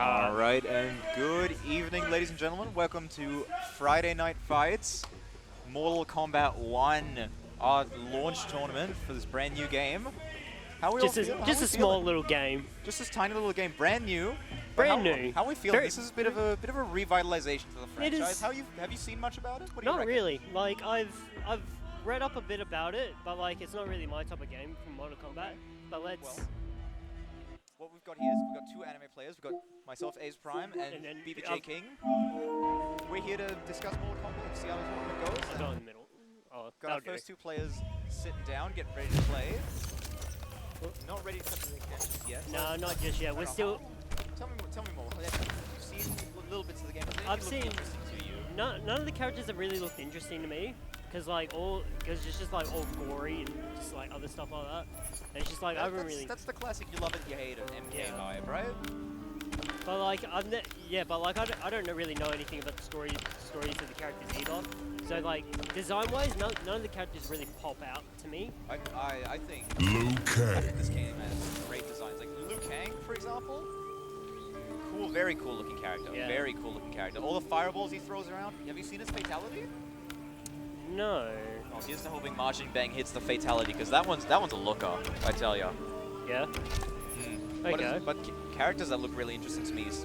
Alright, and good evening, ladies and gentlemen. Welcome to Friday Night Fights, Mortal Kombat 1, our launch tournament for this brand new game. How are we just a small little game. Just this tiny little game, brand new. Brand new. How are we feeling? This is a bit of a revitalization to the franchise. Have you seen much about it? What do you reckon? Not really. Like I've read up a bit about it, but like it's not really my type of game from Mortal Kombat. But let's. Well, what we've got here is we've got two anime players. We've got myself, Ace Prime, and BPJKing. We're here to discuss Mortal Kombat and see how the tournament goes. Go in the middle. Oh, got our first two players sitting down, getting ready to play. Not ready to cut the extensions yet. No, not just yet. We're still. Tell me more. You've seen little bits of the game. I've seen. None of the characters have really looked interesting to me. Because it's just like all gory and just like other stuff like that. And it's just like I haven't really. That's the classic you love it, you hate it, MK vibe, right? But like I don't really know anything about the stories of the characters either. So like design-wise, none of the characters really pop out to me. I think Liu Kang. I think this game has great designs. Like Liu Kang, for example. Cool, very cool looking character. Yeah. Very cool looking character. All the fireballs he throws around. Have you seen his fatality? No. Oh, here's to hoping ModernBeng hits the fatality, because that one's a looker, I tell ya. Yeah. Okay. But characters that look really interesting to me is,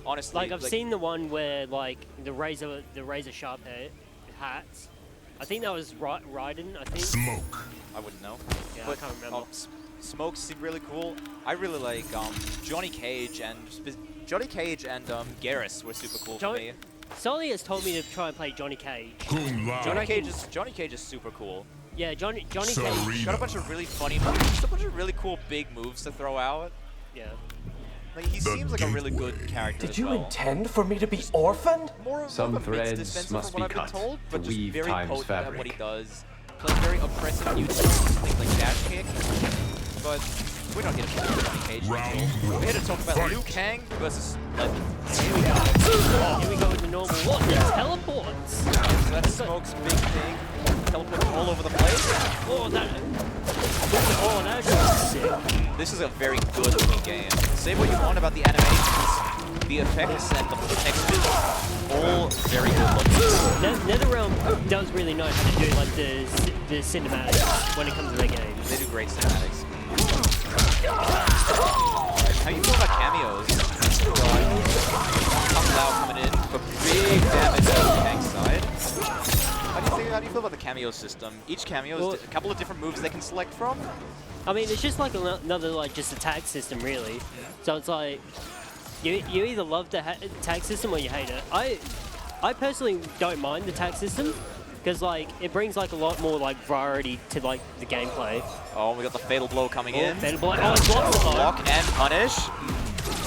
honestly, like I've seen the one where like the razor sharp hats. I think that was Raiden. I think. Smoke. I wouldn't know. Yeah, but, I can't remember. Smoke seemed really cool. I really like Johnny Cage and Garrus were super cool for me. Sully has told me to try and play Johnny Cage. Johnny Cage is super cool. Yeah, Johnny Cage. Got a bunch of really funny moves, just a bunch of really cool big moves to throw out. Yeah. Like he seems like a really good character. Did you intend for me to be orphaned? Some threads must be cut told, but to just weave very time's potent at fabric. what he does. Plays very oppressive neutral things like dash kick. But we're not here to talk about Johnny Cage. We're here to talk about Liu Kang versus Legend. Here we go. Here we go with the normal what? Teleports. So that's Smoke's big thing. Teleports all over the place. Oh, that's sick. This is a very good looking game. Say what you want about the animations, the effects, and the textures, all very good looking. NetherRealm does really know how to do like the cinematics when it comes to their games. They do great cinematics. How do you feel about cameos? Khoala coming in for big damage on the tank side. How do you feel about the cameo system? Each cameo is a couple of different moves they can select from. I mean, it's just like another like just attack system, really. So it's like you either love the tag system or you hate it. I personally don't mind the tag system because like it brings like a lot more like variety to like the gameplay. Oh, we got the fatal blow coming in. Fatal blow. Oh, it's block and punish.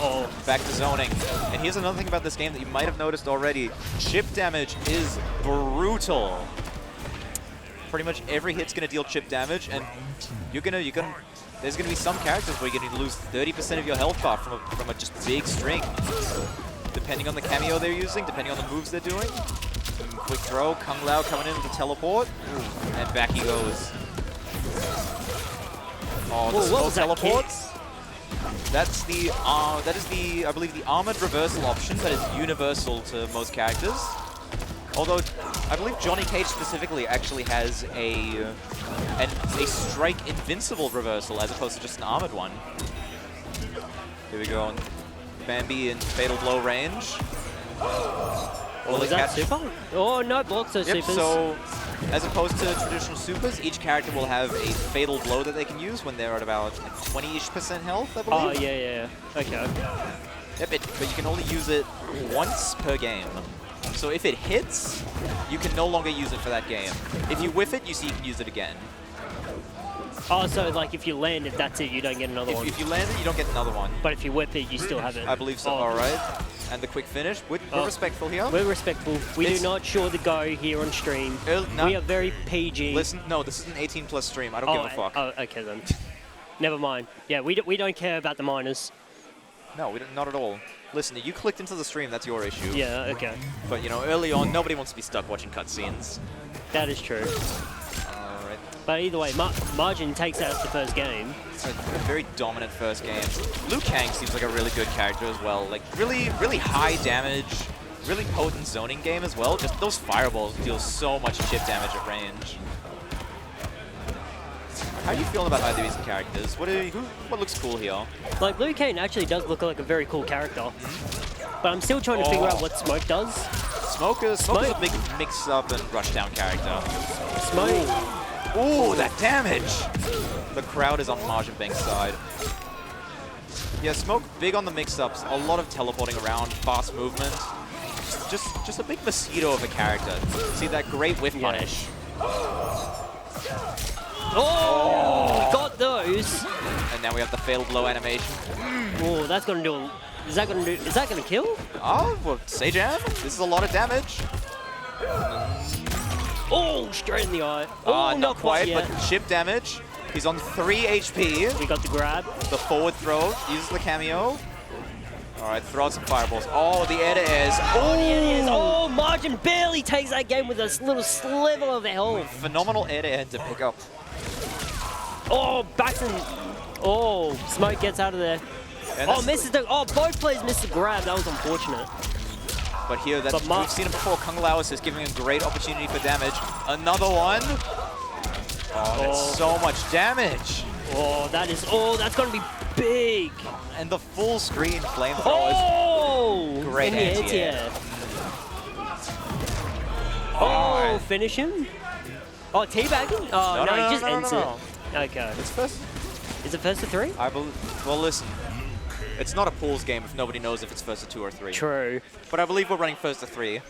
Oh, back to zoning. And here's another thing about this game that you might have noticed already. Chip damage is brutal. Pretty much every hit's gonna deal chip damage, and there's gonna be some characters where you're gonna lose 30% of your health bar from a just big string. Depending on the cameo they're using, depending on the moves they're doing. Quick throw, Kung Lao coming in with the teleport, and back he goes. Oh, the slow teleports. That is the, I believe, the armored reversal option that is universal to most characters. Although, I believe Johnny Cage specifically actually has a strike invincible reversal as opposed to just an armored one. Here we go on Bambi in fatal blow range. Oh, is that super? Oh, no blocks are supers. So, as opposed to traditional supers, each character will have a fatal blow that they can use when they're at about 20-ish% health, I believe. Oh, yeah. Okay. Yep, but you can only use it once per game. So if it hits, you can no longer use it for that game. If you whiff it, you can use it again. Oh, so like if you land it, that's it, you don't get another one. If you land it, you don't get another one. But if you whip it, you still have it. I believe so, alright. And the quick finish. We're respectful here. We're respectful. We do not show the go here on stream. We are very PG. Listen, no, this is an 18+ stream. I don't give a fuck. Oh, okay then. Never mind. Yeah, we don't care about the minors. No, we don't, not at all. Listen, you clicked into the stream, that's your issue. Yeah, okay. But, you know, early on, nobody wants to be stuck watching cutscenes. That is true. Alright. But either way, Margin takes out the first game. It's a very dominant first game. Liu Kang seems like a really good character as well. Like really, really high damage, really potent zoning game as well. Just those fireballs deal so much chip damage at range. How are you feeling about either of these characters? What looks cool here? Like, Liu Kang actually does look like a very cool character. But I'm still trying to figure out what Smoke does. Smoke is a big mix-up and rush-down character. Smoke. Ooh, that damage! The crowd is on ModernBeng's side. Yeah, Smoke big on the mix-ups. A lot of teleporting around, fast movement. Just a big mosquito of a character. See that great whiff punish. Oh, got those. And now we have the fatal blow animation. Oh, that's gonna do. Is that gonna kill? Oh, well, say jam. This is a lot of damage. Oh, straight in the eye. Oh, not quite, yet. but chip damage. He's on 3 HP. We got the grab. The forward throw, uses the cameo. All right, throw out some fireballs. Oh, the air to airs. Oh, the air is. Oh, Margin barely takes that game with a little sliver of health. Phenomenal air to air to pick up. Oh, Baxton. Oh, Smoke gets out of there. And oh, misses the. Oh, both players missed the grab. That was unfortunate. But here, we've seen it before. Kung Lao is giving a great opportunity for damage. Another one. Oh, that's so much damage. Oh, that's going to be big. And the full screen flamethrower is great anti-air. Oh, finish him. Oh, teabagging? Oh, no, he just ends it. Okay. It's first. Is it first to 3? I believe. Well, listen. It's not a pools game if nobody knows if it's first to 2 or 3. True. But I believe we're running first to 3.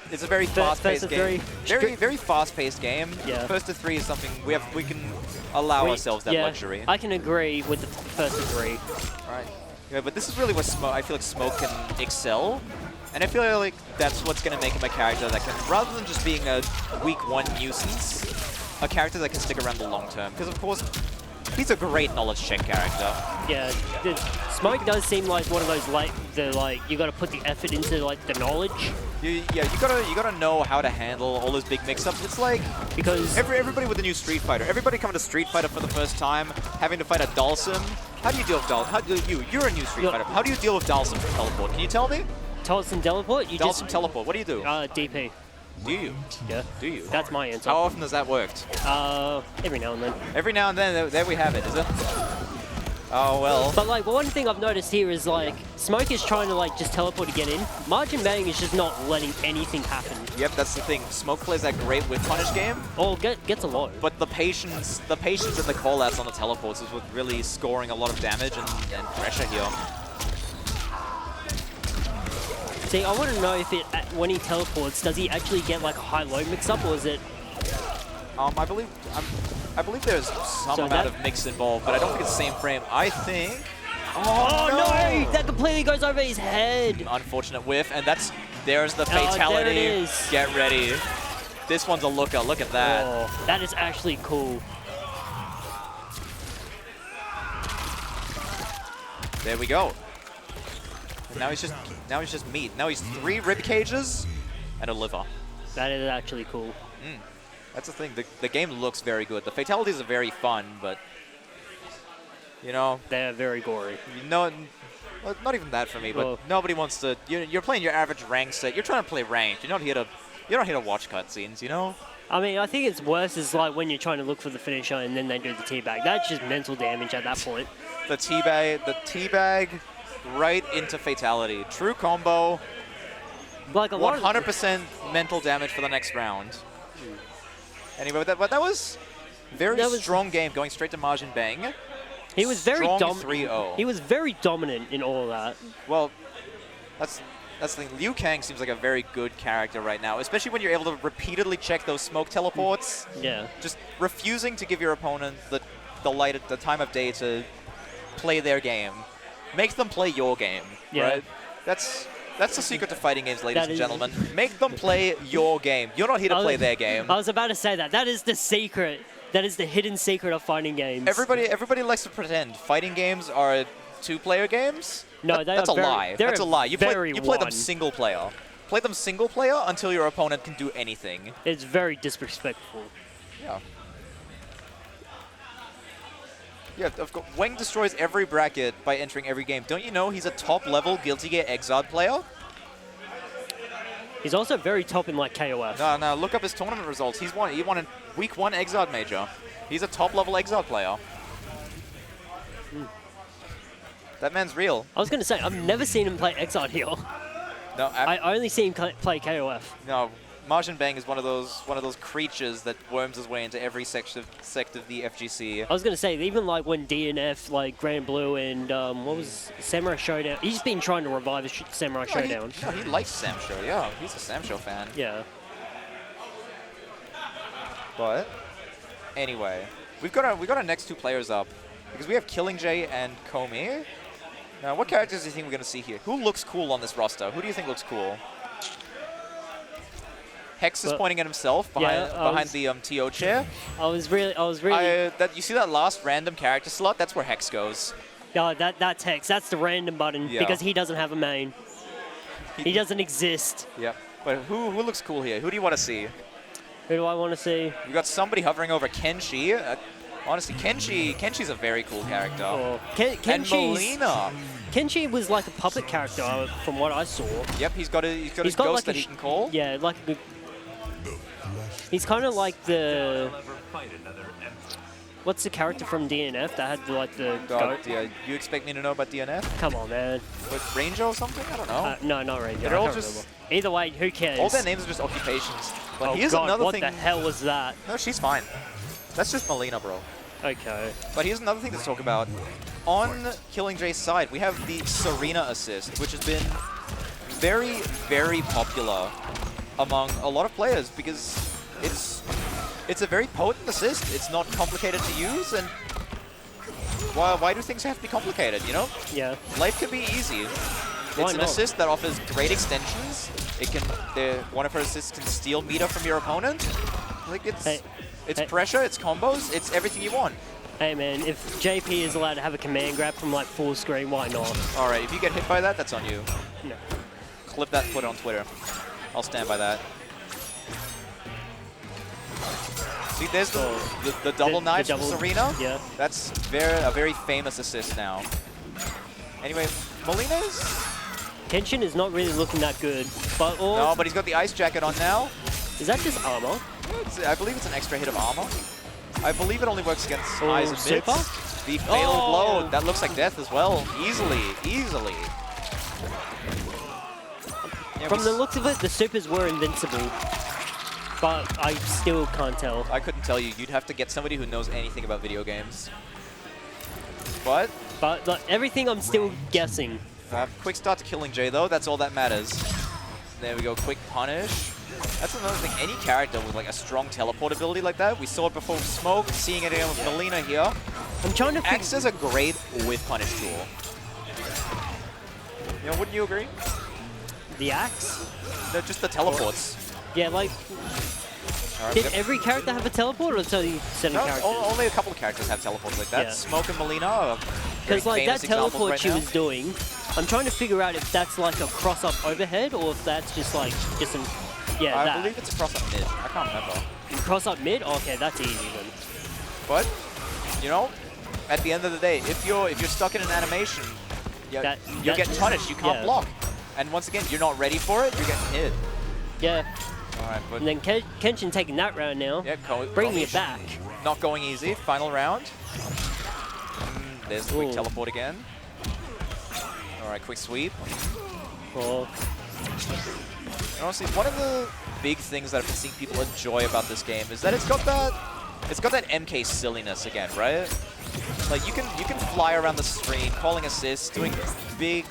It's a very fast-paced game. Very fast-paced game. Yeah. First to 3 is something we can allow ourselves that luxury. I can agree with the first to 3. All right. Yeah, but this is really what I feel like Smoke can excel. And I feel like that's what's going to make him a character that can, rather than just being a week 1 nuisance, a character that can stick around the long term. Because, of course, he's a great knowledge check character. Yeah, Smoke does seem like one of those you got to put the effort into the knowledge. You gotta know how to handle all those big mix-ups. It's like because everybody with a new Street Fighter, everybody coming to Street Fighter for the first time, having to fight a Dalsum. How do you deal with Dalsum? You're a new Street Fighter. How do you deal with Dalsum teleport? Can you tell me? Dalsum teleport? Dalsum teleport. What do you do? DP. Do you? Yeah. Do you? That's my answer. How often does that work? Every now and then. Every now and then, there we have it, is it? Oh, well. But, one thing I've noticed here is, Smoke is trying to, just teleport to get in. ModernBeng is just not letting anything happen. Yep, that's the thing. Smoke plays that great whip punish game. Oh, gets a lot. But the patience and the call-outs on the teleports is what really scoring a lot of damage and pressure here. See, I want to know if when he teleports, does he actually get, a high-low mix-up, or is it... I believe there's some amount of mix involved, but I don't think it's the same frame. I think... Oh, no! That completely goes over his head! Unfortunate whiff, and there's the fatality. There it is. Get ready. This one's a looker. Look at that. Oh, that is actually cool. There we go. And now he's just meat. Now he's 3 rib cages and a liver. That is actually cool. That's the thing. The game looks very good. The fatalities are very fun, but they're very gory. Well, not even that for me. But nobody wants to. You're playing your average rank set. You're trying to play ranked. You're not here to watch cutscenes. I mean, I think it's worse is when you're trying to look for the finisher and then they do the teabag. That's just mental damage at that point. The teabag right into fatality. True combo. 100% mental damage for the next round. Anyway, but that was very strong game going straight to ModernBeng. He was very dominant. 3-0. He was very dominant in all of that. Well, that's the thing. Liu Kang seems like a very good character right now, especially when you're able to repeatedly check those smoke teleports. Yeah. Just refusing to give your opponent the light at the time of day to play their game. Make them play your game, right? That's the secret to fighting games, ladies and gentlemen. Make them play your game. You're not here to play their game. I was about to say that. That is the secret. That is the hidden secret of fighting games. Everybody likes to pretend fighting games are 2-player games. No, that's a lie. That's a lie. You play them single player. Play them single player until your opponent can do anything. It's very disrespectful. Yeah. Yeah, of course. Weng destroys every bracket by entering every game. Don't you know he's a top-level Guilty Gear Exiled player? He's also very top in like KOF. No, look up his tournament results. He won a week 1 Exiled Major. He's a top-level Exiled player. That man's real. I was going to say, I've never seen him play Exiled here. No, I only see him play KOF. No, ModernBeng is one of those creatures that worms his way into every sect of the FGC. I was going to say, even like when DNF, like Grand Blue and what was Samurai Showdown, he's been trying to revive Samurai Showdown. He likes Sam Show, yeah. He's a Sam Show fan. Yeah. But anyway, we've got our next 2 players up because we have KillingJay and Kommy. Now, what characters do you think we're going to see here? Who looks cool on this roster? Who do you think looks cool? Hex is pointing at himself behind the TO chair. I was really. You see that last random character slot? That's where Hex goes. No, that's Hex. That's the random button because he doesn't have a main. He doesn't exist. Yep. But who looks cool here? Who do you want to see? Who do I want to see? You got somebody hovering over Kenshi. Honestly, Kenshi's a very cool character. Oh. And Molina. Kenshi was like a puppet character from what I saw. Yep, he's got his ghost like that he can call. Yeah, like a good. He's kind of like the. What's the character from DNF that had like the goat? Yeah, you expect me to know about DNF? Come on, man. What, Ranger or something? I don't know. No, not Ranger. They're all just. Either way, who cares? All their names are just occupations. But oh here's God, another what thing. the hell was that? No, she's fine. That's just Molina, bro. Okay. But here's another thing to talk about. On KillingJay's side, we have the Serena assist, which has been very, very popular among a lot of players because it's a very potent assist. It's not complicated to use, and why do things have to be complicated, you know? Yeah. Life can be easy. It's an assist that offers great extensions. One of her assists can steal meter from your opponent. Like it's pressure, it's combos, it's everything you want. Hey man, if JP is allowed to have a command grab from like full screen, why not? Alright, if you get hit by that, that's on you. No. Clip that, put it on Twitter. I'll stand by that. See, there's the double knives from Serena. Yeah. That's a very famous assist now. Anyway, Molina's... Kenshin is not really looking that good. No, but he's got the ice jacket on now. Is that just armor? I believe it's an extra hit of armor. I believe it only works against eyes and mids. Super? The fatal blow, that looks like death as well. Easily. Yeah, from the looks of it, the supers were invincible. But I still can't tell. I couldn't tell you. You'd have to get somebody who knows anything about video games. But like, everything I'm still guessing. Quick start to KillingJay though, that's all that matters. There we go, quick punish. That's another thing, any character with like a strong teleport ability like that, we saw it before with Smoke, seeing it again with Molina here. I'm trying to Axe is a great whiff punish tool. You know, wouldn't you agree? The Axe? No, just the teleports. Yeah, like... Right, did every character have a teleport, or only certain characters? Only a couple of characters have teleports like that. Yeah. Smoke and Molina are because like that teleport she now. was doing, I'm trying to figure out if that's like a cross-up overhead, or if that's just like, an... Yeah, I believe it's a cross-up mid. I can't remember. Cross-up mid? Okay, that's easy then. But, you know, at the end of the day, if you're stuck in an animation, you're getting punished. You can't block. And once again, you're not ready for it, you're getting hit. Yeah. Alright, but... And then Kenshin taking that round now. Yeah, bringing it back. Not going easy. Final round. There's the quick teleport again. Alright, quick sweep. Oh. And honestly, one of the big things that I've been seeing people enjoy about this game is that it's got that MK silliness again, right? Like you can fly around the screen, calling assists, doing big,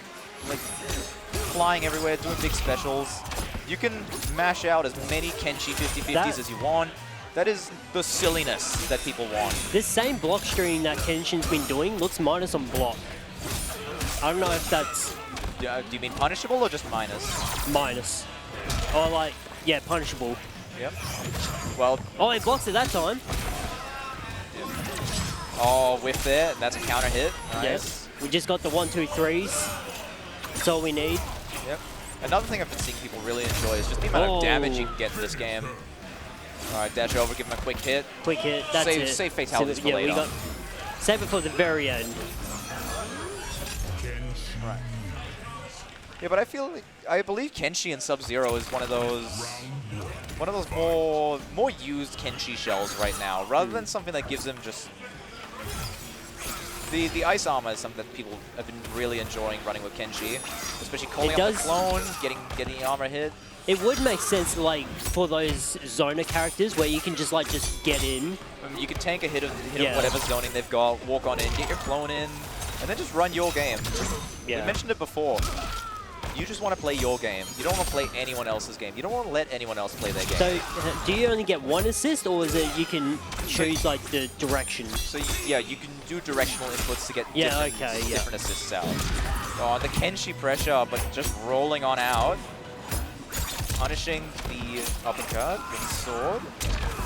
like flying everywhere, doing big specials. You can mash out as many Kenshi 50-50s as you want. That is the silliness that people want. This same block stream that Kenshin's been doing looks minus on block. I don't know if that's... Do you mean punishable or just minus? Minus. Or like, yeah, punishable. Yep. Well... Oh, he blocks it that time. Oh, whiff there. That's a counter hit. Nice. Yes. We just got the 1, 2, 3s. That's all we need. Yep. Another thing I've been seeing people really enjoy is just the amount of damage you can get in this game. Alright, dash over, give him a quick hit. Quick hit, that's it. Save fatalities for later. Save it for the very end. Right. Yeah, but I believe Kenshi in Sub-Zero is one of those more used Kenshi shells right now, rather than something that gives him just the ice armor is something that people have been really enjoying running with Kenshi, especially calling up the clone, getting the armor hit. It would make sense, like, for those zoner characters where you can just get in. You can tank a hit of whatever zoning they've got, walk on in, get your clone in, and then just run your game. Yeah. We mentioned it before. You just want to play your game. You don't want to play anyone else's game. You don't want to let anyone else play their game. So, do you only get one assist, or is it you can choose, like, the direction? So, yeah, you can do directional inputs to get different assists out. Oh, the Kenshi pressure, but just rolling on out. Punishing the uppercut with the sword.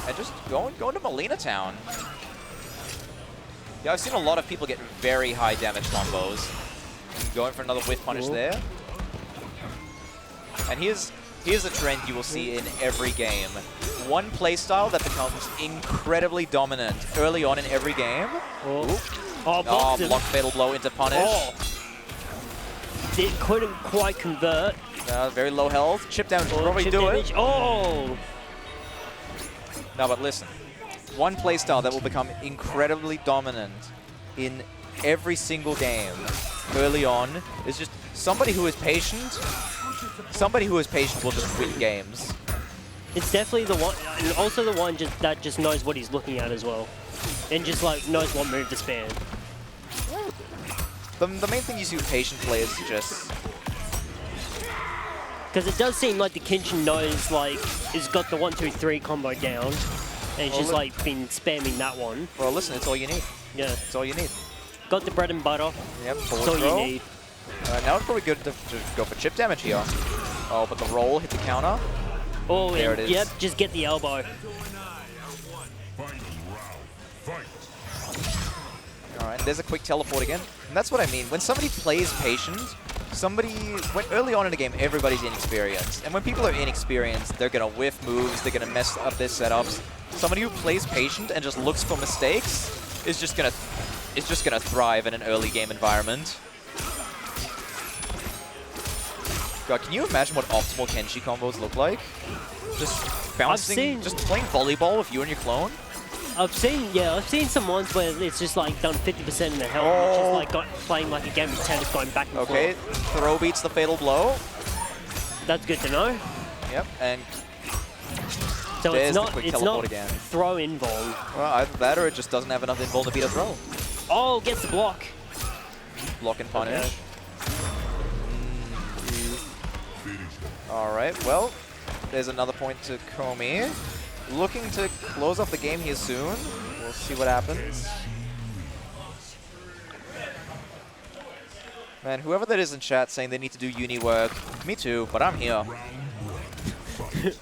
And just going to Molina Town. Yeah, I've seen a lot of people get very high damage combos. Going for another whiff punish there. And here's a trend you will see in every game. One playstyle that becomes incredibly dominant early on in every game. Oh, block fatal blow into punish. Oh. It couldn't quite convert. Very low health. Chip damage will probably do it. Oh! No, but listen. One playstyle that will become incredibly dominant in every single game early on is just somebody who is patient. Somebody who is patient will just win games. It's definitely the one, and also the one that just knows what he's looking at as well. And just like knows what move to spam. The main thing you see with patient players is just... Because it does seem like the Kingston knows, like, he's got the 1-2-3 combo down. And he's just like been spamming that one. Well, listen, it's all you need. Yeah. It's all you need. Got the bread and butter. Yep, That's all you need. Now it's probably good to go for chip damage here. Oh, but the roll hit the counter. Oh, there it is. Yep, just get the elbow. Alright, there's a quick teleport again. And that's what I mean. When somebody plays patient, when early on in a game, everybody's inexperienced. And when people are inexperienced, they're going to whiff moves, they're going to mess up their setups. Somebody who plays patient and just looks for mistakes is just going to thrive in an early game environment. God, can you imagine what optimal Kenshi combos look like? Just bouncing, just playing volleyball with you and your clone? I've seen some ones where it's just like done 50% in the health, and it's just like playing like a game of tennis going back and forth. Throw beats the fatal blow. That's good to know. Yep, and so there's it's not the quick teleport again. Throw invuln. Well, either that or it just doesn't have enough invuln to beat a throw. Oh, gets the block. Block and punish. Okay. Alright, well, there's another point to Kommy. Looking to close off the game here soon. We'll see what happens. Man, whoever that is in chat saying they need to do uni work, me too, but I'm here.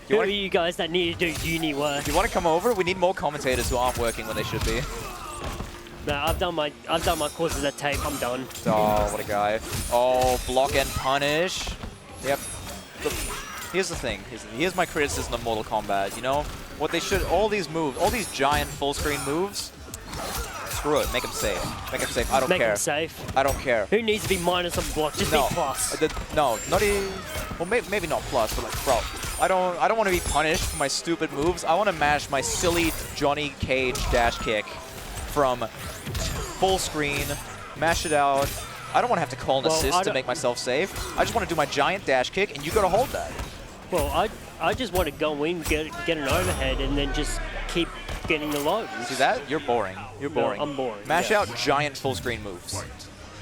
Who are you guys that need to do uni work? If you want to come over, we need more commentators who aren't working when they should be. No, I've done my courses at tape. I'm done. Oh, what a guy. Oh, block and punish. Yep. Here's the thing. Here's my criticism of Mortal Kombat. You know, what they should, all these moves, all these giant full screen moves, screw it. Make them safe. Make them safe. I don't care. Make them safe. I don't care. Who needs to be minus on block? Just be plus. No, not even. Well, maybe not plus, but like, bro, I don't want to be punished for my stupid moves. I want to mash my silly Johnny Cage dash kick from full screen, mash it out. I don't want to have to call an assist to make myself safe. I just want to do my giant dash kick, and you got to hold that. Well, I just want to go in, get an overhead, and then just keep getting the lows. See that? You're boring. You're boring. No, I'm boring. Mash out giant full screen moves,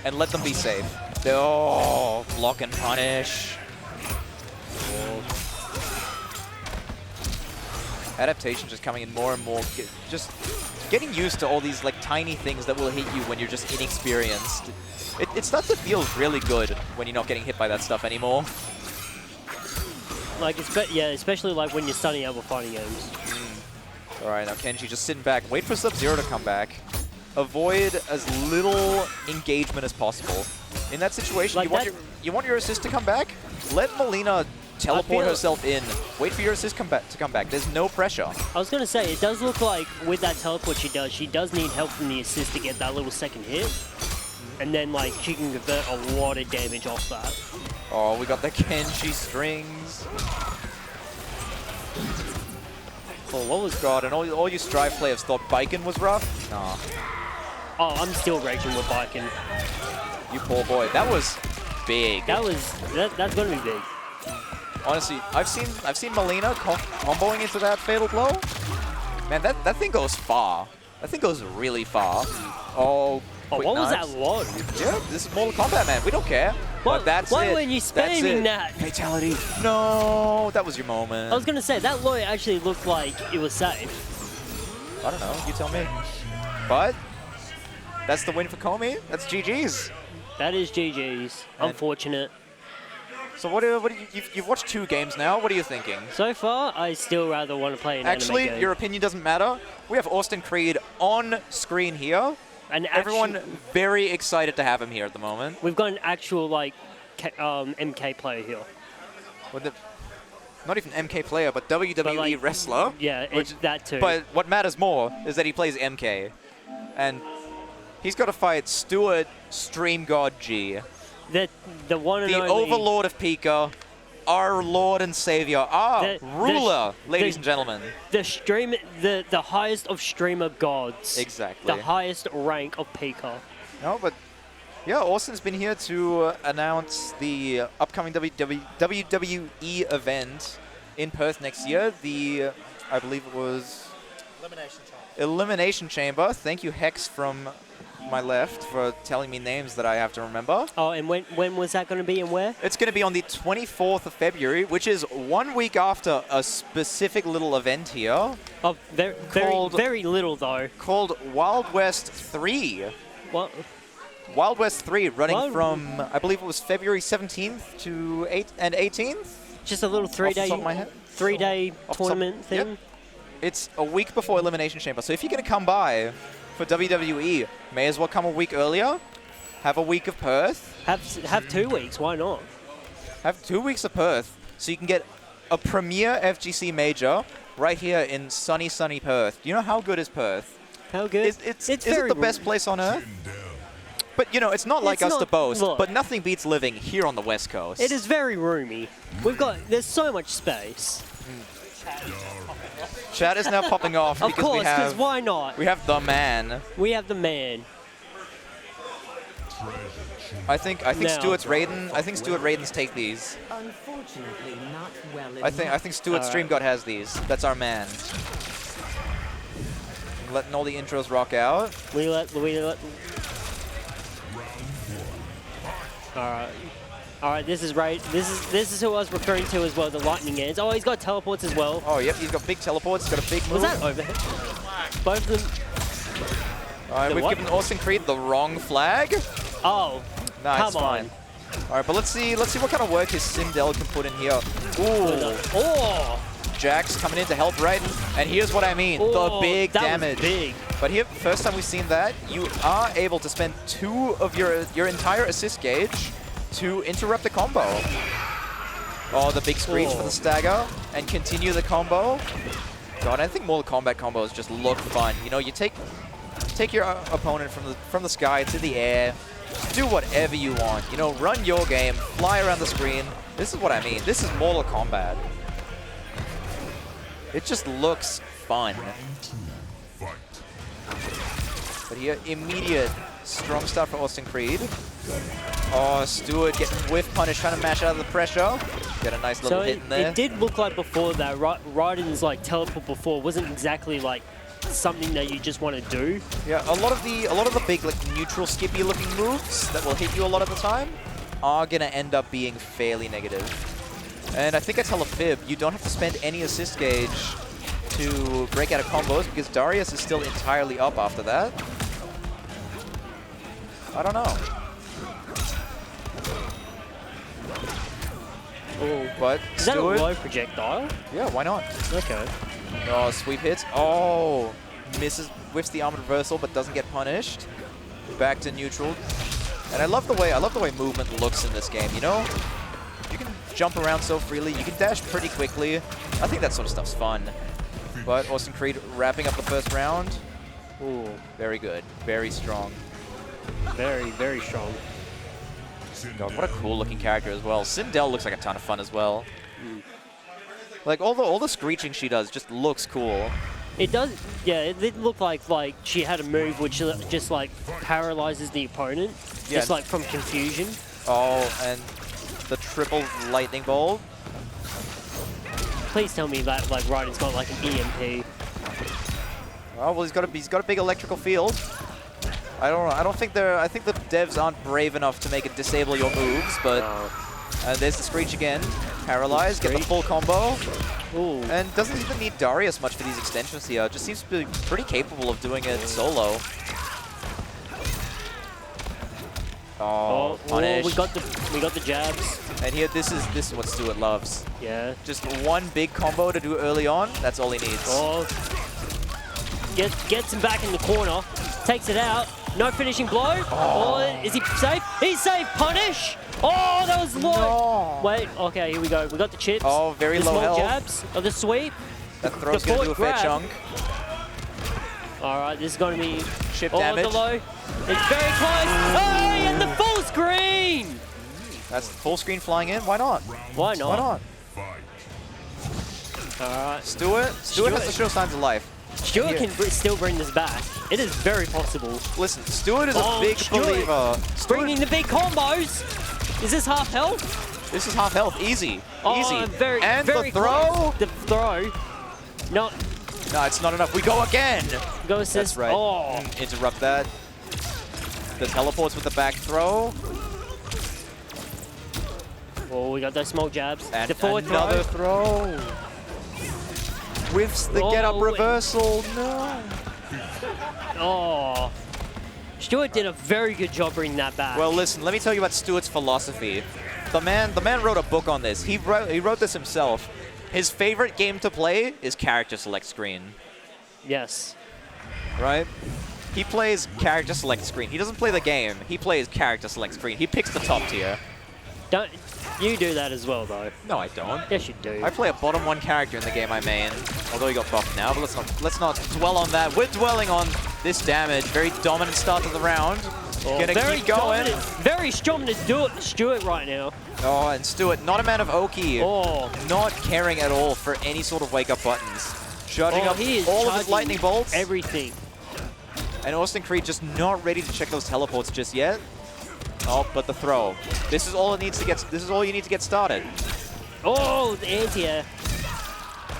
and let them be safe. Oh, block and punish. Adaptation just coming in more and more. Just getting used to all these like tiny things that will hit you when you're just inexperienced. It starts to feel really good when you're not getting hit by that stuff anymore. Like, especially like when you're starting out with fighting games. All right, now Kenji just sitting back. Wait for Sub-Zero to come back. Avoid as little engagement as possible. In that situation, like you want your assist to come back. Let Molina teleport herself in, wait for your assist to come back. There's no pressure. I was going to say, it does look like with that teleport she does need help from the assist to get that little second hit. And then, like, she can convert a lot of damage off that. Oh, we got the Kenshi strings. Oh, what was God? And all you Strive players thought Biken was rough? Nah. Oh, I'm still raging with Biken. You poor boy. That was big. That's gonna be big. Honestly, I've seen Melina comboing into that fatal blow. Man, that thing goes far. That thing goes really far. Oh, what was that low? Yeah, this is Mortal Kombat, man. We don't care. But that's why it. weren't you spamming that? Fatality. No, that was your moment. I was gonna say that low actually looked like it was safe. I don't know. You tell me. But that's the win for Kommy. That's GG's. That is GG's. And unfortunate. So what do you've watched 2 games now? What are you thinking? So far, I still rather want to play an anime game. Your opinion doesn't matter. We have Austin Creed on screen here. And everyone very excited to have him here at the moment. We've got an actual like MK player here. Well, not even MK player, but WWE like, wrestler. Yeah, it's that too. But what matters more is that he plays MK, and he's got to fight Stuart Stream God G. The one and the only Overlord of Pika, our Lord and Savior, our ruler, ladies and gentlemen. The highest of streamer gods. Exactly. The highest rank of Pika. No, but yeah, Austin's been here to announce the upcoming WWE event in Perth next year. I believe it was Elimination Chamber. Thank you, Hex, from my left, for telling me names that I have to remember. Oh, and when was that going to be and where? It's going to be on the 24th of February, which is 1 week after a specific little event here. Oh, very little though. Called Wild West 3. What? Wild West 3, running from, I believe it was February 17th to 18th? Just a little three-day tournament thing? Yep. It's a week before Elimination Chamber, so if you're going to come by for WWE, may as well come a week earlier, have a week of Perth. Have 2 weeks, why not? Have 2 weeks of Perth, so you can get a premier FGC major right here in sunny Perth. Do you know how good is Perth? How good? Is it the best place on Earth? But, you know, it's not like us to boast, but nothing beats living here on the West Coast. It is very roomy. There's so much space. Chat is now popping off because we have... Of course, because why not? We have the man. We have the man. I think Stuart's Raiden. I think Stuart Raiden's take these. Unfortunately, not well I think Stuart Stream God has these. That's our man. Letting all the intros rock out. We let. All right, this is right. This is who I was referring to as well, the lightning hands. Oh, he's got teleports as well. Oh, yep, he's got big teleports. He's got a big move. Was that overhead? Both of them. All right, we've given Austin Creed the wrong flag. Oh, no, come it's fine. on. All right, but let's see what kind of work his Sindel can put in here. Ooh. Oh. Jax coming in to help Raiden, and here's what I mean: the big damage. Was big. But here, first time we've seen that, you are able to spend 2 of your entire assist gauge to interrupt the combo. Oh, the big screech for the stagger, and continue the combo. God, I think Mortal Kombat combos just look fun. You know, you take your opponent from the sky to the air, do whatever you want. You know, run your game, fly around the screen. This is what I mean. This is Mortal Kombat. It just looks fun. But here, immediate strong start for Austin Creed. Oh, Stuart getting whiff punish, trying to mash out of the pressure. Get a nice little hit in there. It did look like before that Raiden's like teleport before wasn't exactly like something that you just want to do. Yeah, a lot of the big like neutral skippy looking moves that will hit you a lot of the time are gonna end up being fairly negative. And I think I tell a fib, you don't have to spend any assist gauge to break out of combos because Darius is still entirely up after that. I don't know. Oh, but is that a low projectile? Yeah, why not? Okay. Oh, sweep hits. Oh, whiffs the armored reversal, but doesn't get punished. Back to neutral. And I love the way movement looks in this game. You know, you can jump around so freely. You can dash pretty quickly. I think that sort of stuff's fun. But Austin Creed wrapping up the first round. Ooh, Very good. Very strong. very, very strong. God, what a cool looking character as well. Sindel looks like a ton of fun as well. Like all the screeching she does just looks cool. It does, yeah, it did look like she had a move which just like paralyzes the opponent, Yeah. just like from confusion. Oh, and the triple lightning bolt. Please tell me that like Raiden's got like an EMP. Oh well, he's got a big electrical field. I don't think I think the devs aren't brave enough to make it disable your moves, but there's the Screech again. Paralyzed, get the full combo. Ooh. And doesn't even need Darius much for these extensions here. Just seems to be pretty capable of doing it solo. Oh, punish. We got the jabs. And here, this is what Stuart loves. Yeah. Just one big combo to do early on. That's all he needs. Oh. Gets him back in the corner. Takes it out. No finishing blow. Oh, is he safe? He's safe. Punish. Oh, that was low. No. Wait. Okay, here we go. We got the chips. Oh, very the low small health. jabs. Oh, the sweep. That throw's going to do a fair grab. chunk. All right, this is going to be Chip the damage. low. It's very close. Oh, and the full screen. That's full screen flying in. Why not? Why not? Why not? All right. Stuart has to show signs of life. Stuart can still bring this back. It is very possible. Listen, Stuart is a big believer. Bringing the big combos. Is this half health? This is half health. Easy. Oh, Easy. Very, and very the throw. close. The throw. No. No, it's not enough. We go again. Go assist. That's right. Oh. Interrupt that. The teleports with the back throw. Oh, we got those small jabs. And the forward another throw. throw. Whiffs the get-up reversal. No. Oh. Stuart did a very good job bringing that back. Well, listen, let me tell you about Stuart's philosophy. The man wrote a book on this. He wrote this himself. His favorite game to play is character select screen. Yes. Right? He plays character select screen. He doesn't play the game. He plays character select screen. He picks the top tier. Don't you do that as well, though? No, I don't. Yes, you do. I play a bottom one character in the game I main, although he got buffed now. But let's not dwell on that. We're dwelling on this damage. Very dominant start to the round. Gonna keep going. Very strong to do it, Stuart, right now. Oh, and Stuart, not a man of Oki. Oh. Not caring at all for any sort of wake-up buttons. Charging up he is all of his charging lightning bolts. Everything. And Austin Creed just not ready to check those teleports just yet. Oh, but the throw. This is all it needs to get. This is all you need to get started. Oh, the anti-air.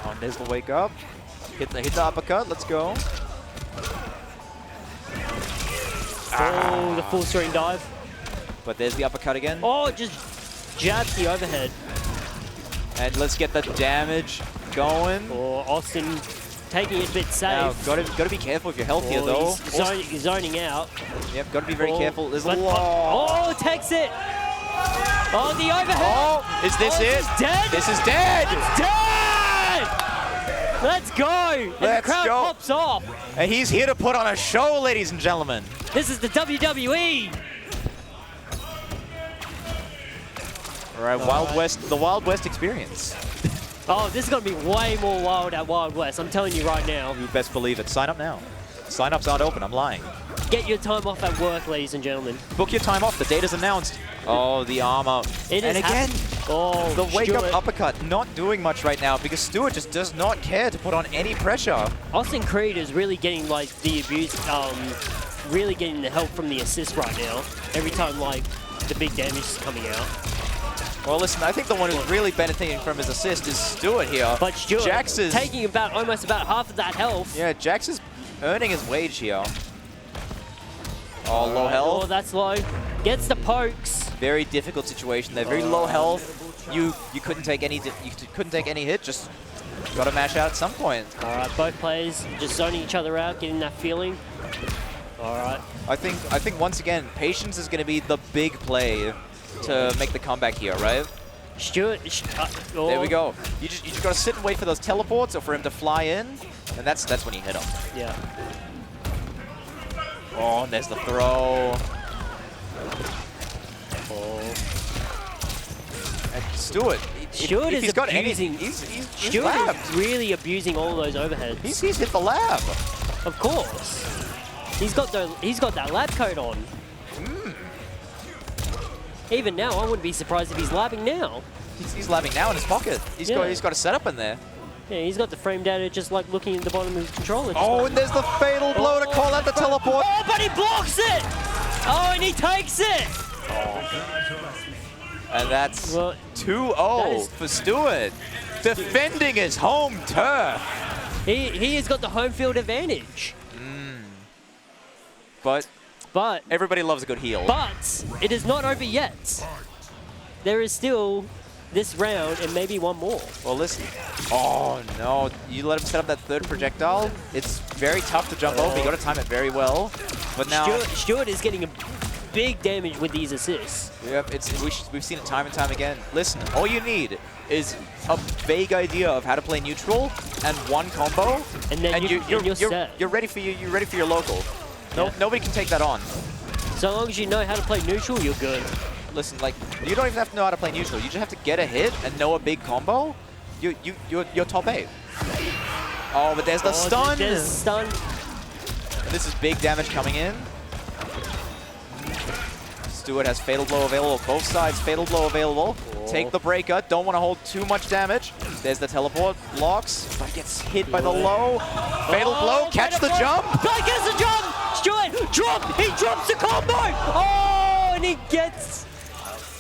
Oh, there's the wake up. Hit the uppercut. Let's go. Oh, the full screen dive. But there's the uppercut again. Oh, just jabs the overhead. And let's get the damage going. Oh, Austin taking it a bit safe. Now, gotta be careful with your health here, though. He's zoning out. Yep, gotta be very careful. There's a But- lot. Oh, takes it. Oh, the overhead. Oh, is this it? It's dead. This is dead. It's dead. Let's go. And Let's the crowd go. pops off. And he's here to put on a show, ladies and gentlemen. This is the WWE. All right, Wild West, the Wild West experience. Oh, this is going to be way more wild at Wild West. I'm telling you right now. You best believe it. Sign up now. Sign-ups aren't open. I'm lying. Get your time off at work, ladies and gentlemen. Book your time off. The date is announced. Oh, the armor. It and is again, oh, the wake-up Stuart. uppercut not doing much right now because Stuart just does not care to put on any pressure. Austin Creed is really getting like the abuse, really getting the help from the assist right now. Every time like the big damage is coming out. Well, listen, I think the one who's really benefiting from his assist is Stuart here. But Stuart Jax is taking almost about half of that health. Yeah, Jax is earning his wage here. Oh, low health. Oh, that's low. Gets the pokes. Very difficult situation. They're very low health. You couldn't take any hit. Just got to mash out at some point. All right, both players just zoning each other out, getting that feeling. All right. I think once again, patience is going to be the big play to make the comeback here, right? Stuart. Oh. There we go. You just got to sit and wait for those teleports or for him to fly in, and that's when you hit him. Yeah. Oh, and there's the throw. Oh. And Stuart, Stuart if is he's got abusing. any, he's Stuart labbed. is really abusing all those overheads. He's hit the lab. Of course. He's got that lab coat on. Even now, I wouldn't be surprised if he's labbing now. He's labbing now in his pocket. He's got a setup in there. Yeah, he's got the frame data just like looking at the bottom of his controller. Oh, and there's the fatal blow to call out the teleport. Oh, but he blocks it! Oh, and he takes it! And that's Well, 2-0 for Stuart. Defending his home turf. He has got the home field advantage. But But everybody loves a good heal. But it is not over yet. There is still this round and maybe one more. Well, listen. Oh, no. You let him set up that third projectile. It's very tough to jump over. You got to time it very well. But now... Stuart is getting a big damage with these assists. Yep, we've seen it time and time again. Listen, all you need is a vague idea of how to play neutral and one combo, And then you're set. You're ready for your local. No, Yeah. nobody can take that on. So long as you know how to play neutral, you're good. Listen, like, you don't even have to know how to play neutral. You just have to get a hit and know a big combo. You're top 8. Oh, but there's the stun. There's stun. And this is big damage coming in. Stuart has Fatal Blow available. Both sides, Fatal Blow available. Take the breaker. Don't want to hold too much damage. There's the teleport. Blocks. But gets hit by the low. Fatal Blow. Catch the jump. But gets the jump. Stuart, drop. He drops the combo. Oh, and he gets...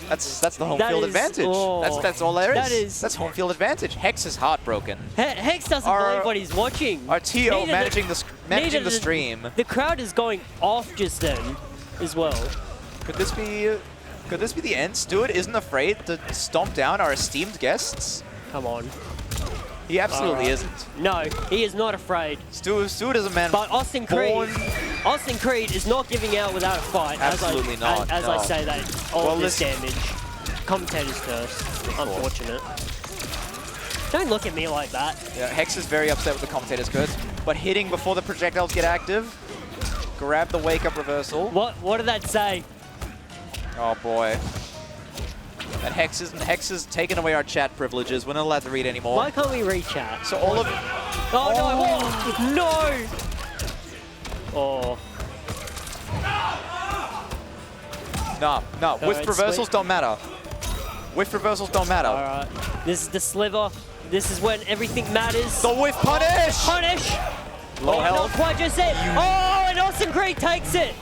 That's the home That field is- advantage. oh, That's all there that That's home field advantage. Hex is heartbroken. Hex doesn't believe what he's watching. Our TO Neither managing neither the stream. The crowd is going off just then as well. Could this be the end? Stuart isn't afraid to stomp down our esteemed guests. Come on. He absolutely Alright. isn't. No, he is not afraid. Stuart is a man. But Austin Creed is not giving out without a fight. Absolutely not, As no. I say that, all Well, this damage. Commentators first. Unfortunate. Don't look at me like that. Yeah, Hex is very upset with the commentator's curse, but hitting before the projectiles get active. Grab the wake-up reversal. What did that say? Oh boy. And Hex is taking away our chat privileges. We're not allowed to read anymore. Why can't we rechat? So all of... Oh, no! No! Oh. No. Whiff reversals don't matter. Whiff reversals don't matter. Alright. This is the sliver. This is when everything matters. The whiff punish! Punish! Low health. Not quite just it. Oh, and Austin Creed takes it.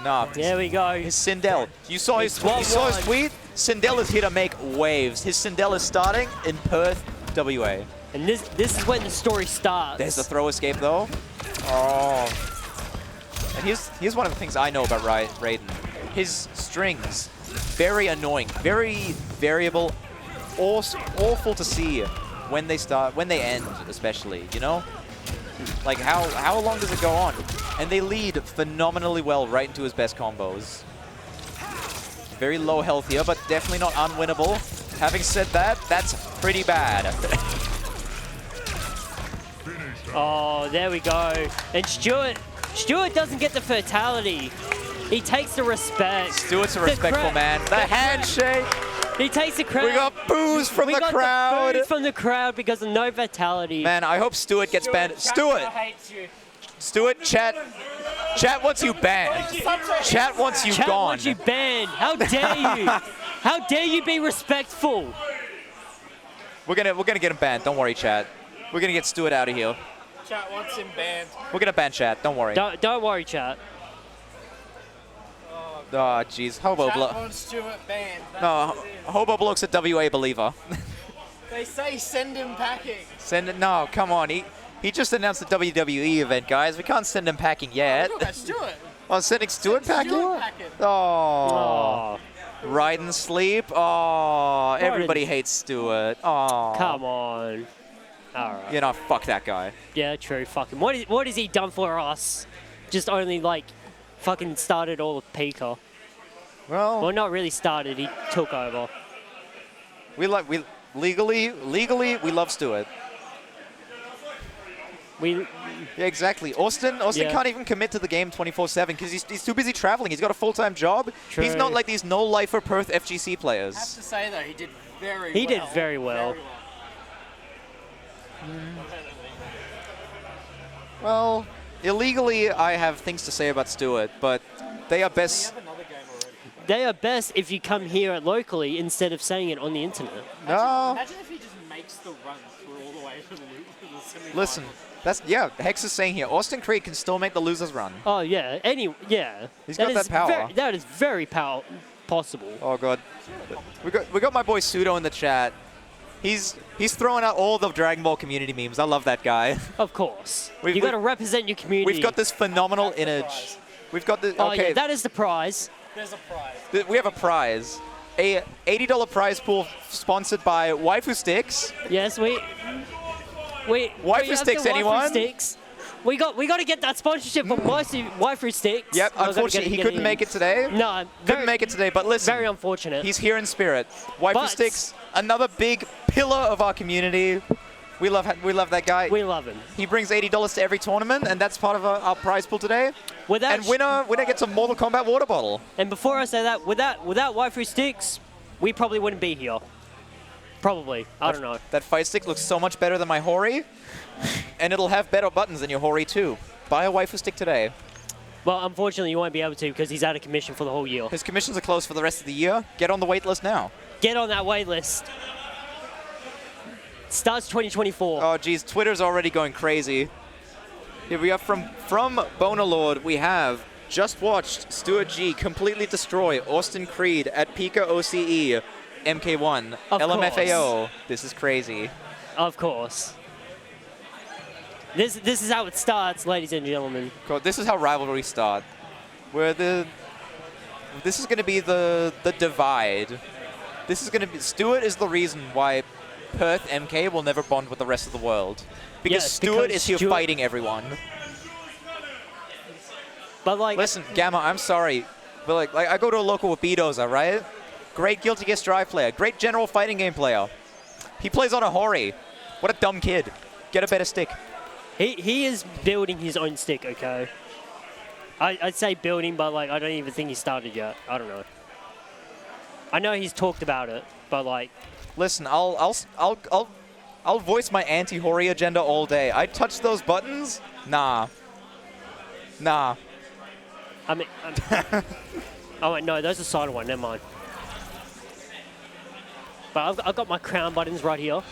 Nah. There we go. His Sindel. You saw his It's 1-1. tweet? Sindel is here to make waves. His Sindel is starting in Perth, WA. And this is when the story starts. There's the throw escape though. Oh. And here's one of the things I know about Raiden. His strings, very annoying, very variable, awful to see when they start, when they end especially, you know? Like how long does it go on? And they lead phenomenally well right into his best combos. Very low health here, but definitely not unwinnable. Having said that, that's pretty bad. Oh, there we go. And Stuart doesn't get the fatality. He takes the respect. Stuart's a respectful man. The handshake. He takes the crowd. We got boos from the We got crowd. the boos from the crowd because of no fatality. Man, I hope Stuart gets banned. Stuart, chat wants you banned. Chat wants you Chat gone. wants you banned. How dare you? How dare you be respectful? We're gonna get him banned. Don't worry, chat. We're gonna get Stuart out of here. Chat wants him banned. We're gonna ban chat. Don't worry. Don't worry, chat. Oh, jeez. Hobo Chat Bloke. wants Stuart banned. No, Hobo Bloke's a WA believer. They say send him packing. Send it. No, come on. He just announced the WWE event, guys. We can't send him packing yet. Look at Stuart. Oh, sending Stuart packing? Stuart packing. Oh. Ride and sleep. Oh, everybody hates Stuart. Oh. Come on. All right. You know, fuck that guy. Yeah, true. Fuck him. What has he done for us? Just only like fucking started all of Pika. Well, not really started. He took over. Legally, we love Stuart. We Yeah, exactly. Austin Yeah. can't even commit to the game 24/7 because he's too busy traveling. He's got a full-time job. He's True. not like these no-lifer Perth FGC I have players. to say though, he did very well. He did very well. Well, illegally, I have things to say about Stuart, but they are best. Another game already. They are best if you come here locally instead of saying it on the internet. No. Imagine if he just makes the run through all the way to the semi-finals. Listen, Hex is saying here, Austin Creed can still make the losers run. Oh yeah, yeah. He's got that power. That is very possible. Oh god, we got my boy Pseudo in the chat. He's throwing out all the Dragon Ball community memes. I love that guy. Of course. We've- You got to represent your community. We've got this phenomenal image. We've got this. Oh Okay, yeah, that is the prize. There's a prize. we have a prize, a $80 prize pool sponsored by Waifu Sticks. Yes, we Waifu have Sticks, the anyone? Waifu Sticks. We got to get that sponsorship from Waifu Sticks. Yep, We're gonna unfortunately he couldn't make it today. No, Couldn't make it today, but listen. very unfortunate. He's here in spirit. Waifu But- Sticks, another big pillar of our community. We love that guy. We love him. He brings $80 to every tournament, and that's part of our prize pool today. Without And winner gets a Mortal Kombat water bottle. And before I say that, without Waifu Sticks, we probably wouldn't be here. Probably. I don't know. That fight stick looks so much better than my Hori, and it'll have better buttons than your Hori too. Buy a Waifu Stick today. Well, unfortunately, you won't be able to because he's out of commission for the whole year. His commissions are closed for the rest of the year. Get on the wait list now. Get on that wait list. Starts 2024. Oh geez, Twitter's already going crazy. Here we are from Bonalord. We have just watched StuartG completely destroy Austin Creed at Pika OCE MK1 Of LMFAO. This is crazy. Of course. This is how it starts, ladies and gentlemen. Cool. This is how rivalries start. This is going to be the divide. This is going to be Stuart is the reason why Perth MK will never bond with the rest of the world. Because Yeah, Stuart because is here Stuart- fighting everyone. But like, Listen, Gamma, I'm sorry, but like I go to a local with Bedoza, right? Great Guilty Gear Strive player, great general fighting game player. He plays on a Hori. What a dumb kid. Get a better stick. he is building his own stick, okay? I'd say building, but like I don't even think he started yet. I don't know. I know he's talked about it, but like, Listen, I'll voice my anti-Hori agenda all day. I touch those buttons? Nah. I mean, oh wait, no, those are side one. Never mind. But I've got my crown buttons right here.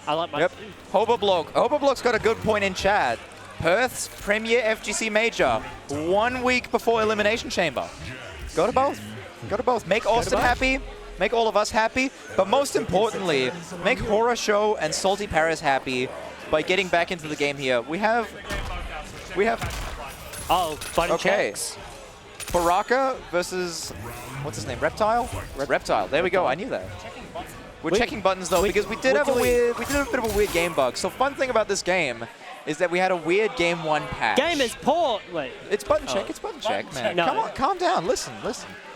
I like my. Yep. Hoberblock got a good point in chat. Perth's premier FGC major, 1 week before Elimination Chamber. Go to both. Go to both. Make Austin happy. Make all of us happy. But most importantly, make Horror Show and SaltyParis happy by getting back into the game here. We have Oh, button Okay. checks. Baraka versus, what's his name, Reptile? Reptile. There we go. I knew that. We're checking buttons though because we did a bit of a weird game bug. So fun thing about this game is that we had a weird game 1 patch. Game is poor. Wait. It's button check. It's button check, man. No. Come on, calm down. Listen.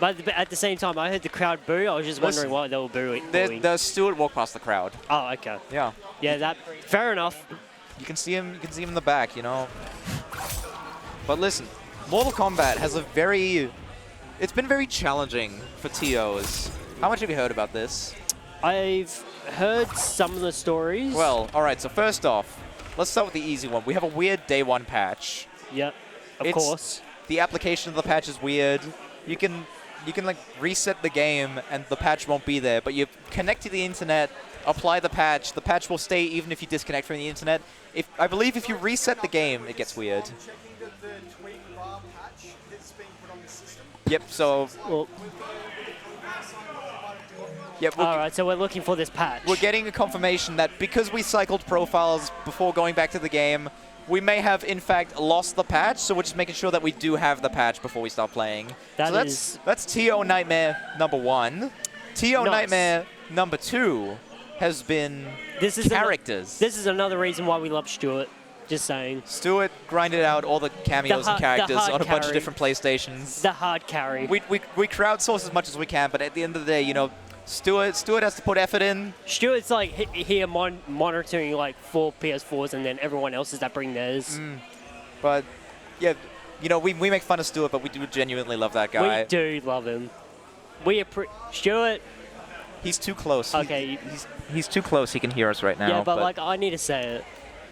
But at the same time, I heard the crowd boo. I was just wondering why they were booing. There's Stuart walk past the crowd. Oh, okay. Yeah. Yeah, that. Fair enough. You can see him. You can see him in the back. You know. But listen, Mortal Kombat has a it's been very challenging for TOs. How much have you heard about this? I've heard some of the stories. Well, all right. So first off, let's start with the easy one. We have a weird day 1 patch. Yep. Of course. The application of the patch is weird. You can like reset the game and the patch won't be there, but you connect to the internet, apply the patch will stay even if you disconnect from the internet. I believe if you reset the game, it gets weird. Yep, so Well, yep, all right. So we're looking for this patch. we're getting a confirmation that because we cycled profiles before going back to the game, we may have in fact lost the patch, so we're just making sure that we do have the patch before we start playing. That So that's TO Nightmare number 1. TO Nice. Nightmare number 2 has been characters. This is another reason why we love Stuart. Just saying. Stuart grinded out all the cameos and characters hard on a bunch of carry. different PlayStations. The hard carry. We crowdsource as much as we can, but at the end of the day, you know, Stuart has to put effort in. Stuart's like here monitoring like 4 PS4s and then everyone else is that bring theirs. But, yeah, you know, we make fun of Stuart, but we do genuinely love that guy. We do love him. Stuart. He's too close. Okay. He's too close. He can hear us right now. Yeah, but like, I need to say it.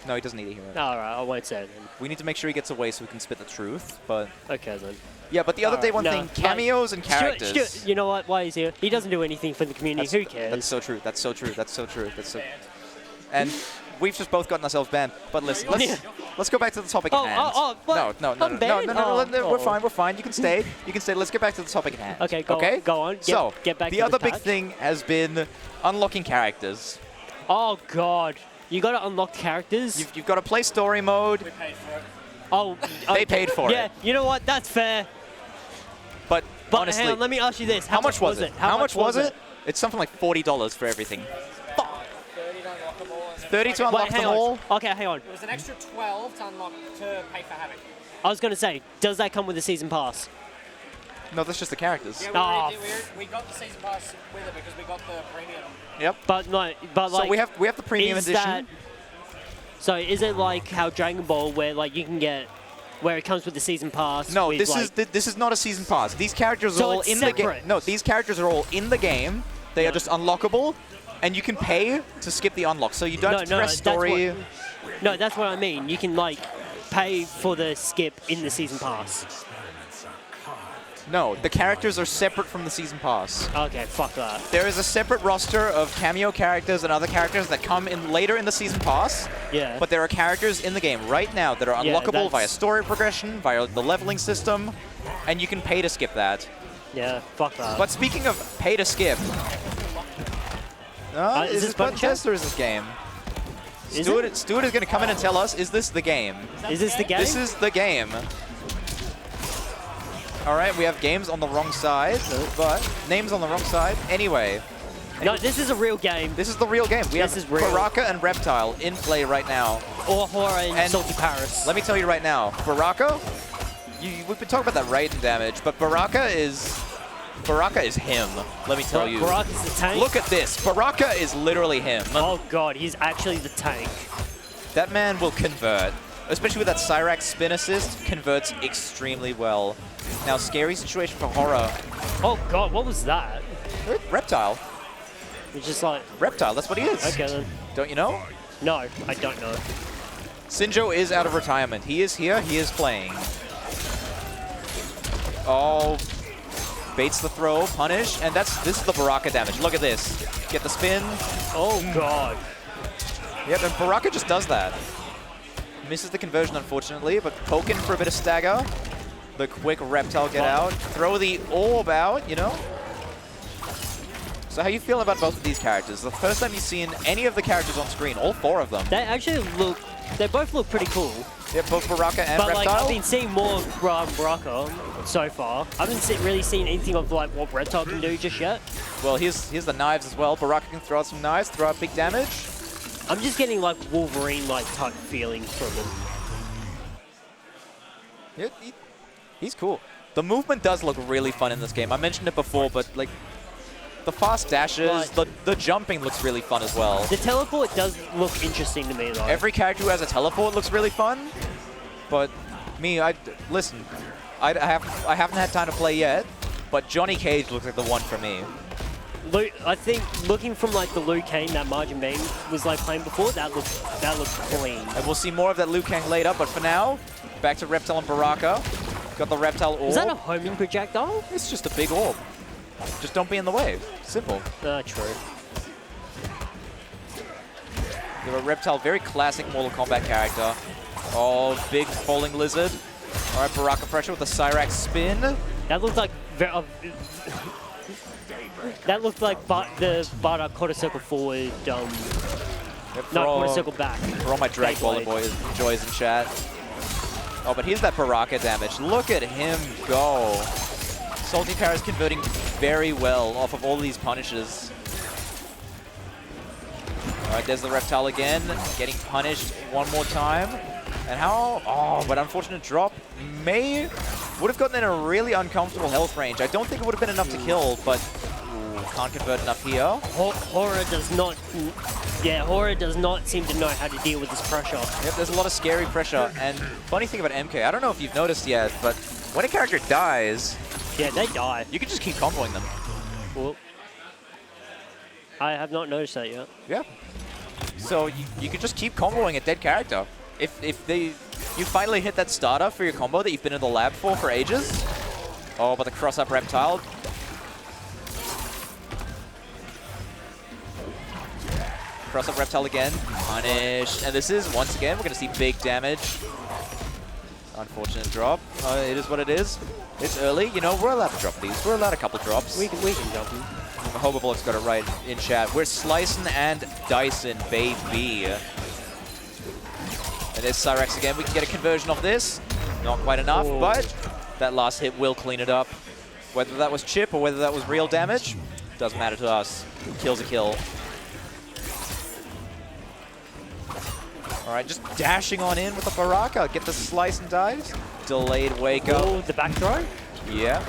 No, he doesn't need to hear it. Alright, I won't say it then. We need to make sure he gets away so we can spit the truth, but... Okay, then. Yeah, but the other day, one No, thing, like, cameos and characters. Stuart, you know what? Why he's here? He doesn't do anything for the community. Who cares? That's so true. That's so true. That's so true. That's so... And we've just both gotten ourselves banned. But listen, let's go back to the topic at hand. What? No, I'm banned? we're fine. We're fine. You can stay. You can stay. Let's get back to the topic at hand. Okay, go on. Get back to the other big patch. thing has been unlocking characters. Oh god, you got to unlock characters. You've got to play story mode. We paid for it. Oh, They paid for yeah, it. you know what? That's fair. But honestly, hang on, let me ask you this: how much was it? How much was it? It's something like $40 for everything. 30 to unlock them all. And then 30 to unlock hang them on. all. Okay, hang on. It was an extra 12 to unlock to pay for Havoc. I was gonna say, does that come with the season pass? No, that's just the characters. Yeah, Oh, we got the season pass with it because we got the premium. Yep. But no, but like, So we have the premium is edition. that? So is it like how Dragon Ball, where like you can get, where it comes with the season pass? No, with, this like, this is not a season pass. These characters So are all it's in the game. separate. No, these characters are all in the game. They are just unlockable, and you can pay to skip the unlock. So you don't have to press story. No, that's what I mean. You can like pay for the skip in the season pass. No, the characters are separate from the season pass. Okay, fuck that. There is a separate roster of cameo characters and other characters that come in later in the season pass. Yeah. But there are characters in the game right now that are Yeah, unlockable that's- via story progression, via the leveling system, and you can pay to skip that. Yeah, fuck that. But speaking of pay to skip, is this button test or is this game? Is Stuart it? is going to come in and tell us, is this the game? Is this the game? This is the game. All right, we have games on the wrong side, but names on the wrong side. Anyway, No, this is a real game. this is the real game. We This have is real. Baraka and Reptile in play right now. Or Horror and SaltyParis. Let me tell you right now, Baraka, we've been talking about that raid damage, but Baraka is him. Let me tell you. Baraka's the tank. Look at this. Baraka is literally him. Oh god, he's actually the tank. That man will convert. Especially with that Cyrax spin assist, converts extremely well. Now, scary situation for Horror. Oh god, what was that? Reptile. It's just like, Reptile, that's what he is. okay then. Don't you know? No, I don't know. Sinjo is out of retirement. He is here, he is playing. Oh, baits the throw, punish, and this is the Baraka damage. Look at this. Get the spin. Oh god. Yep, and Baraka just does that. Misses the conversion, unfortunately, but poking for a bit of stagger. The quick Reptile get out. Throw the orb out, you know? So how you feel about both of these characters? The first time you've seen any of the characters on screen, all 4 of them. They both look pretty cool. Yeah, both Baraka and But Reptile. like, I've been seeing more Baraka so far. I haven't really seen anything of like what Reptile can do just yet. Well, here's the knives as well. Baraka can throw out some knives, throw out big damage. I'm just getting like Wolverine-like type feeling from him. Yeah, he's cool. The movement does look really fun in this game. I mentioned it before, but like the fast dashes, the jumping looks really fun as well. The teleport does look interesting to me though. Every character who has a teleport looks really fun, but me, listen, I haven't had time to play yet, but Johnny Cage looks like the one for me. I think looking from like the Liu Kang that ModernBeng was like playing before, that looked clean. And we'll see more of that Liu Kang later, but for now, back to Reptile and Baraka. Got the Reptile orb. Is that a homing projectile? It's just a big orb. Just don't be in the way. Simple. True. You're a Reptile, very classic Mortal Kombat character. Oh, big falling lizard. All right, Baraka pressure with the Cyrax spin. That looked like that looked like the Bardock quarter circle forward. Yep, No, quarter circle back. For all my Drag Baller boys in chat. Oh, but here's that Baraka damage. Look at him go. SaltyParis converting very well off of all these punishes. All right, there's the Reptile again, getting punished one more time. And how? Oh, but unfortunate drop. Would have gotten in a really uncomfortable health range. I don't think it would have been enough to kill, but Can't convert enough here. Horror does not. Yeah, Horror does not seem to know how to deal with this pressure. Yep, there's a lot of scary pressure. And funny thing about MK, I don't know if you've noticed yet, but when a character dies, Yeah, they die. you can just keep comboing them. Well, I have not noticed that yet. Yeah. So you can just keep comboing a dead character. If you finally hit that starter for your combo that you've been in the lab for ages. Oh, but the cross-up reptile. Cross-up reptile again. Punished. And this is, once again, we're going to see big damage. Unfortunate drop. It is what it is. It's early. You know, we're allowed to drop these. We're allowed a couple drops. We can drop them. Hobobullock's got it right in chat. We're slicing and dicing, baby. And there's Cyrex again. We can get a conversion off this. Not quite enough, but that last hit will clean it up. Whether that was chip or whether that was real damage, doesn't matter to us. Kill's a kill. All right, just dashing on in with the Baraka. Get the slice and dice. Delayed wake up. Oh, the back throw? Yeah.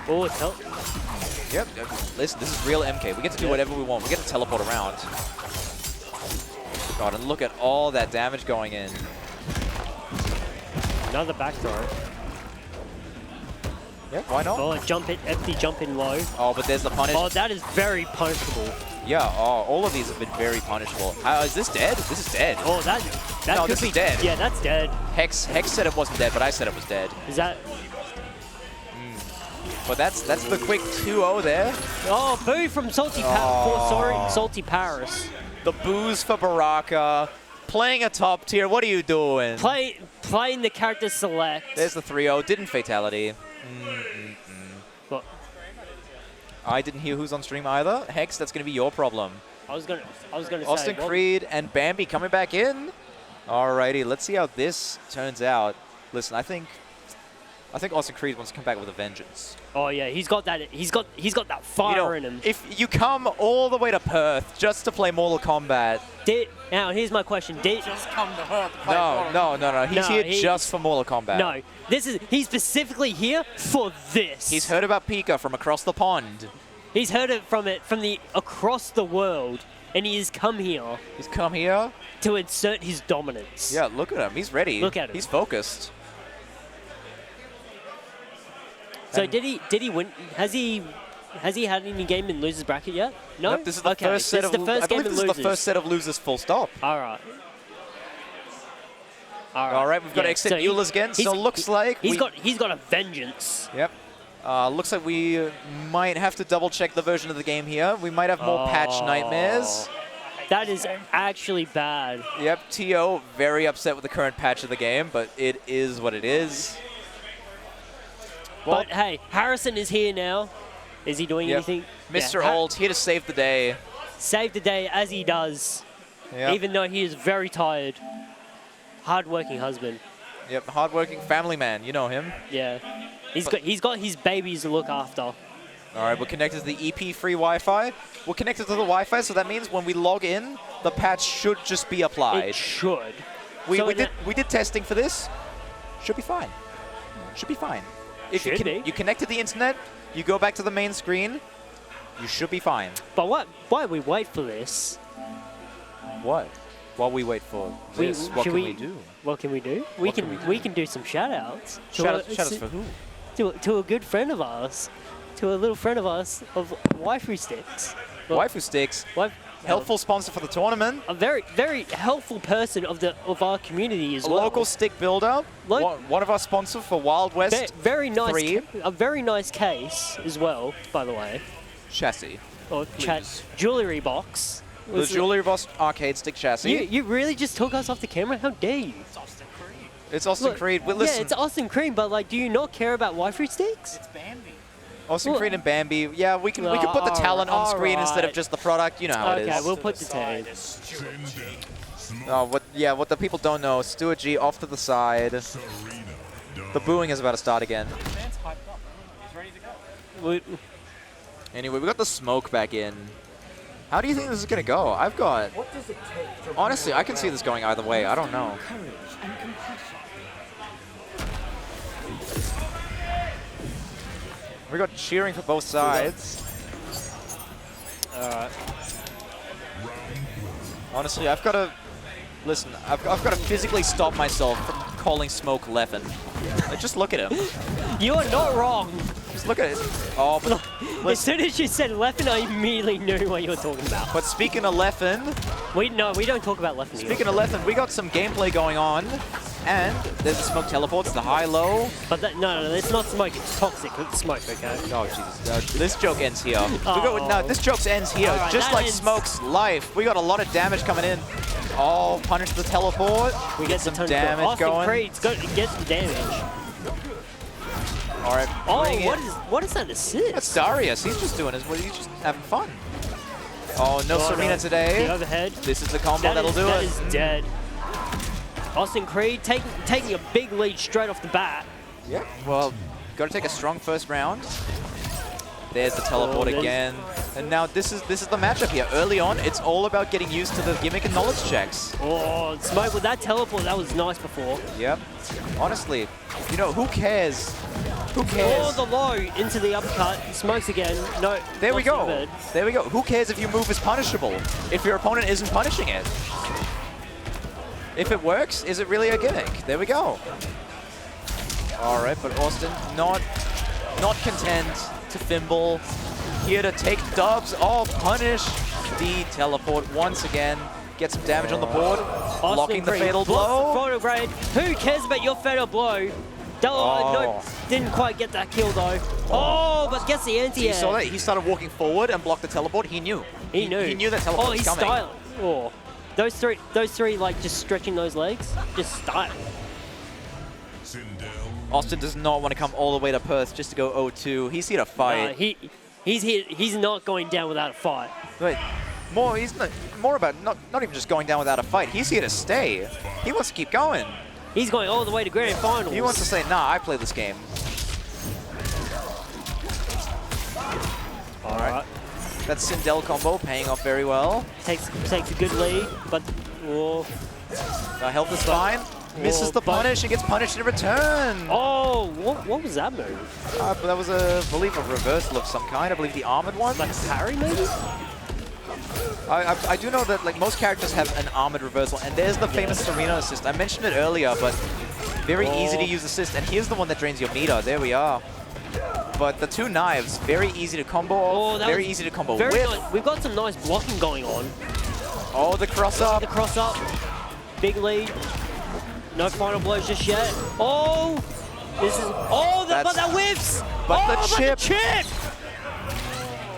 Oh, it's help. Yep. Listen, this is real MK. We get to do whatever we want. We get to teleport around. God, and look at all that damage going in. Another back throw. Yeah, why not? Oh, jump it, empty jump in low. Oh, but there's the punish. Oh, that is very punishable. Yeah, all of these have been very punishable. Is this dead? This is dead. Oh, that No, could this be is dead. Yeah, that's dead. Hex said it wasn't dead, but I said it was dead. Is that? But that's the quick 2-0 there. Oh, boo from SaltyParis. The booze for Baraka. Playing a top tier. What are you doing? Playing the character select. There's the 3-0. Didn't fatality. What? I didn't hear who's on stream either. Hex, that's going to be your problem. I was gonna Austin say. Creed and Bambi coming back in. Alrighty, let's see how this turns out. Listen, I think Austin Creed wants to come back with a vengeance. Oh yeah, he's got that. He's got that fire in him. If you come all the way to Perth just to play Mortal Kombat, now here's my question. Just come to her to play no. He's here just for Mortal Kombat. No, he's specifically here for this. He's heard about Pika from across the pond. He's heard it from the across the world, and he has come here. He's come here to insert his dominance. Yeah, look at him. He's ready. Look at him. He's focused. So did he win? Has he had any game in losers bracket yet? No. Nope, this is the first set of. I believe this is the first set of losers. Full stop. All right. All right. We've got to exit Eulers again. So it looks like he's got a vengeance. Yep. Looks like we might have to double check the version of the game here. We might have more patch nightmares. That is actually bad. Yep. TO very upset with the current patch of the game, but it is what it is. Well, but hey, Harrison is here now. Is he doing anything? Mr. Old, here to save the day. Save the day as he does. Yep. Even though he is very tired. Hard-working husband. Yep, hard-working family man. You know him. Yeah. He's got his babies to look after. All right, we're connected to the EP-free Wi-Fi. We're connected to the Wi-Fi, so that means when we log in, the patch should just be applied. It should. We did testing for this. Should be fine. Should be fine. If you connect to the internet, you go back to the main screen, you should be fine. But why we wait for this? What? While we wait for this, what can we do? What can we do? We can do some shout-outs. Shout-outs for who? To a good friend of ours. To a little friend of ours of Waifu Sticks. Waifu Sticks. Helpful sponsor for the tournament. A very, very helpful person of our community as well. A local stick builder. One of our sponsors for Wild West. Very nice. 3. A very nice case as well, by the way. Chassis. Or jewelry box. The jewelry box arcade stick chassis. You really just took us off the camera? How dare you? It's Austin Creed. It's Austin Creed. Well, listen. Yeah, it's Austin Creed, but like, do you not care about Waifu Sticks? It's Bambi. Austin Creed and Bambi. Yeah, we can put the talent on screen instead of just the product. You know how it is. Okay, we'll put the talent. What the people don't know, StuartG off to the side. The booing is about to start again. Man's hyped up. He's ready to go. Anyway, we got the smoke back in. How do you think this is going to go? What does it take to honestly, I can see this going either way. I don't know. courage and compassion? We got cheering for both sides. Honestly, I've got to... Listen, I've got to physically stop myself from calling Smoke Leffen. Like, just look at him. You are not wrong. Just look at it. Oh, but As soon as you said Leffen, I immediately knew what you were talking about. But speaking of Leffen... We don't talk about Leffen here. Speaking of Leffen, we got some gameplay going on. And there's the smoke teleports, the high-low. But that, no, it's not smoke, it's toxic smoke, okay? Oh, Jesus. This joke ends here. No, this joke ends here. Right, just like Smoke's life. We got a lot of damage coming in. Oh, punish the teleport. We get some damage going. Creed's got to get some damage. All right. Oh, what is that assist? That's Darius. He's just doing his... He's just having fun. Oh, no Serena no. today. The overhead. This is the combo that'll do it. That is dead. Austin Creed taking a big lead straight off the bat. Yep. Well, got to take a strong first round. There's the teleport again. And now this is the matchup here. Early on, it's all about getting used to the gimmick and knowledge checks. Oh, Smoke with that teleport, that was nice before. Yep. Honestly, you know, who cares? Who cares? Oh, the low into the uppercut. Smokes again. No. There we go. There we go. Who cares if your move is punishable? If your opponent isn't punishing it. If it works, is it really a gimmick? There we go. All right, but Austin not content to fimble. Here to take dubs. Oh, punish the teleport once again. Get some damage on the board. Blocking the fatal blow. Photo grade. Who cares about your fatal blow? No, didn't quite get that kill though. Oh, but gets the anti-air. You saw that? He started walking forward and blocked the teleport. He knew. He knew that teleport was coming. Styling. Oh. Those three, like, just stretching those legs, just style. Austin does not want to come all the way to Perth just to go 0-2. He's here to fight. He's not going down without a fight. Wait, he's more about not even just going down without a fight. He's here to stay. He wants to keep going. He's going all the way to grand finals. He wants to say, nah, I play this game. All right. That Sindel combo paying off very well. Takes a good lead, but the health is fine. Misses the punish and gets punished in return. Oh, what was that move? That was I believe a reversal of some kind. I believe the armored one. Like a parry, maybe? I do know that like most characters have an armored reversal, and there's the famous Serena assist. I mentioned it earlier, but very easy to use assist, and here's the one that drains your meter. There we are. But the two knives, very easy to combo. Very easy to combo with. Nice. We've got some nice blocking going on. Oh, the cross up. The cross up. Big lead. No final blows just yet. Oh, this is. Oh, but that whiffs. But the chip.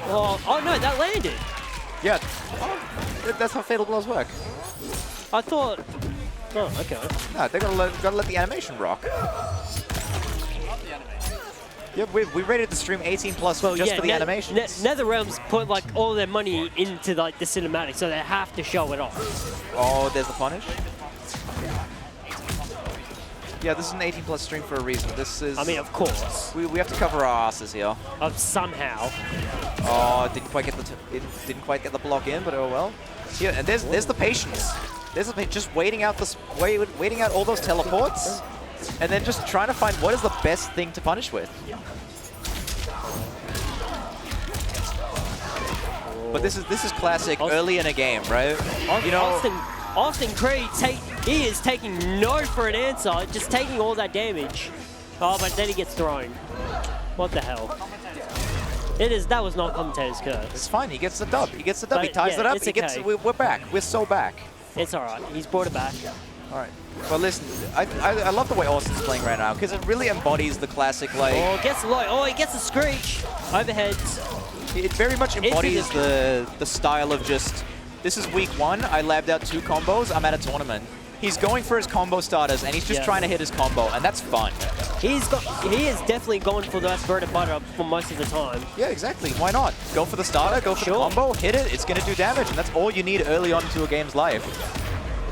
Oh no, that landed. Yeah. That's how fatal blows work. I thought. Oh, okay. No, they gotta let the animation rock. Yeah, we rated the stream 18+ just for the animations. NetherRealms put like all their money into like the cinematic, so they have to show it off. Oh, there's the punish. Yeah, this is an 18+ stream for a reason. This is. I mean, of course. We have to cover our asses here. Somehow. Oh, didn't quite get the block in, but oh well. Yeah, and there's the patience. There's just waiting out all those teleports. And then just trying to find what is the best thing to punish with. But this is classic early in a game, right? You know, Austin Creed he is taking no for an answer, just taking all that damage. Oh, but then he gets thrown. What the hell? That was not commentator's curse. It's fine. He gets the dub. He gets the dub. He ties it up. We're back. We're so back. It's all right. He's brought it back. All right. Well, listen, I love the way Austin's playing right now because it really embodies the classic, like... Oh, gets low. Oh, he gets a screech. Overheads. It very much embodies the style of just, this is week 1, I labbed out 2 combos, I'm at a tournament. He's going for his combo starters, and he's just trying to hit his combo, and that's fun. He is definitely going for that bread and butter for most of the time. Yeah, exactly. Why not? Go for the starter, go for the combo, hit it, it's going to do damage, and that's all you need early on into a game's life.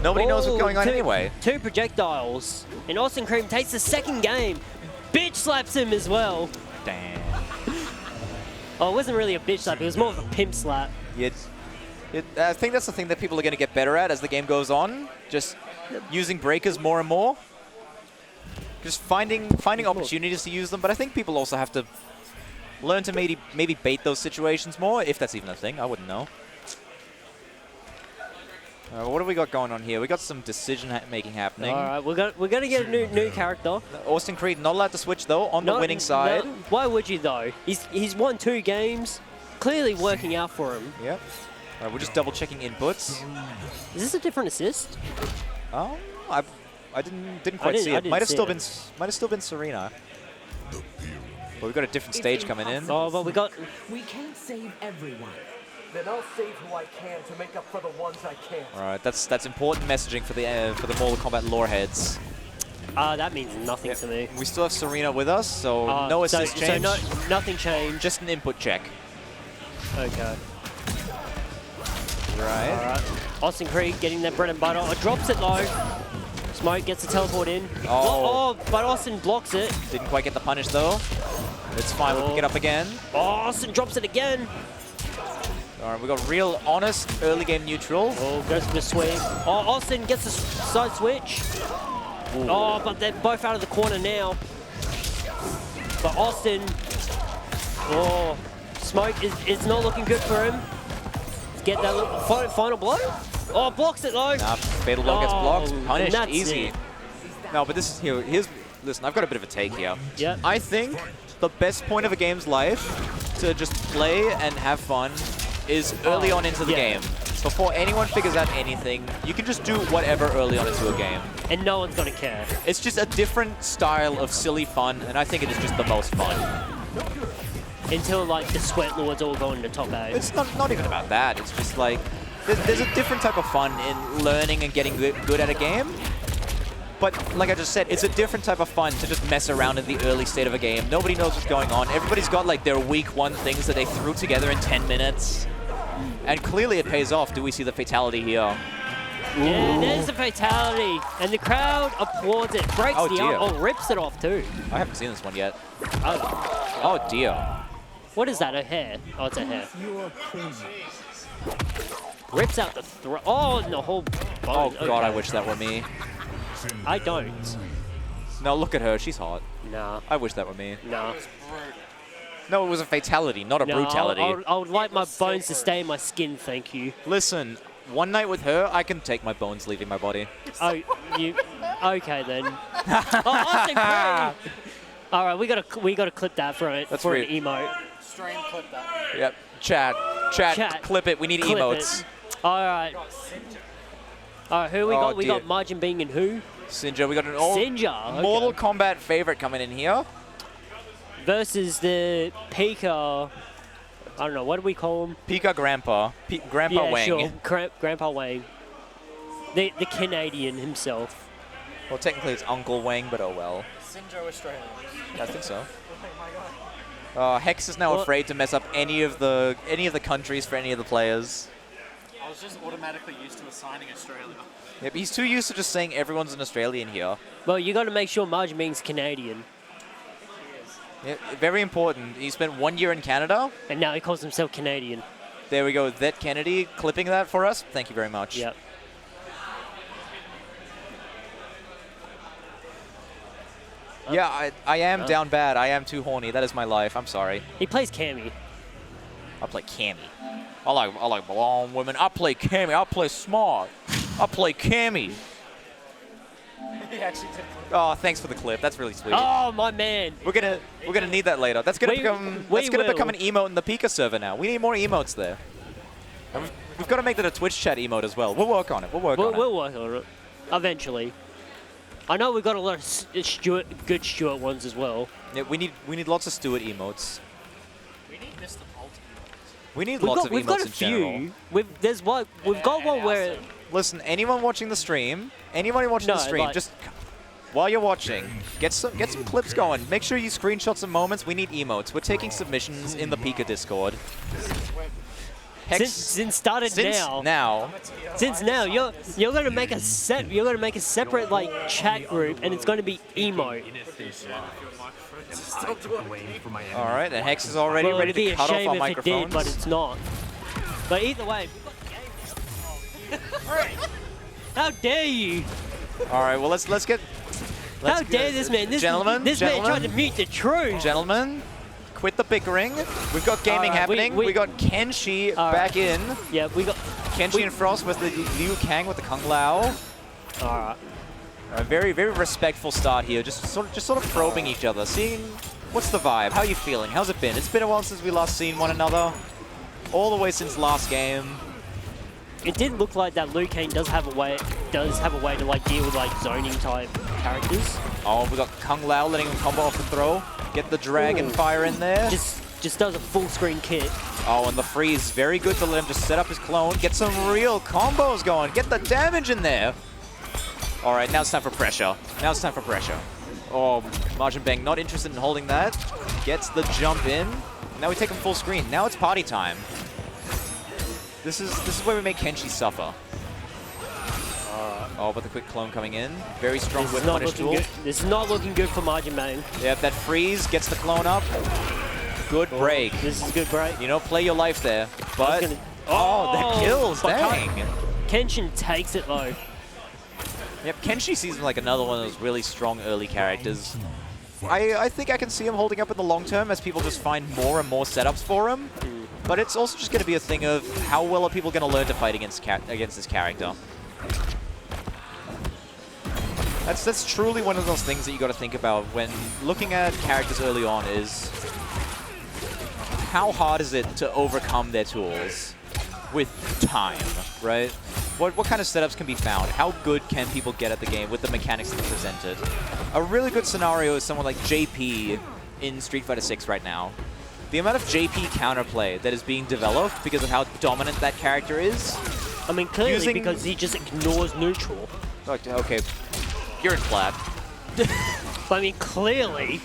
Nobody knows what's going on anyway. 2 projectiles. And Austin Cream takes the second game. Bitch slaps him as well. Damn. Oh, it wasn't really a bitch slap. It was more of a pimp slap. I think that's the thing that people are going to get better at as the game goes on. Just using breakers more and more. Just finding opportunities to use them. But I think people also have to learn to maybe bait those situations more, if that's even a thing. I wouldn't know. What have we got going on here? We got some decision-making happening. All right, we're gonna get a new character. Austin Creed not allowed to switch though on the winning side. No, why would you though? He's won 2 games, clearly working out for him. Yep. All right, we're just double-checking inputs. Is this a different assist? Oh, I didn't quite see it. Might have still been Serena. But we've got a different stage coming in. Oh, but we can't save everyone. Then I'll save who I can to make up for the ones I can't. All right, that's important messaging for the Mortal Kombat lore heads. That means nothing to me. We still have Serena with us, so no assist change. So nothing changed. Just an input check. Okay. Right. All right. Austin Creed getting their bread and butter. Oh, drops it low. Smoke gets a teleport in. Oh, but Austin blocks it. Didn't quite get the punish though. It's fine. We'll pick it up again. Oh, Austin drops it again. All right, we got real honest early game neutral. Oh, goes for the swing. Oh, Austin gets a side switch. Ooh. Oh, but they're both out of the corner now. But Austin, Smoke is not looking good for him. Get that little final blow. Oh, blocks it low. Nah, fatal blow gets blocked. Punished, easy. It. No, but this is here's listen. I've got a bit of a take here. Yeah. I think the best point of a game's life to just play and have fun is early on into the game. Before anyone figures out anything, you can just do whatever early on into a game. And no one's gonna care. It's just a different style of silly fun, and I think it is just the most fun. Until like the sweat lords all go into top 8. It's not even about that. It's just like there's a different type of fun in learning and getting good at a game. But like I just said, it's a different type of fun to just mess around in the early state of a game. Nobody knows what's going on. Everybody's got like their week 1 things that they threw together in 10 minutes. And clearly it pays off. Do we see the fatality here? Yeah, there's the fatality. And the crowd applauds it. Breaks the arm. Oh, rips it off too. I haven't seen this one yet. Oh dear. What is that, a hair? Oh, it's a hair. Rips out the throat. Oh, and the whole bone. Oh god, I wish that were me. I don't. No, look at her. She's hot. Nah. I wish that were me. Nah. No, it was a fatality, not a brutality. I would like my bones to stay in my skin, thank you. Listen, one night with her, I can take my bones leaving my body. Oh, you... Okay, then. Austin Creed! All right, we gotta clip that for an emote. Stream clip that. Yep. Chat, clip it. We need emotes. All right. All right, who we got? We got ModernBeng and who? Sinjo. We got an old Sinjo. Mortal Kombat favorite coming in here. Versus the Pika, I don't know, what do we call him? Pika Grandpa. Grandpa Wang. Yeah, sure. Grandpa Wang. The Canadian himself. Well, technically it's Uncle Wang, but oh well. Sinjo Australia. I think so. Hex is now afraid to mess up any of the countries for any of the players. I was just automatically used to assigning Australia. Yep, he's too used to just saying everyone's an Australian here. Well, you got to make sure ModernBeng's Canadian. Yeah, very important. He spent 1 year in Canada. And now he calls himself Canadian. There we go. That Kennedy clipping that for us. Thank you very much. Yep. Yeah, I am down bad. I am too horny. That is my life. I'm sorry. He plays Cammy. I play Cammy. I like blonde women. I play Cammy. I play smart. I play Cammy. He actually did. Oh, thanks for the clip. That's really sweet. Oh, my man. We're gonna need that later. That's gonna become an emote in the Pika server now. We need more emotes there. And we've got to make that a Twitch chat emote as well. We'll work on it. We'll work on it eventually. I know we've got a lot of good Stuart ones as well. Yeah, we need lots of Stuart emotes. We need Mr. Bolt. We need lots of emotes in general. We've got one where. Listen, anyone watching the stream, just while you're watching, get some clips going. Make sure you screenshot some moments. We need emotes. We're taking submissions in the Pika Discord. Since now, you're gonna make a separate like chat group, and it's gonna be emote. All right, and Hex is already ready to cut off our microphones. It did, but it's not. But either way. How dare you! All right, well let's get. How dare this man? This man tried to mute the truth. Gentlemen, quit the bickering. We've got gaming happening. We got Kenshi back in. Yeah, we got Kenshi and Frost with the Liu Kang with the Kung Lao. Alright. A very, very respectful start here. Just sort of probing each other, seeing what's the vibe. How are you feeling? How's it been? It's been a while since we last seen one another. All the way since last game. It did look like that Liu Kang does have a way to like deal with like zoning type characters. Oh, we got Kung Lao letting him combo off and throw. Get the dragon fire in there. Just does a full screen kick. Oh, and the freeze, very good to let him just set up his clone, get some real combos going, get the damage in there. All right, now it's time for pressure. Now it's time for pressure. Oh, ModernBeng not interested in holding that. Gets the jump in. Now we take him full screen. Now it's party time. This is where we make Kenshi suffer. Oh, but the quick clone coming in. Very strong whip punish tool. This is not looking good for ModernBeng. Yep, that freeze gets the clone up. Good break. This is a good break. You know, play your life there. But that kills. Dang. Kenshin takes it though. Yep, Kenshi seems like another one of those really strong early characters. I think I can see him holding up in the long term as people just find more and more setups for him. But it's also just going to be a thing of how well are people going to learn to fight against this character. That's truly one of those things that you got to think about when looking at characters early on is how hard is it to overcome their tools with time, right? What kind of setups can be found? How good can people get at the game with the mechanics that are presented? A really good scenario is someone like JP in Street Fighter 6 right now. The amount of JP counterplay that is being developed because of how dominant that character is. I mean, clearly because he just ignores neutral. Okay, you're in flat. But I mean, clearly,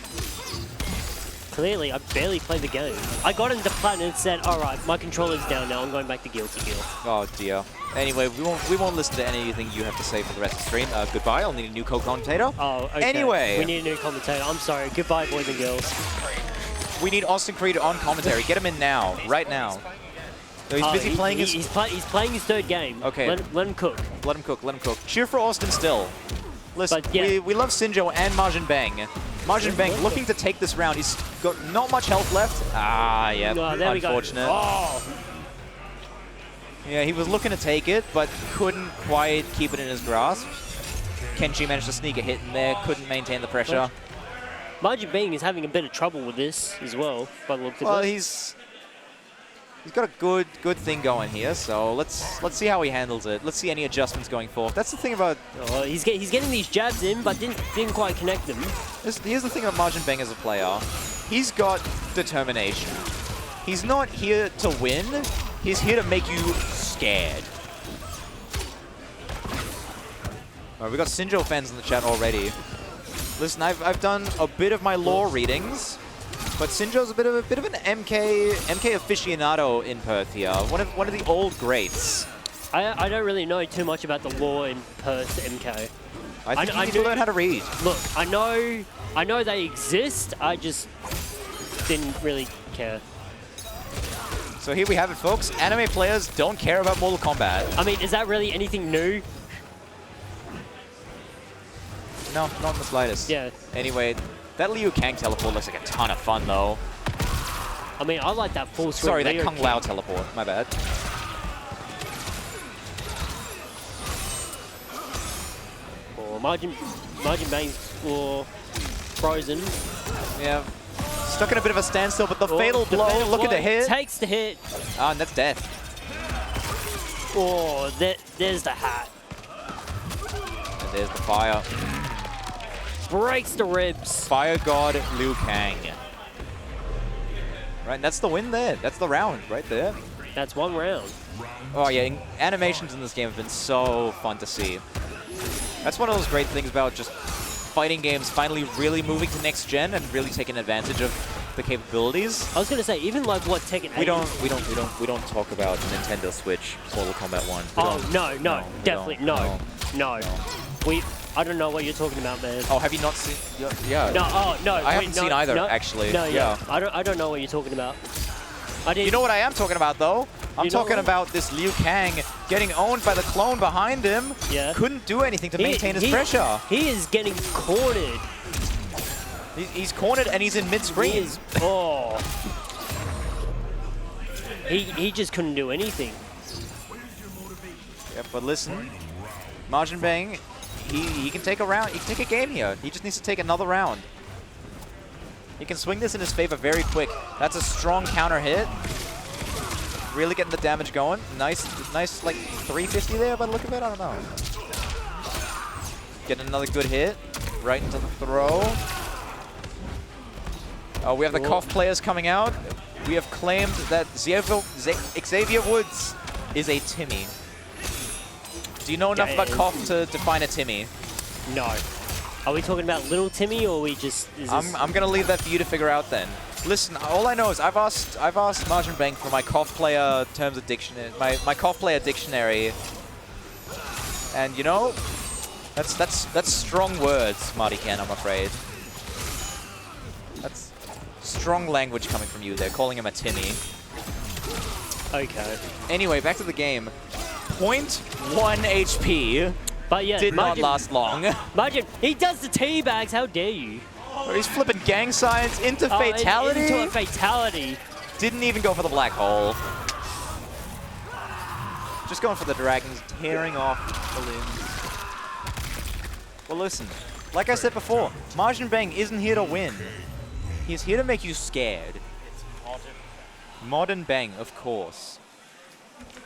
I barely played the game. I got into Platinum and said, all right, my controller's down now. I'm going back to Guilty Gear. Oh dear. Anyway, we won't listen to anything you have to say for the rest of the stream. Goodbye. I'll need a new co-commentator. Oh, okay. Anyway, we need a new commentator. I'm sorry. Goodbye, boys and girls. We need Austin Creed on commentary. Get him in now, right now. So he's busy playing his. He's playing his third game. Okay. Let him cook. Let him cook. Let him cook. Cheer for Austin still. Listen, yeah. we love Sinjo and ModernBeng. ModernBeng looking to take this round. He's got not much health left. Ah, yeah. Oh, there unfortunate. We go. Oh. Yeah, he was looking to take it, but couldn't quite keep it in his grasp. Kenshi managed to sneak a hit in there. Couldn't maintain the pressure. ModernBeng is having a bit of trouble with this as well, by the look of it. Well, he's got a good thing going here, so let's see how he handles it. Let's see any adjustments going forward. That's the thing about... Oh, he's getting these jabs in, but didn't quite connect them. Here's the thing about ModernBeng as a player. He's got determination. He's not here to win. He's here to make you scared. All right, we got Sinjo fans in the chat already. Listen, I've done a bit of my lore readings, but Sinjo's a bit of an MK aficionado in Perth here. One of the old greats. I don't really know too much about the lore in Perth MK. I think you need to learn how to read. Look, I know they exist. I just didn't really care. So here we have it, folks. Anime players don't care about Mortal Kombat. I mean, is that really anything new? No, not in the slightest. Yeah. Anyway, that Liu Kang teleport looks like a ton of fun, though. I mean, I like that full screen. Sorry, that Kung Lao teleport. My bad. Or ModernBeng or frozen. Yeah. Stuck in a bit of a standstill, but the fatal blow, look at the hit. Takes the hit. Ah, and that's death. Oh, there's the hat. And there's the fire. Breaks the ribs. Fire God Liu Kang. Right, and that's the win there. That's the round right there. That's one round. Oh yeah, animations in this game have been so fun to see. That's one of those great things about just fighting games finally really moving to next gen and really taking advantage of the capabilities. I was gonna say, even like what Tekken 8. We don't talk about Nintendo Switch Mortal Kombat 1. No, definitely no. I don't know what you're talking about, man. Oh, have you not seen? Yeah. No, I haven't seen either, actually. No, yeah. I don't know what you're talking about. You know what I am talking about, though? I'm talking about this Liu Kang getting owned by the clone behind him. Yeah. Couldn't do anything to maintain his pressure. He is getting cornered. He's cornered and he's in mid-screen. Oh. He just couldn't do anything. Yeah, but listen, ModernBeng, he can take a round. He can take a game here. He just needs to take another round. He can swing this in his favor very quick. That's a strong counter hit. Really getting the damage going. Nice like 350 there by the look of it. I don't know. Getting another good hit right into the throw. Oh, we have the Kof players coming out. We have claimed that Xavier Woods is a Timmy. Do you know enough about Kof to define a Timmy? No. Are we talking about little Timmy, or are we just... I'm gonna leave that for you to figure out then. Listen, all I know is I've asked ModernBeng for my Kof player terms of dictionary, my Kof player dictionary, and you know, that's strong words, Marty Ken, I'm afraid. That's strong language coming from you there, calling him a Timmy. Okay. Anyway, back to the game. 0.1 HP. But yeah, did not last long. Imagine, he does the teabags, how dare you? Oh, he's flipping gang signs into fatality. Into a fatality. Didn't even go for the black hole. Just going for the dragons, tearing off the limbs. Well, listen, like I said before, ModernBeng isn't here to win. He's here to make you scared. ModernBeng, of course.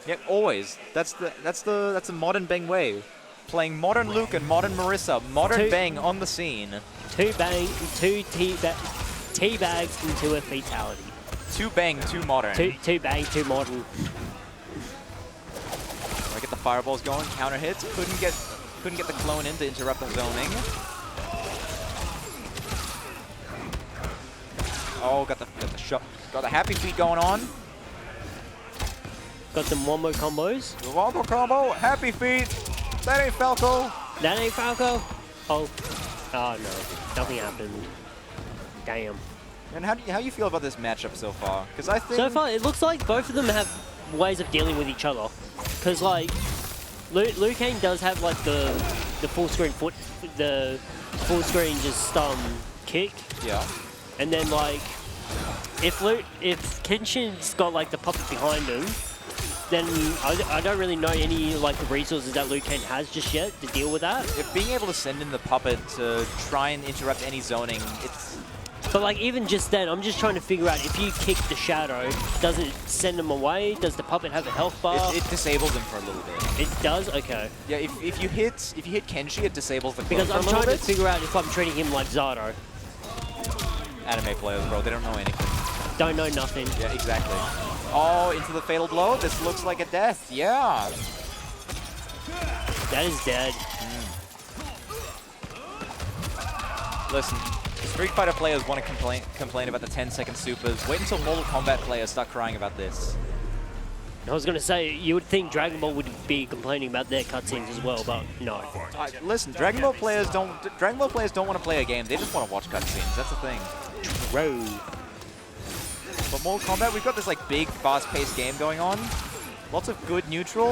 Yeah, always. That's the ModernBeng way. Playing Modern Luke and Modern Marissa, ModernBeng on the scene. Two teabags into a fatality. Two bang, two modern. Two bang, two modern. I get the fireballs going, counter hits. Couldn't get the clone in to interrupt the zoning. Oh, got the shot. Got the happy feet going on. Got some wombo combos. The wombo combo, happy feet. That ain't Falco. That ain't Falco. Oh. Oh no, nothing happened. Damn. And how you feel about this matchup so far? Because I think so far it looks like both of them have ways of dealing with each other. Because like Liu Kang does have like the full screen the full screen just kick. Yeah. And then like if Kenshin's got like the puppet behind him, then I don't really know any like resources that Liu Kang has just yet to deal with that. If being able to send in the puppet to try and interrupt any zoning, it's... But like even just then, I'm just trying to figure out if you kick the shadow, does it send him away? Does the puppet have a health bar? It disables him for a little bit. It does? Okay. Yeah, if you hit Kenshi, it disables the clone because I'm for a trying little to bit. figure out if I'm treating him like Zato. Anime players, bro, they don't know anything. Don't know nothing. Yeah, exactly. Oh, into the fatal blow. This looks like a death. Yeah. That is dead. Listen, Street Fighter players want to complain about the 10-second supers. Wait until Mortal Kombat players start crying about this. I was going to say, you would think Dragon Ball would be complaining about their cutscenes as well, but no. Listen, Dragon Ball players don't want to play a game. They just want to watch cutscenes. That's the thing. True. But Mortal Kombat, we've got this like big, fast-paced game going on. Lots of good neutral.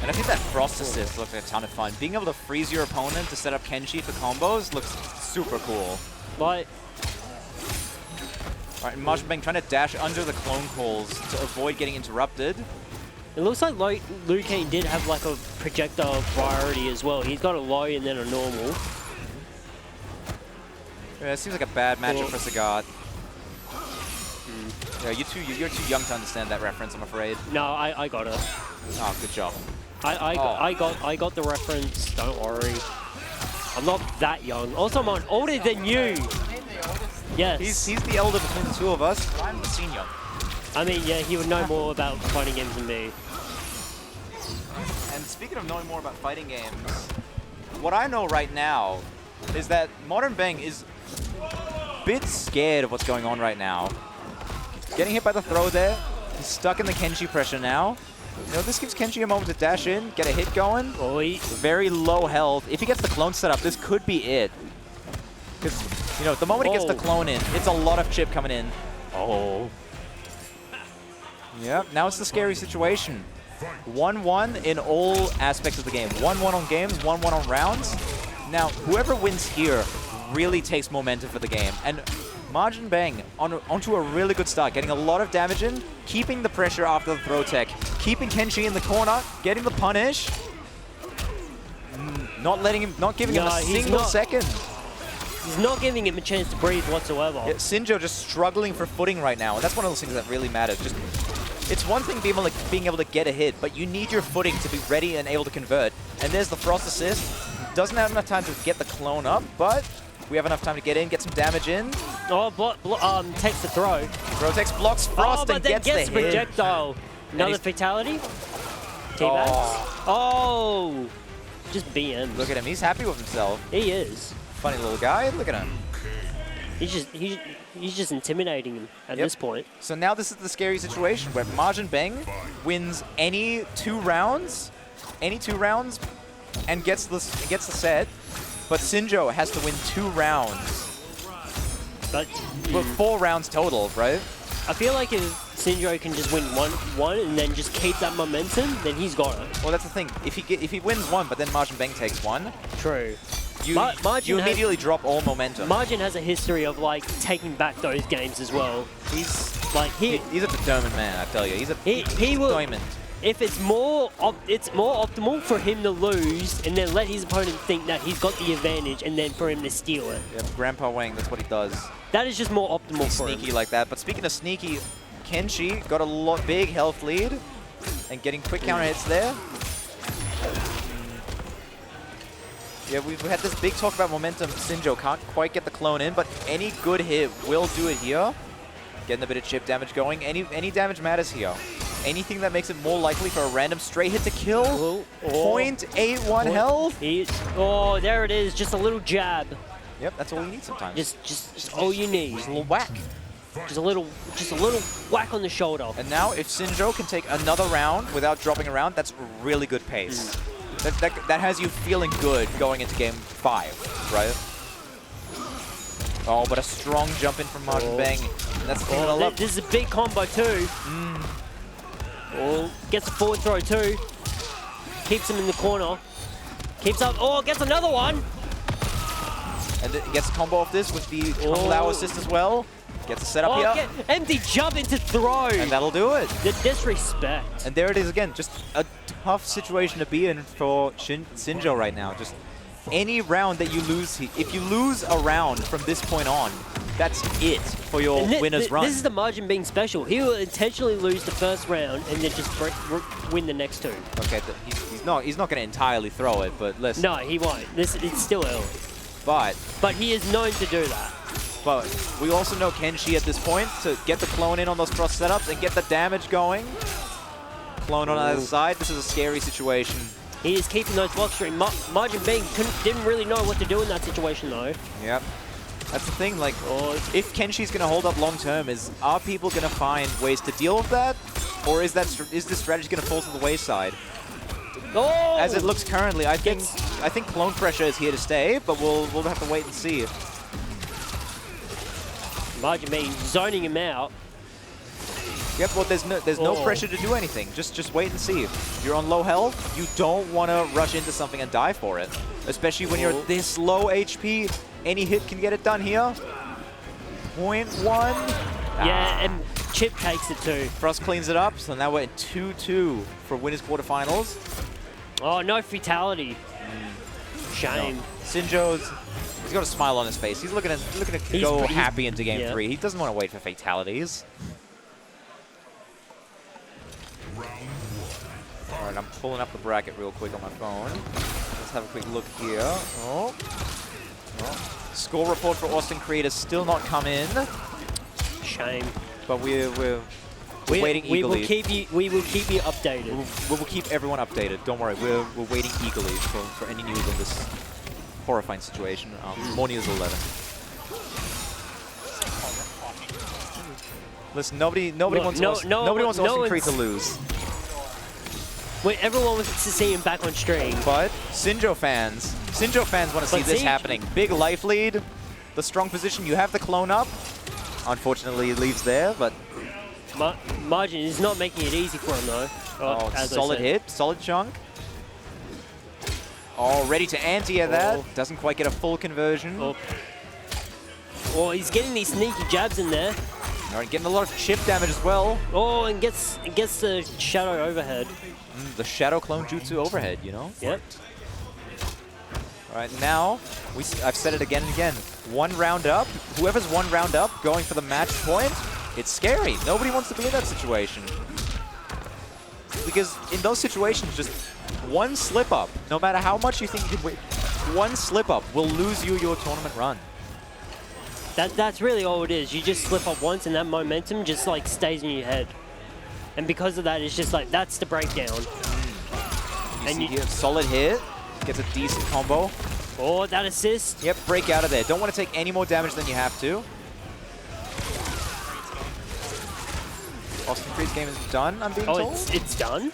And I think that Frost assist looks like a ton of fun. Being able to freeze your opponent to set up Kenshi for combos looks super cool. Like, Alright, ModernBeng trying to dash under the clone calls to avoid getting interrupted. it looks like Liu Kang did have like a projectile priority as well. He's got a low and then a normal. Yeah, it seems like a bad matchup for Sagat. Yeah, you're too young to understand that reference, I'm afraid. No, I got it. Oh, good job. I got the reference. Don't worry. I'm not that young. Also, I'm older than you. Yes. He's the elder between the two of us. I'm the senior. I mean, yeah, he would know more about fighting games than me. And speaking of knowing more about fighting games, what I know right now is that ModernBeng is a bit scared of what's going on right now. Getting hit by the throw there. He's stuck in the Kenshi pressure now. You know, this gives Kenshi a moment to dash in, get a hit going. Oi. Very low health. If he gets the clone set up, this could be it. Because, you know, the moment he gets the clone in, it's a lot of chip coming in. Oh. Yep, now it's the scary situation. 1-1 in all aspects of the game. 1-1 on games, 1-1 on rounds. Now, whoever wins here really takes momentum for the game. And ModernBeng onto a really good start, getting a lot of damage in, keeping the pressure after the throw tech, keeping Kenshi in the corner, getting the punish. Not giving him a single second. He's not giving him a chance to breathe whatsoever. Yeah, Sinjo just struggling for footing right now, and that's one of those things that really matters. Just, it's one thing being able to get a hit, but you need your footing to be ready and able to convert. And there's the Frost assist. Doesn't have enough time to get the clone up, but we have enough time to get in, get some damage in. Oh, takes the throw. Throw takes blocks Frost and gets the hit. Projectile. Another fatality. T-Bags. Oh, just BM. Look at him, he's happy with himself. He is. Funny little guy, look at him. He's just intimidating him at this point. So now this is the scary situation where ModernBeng wins any two rounds, and gets the set. But Sinjo has to win 2 rounds. But 4 rounds total, right? I feel like if Sinjo can just win one and then just keep that momentum, then he's got it. Well, that's the thing. If he wins 1, but then ModernBeng takes 1, true. You immediately drop all momentum. Margin has a history of like taking back those games as well. He's a determined man, I tell you. He's determined. If it's more optimal for him to lose and then let his opponent think that he's got the advantage and then for him to steal it. Yep, Grandpa Wang, that's what he does. That is just more optimal for him. Sneaky like that. But speaking of sneaky, Kenshi got a big health lead and getting quick counter hits there. Yeah, we've had this big talk about momentum. Sinjo can't quite get the clone in, but any good hit will do it here. Getting a bit of chip damage going. Any damage matters here. Anything that makes it more likely for a random straight hit to kill. 0.81 health. Oh, there it is. Just a little jab. Yep, that's all you need sometimes. Just all you need. Just a little whack. Just a little whack on the shoulder. And now, if Sinjo can take another round without dropping a round, that's really good pace. That has you feeling good going into game 5, right? Oh, but a strong jump in from ModernBeng. That's the thing this is a big combo too. Oh, gets a forward throw too. Keeps him in the corner. Keeps up. Oh, gets another one. And it gets a combo off this with the Khoala assist as well. Gets a setup here. Empty jump into throw. And that'll do it. The disrespect. And there it is again. Just a tough situation to be in for Sinjo right now. Just any round that you lose, if you lose a round from this point on, that's it for your winner's run. This is the ModernBeng special. He will intentionally lose the first round and then just win the next 2. Okay, he's not going to entirely throw it, but listen. No, he won't. It's still early. But he is known to do that. But we also know Kenshi at this point to get the clone in on those cross setups and get the damage going. Clone on the other side. This is a scary situation. He is keeping those blocks straight. ModernBeng didn't really know what to do in that situation though. Yep. That's the thing, like, if Kenshi's going to hold up long term, are people going to find ways to deal with that? Or is this strategy going to fall to the wayside? Oh! As it looks currently, I think clone pressure is here to stay, but we'll have to wait and see. ModernBeng zoning him out. Yep, well, there's no pressure to do anything. Just wait and see. If you're on low health, you don't want to rush into something and die for it. Especially when you're this low HP. Any hit can get it done here. 0.1. Yeah, and Chip takes it too. Frost cleans it up, so now we're at 2-2 for winners quarterfinals. Oh, no fatality. Shame. No. Sinjo's, he's got a smile on his face. He's looking to go happy into game 3. He doesn't want to wait for fatalities. All right, I'm pulling up the bracket real quick on my phone. Let's have a quick look here. Oh. Score report for Austin Creed has still not come in. Shame. But we're waiting eagerly. We will keep you updated. We will keep everyone updated. Don't worry. We're waiting eagerly for any news on this horrifying situation. More news 11. Listen, nobody wants Austin Creed to lose. Wait, everyone wants to see him back on stream. But Sinjo fans want to see this happening. Big life lead, the strong position. You have the clone up. Unfortunately, it leaves there, but Margin is not making it easy for him though. Oh, as I solid said. hit, solid chunk. Oh, ready to anti-air that. Oh. Doesn't quite get a full conversion. Oh. Oh, he's getting these sneaky jabs in there. All right, getting a lot of chip damage as well. Oh, and gets the shadow overhead. The shadow clone jutsu overhead, you know? Yep. All right, now, I've said it again and again. 1 round up, whoever's 1 round up going for the match point, it's scary. Nobody wants to be in that situation. Because in those situations, just 1 slip up, no matter how much you think you can win, 1 slip up will lose you your tournament run. That's really all it is. You just slip up once and that momentum just like stays in your head. And because of that, it's just like, that's the breakdown. You see here, solid hit, gets a decent combo. Oh, that assist. Yep, break out of there. Don't want to take any more damage than you have to. Austin Creed's game is done, I'm being told. Oh, it's done?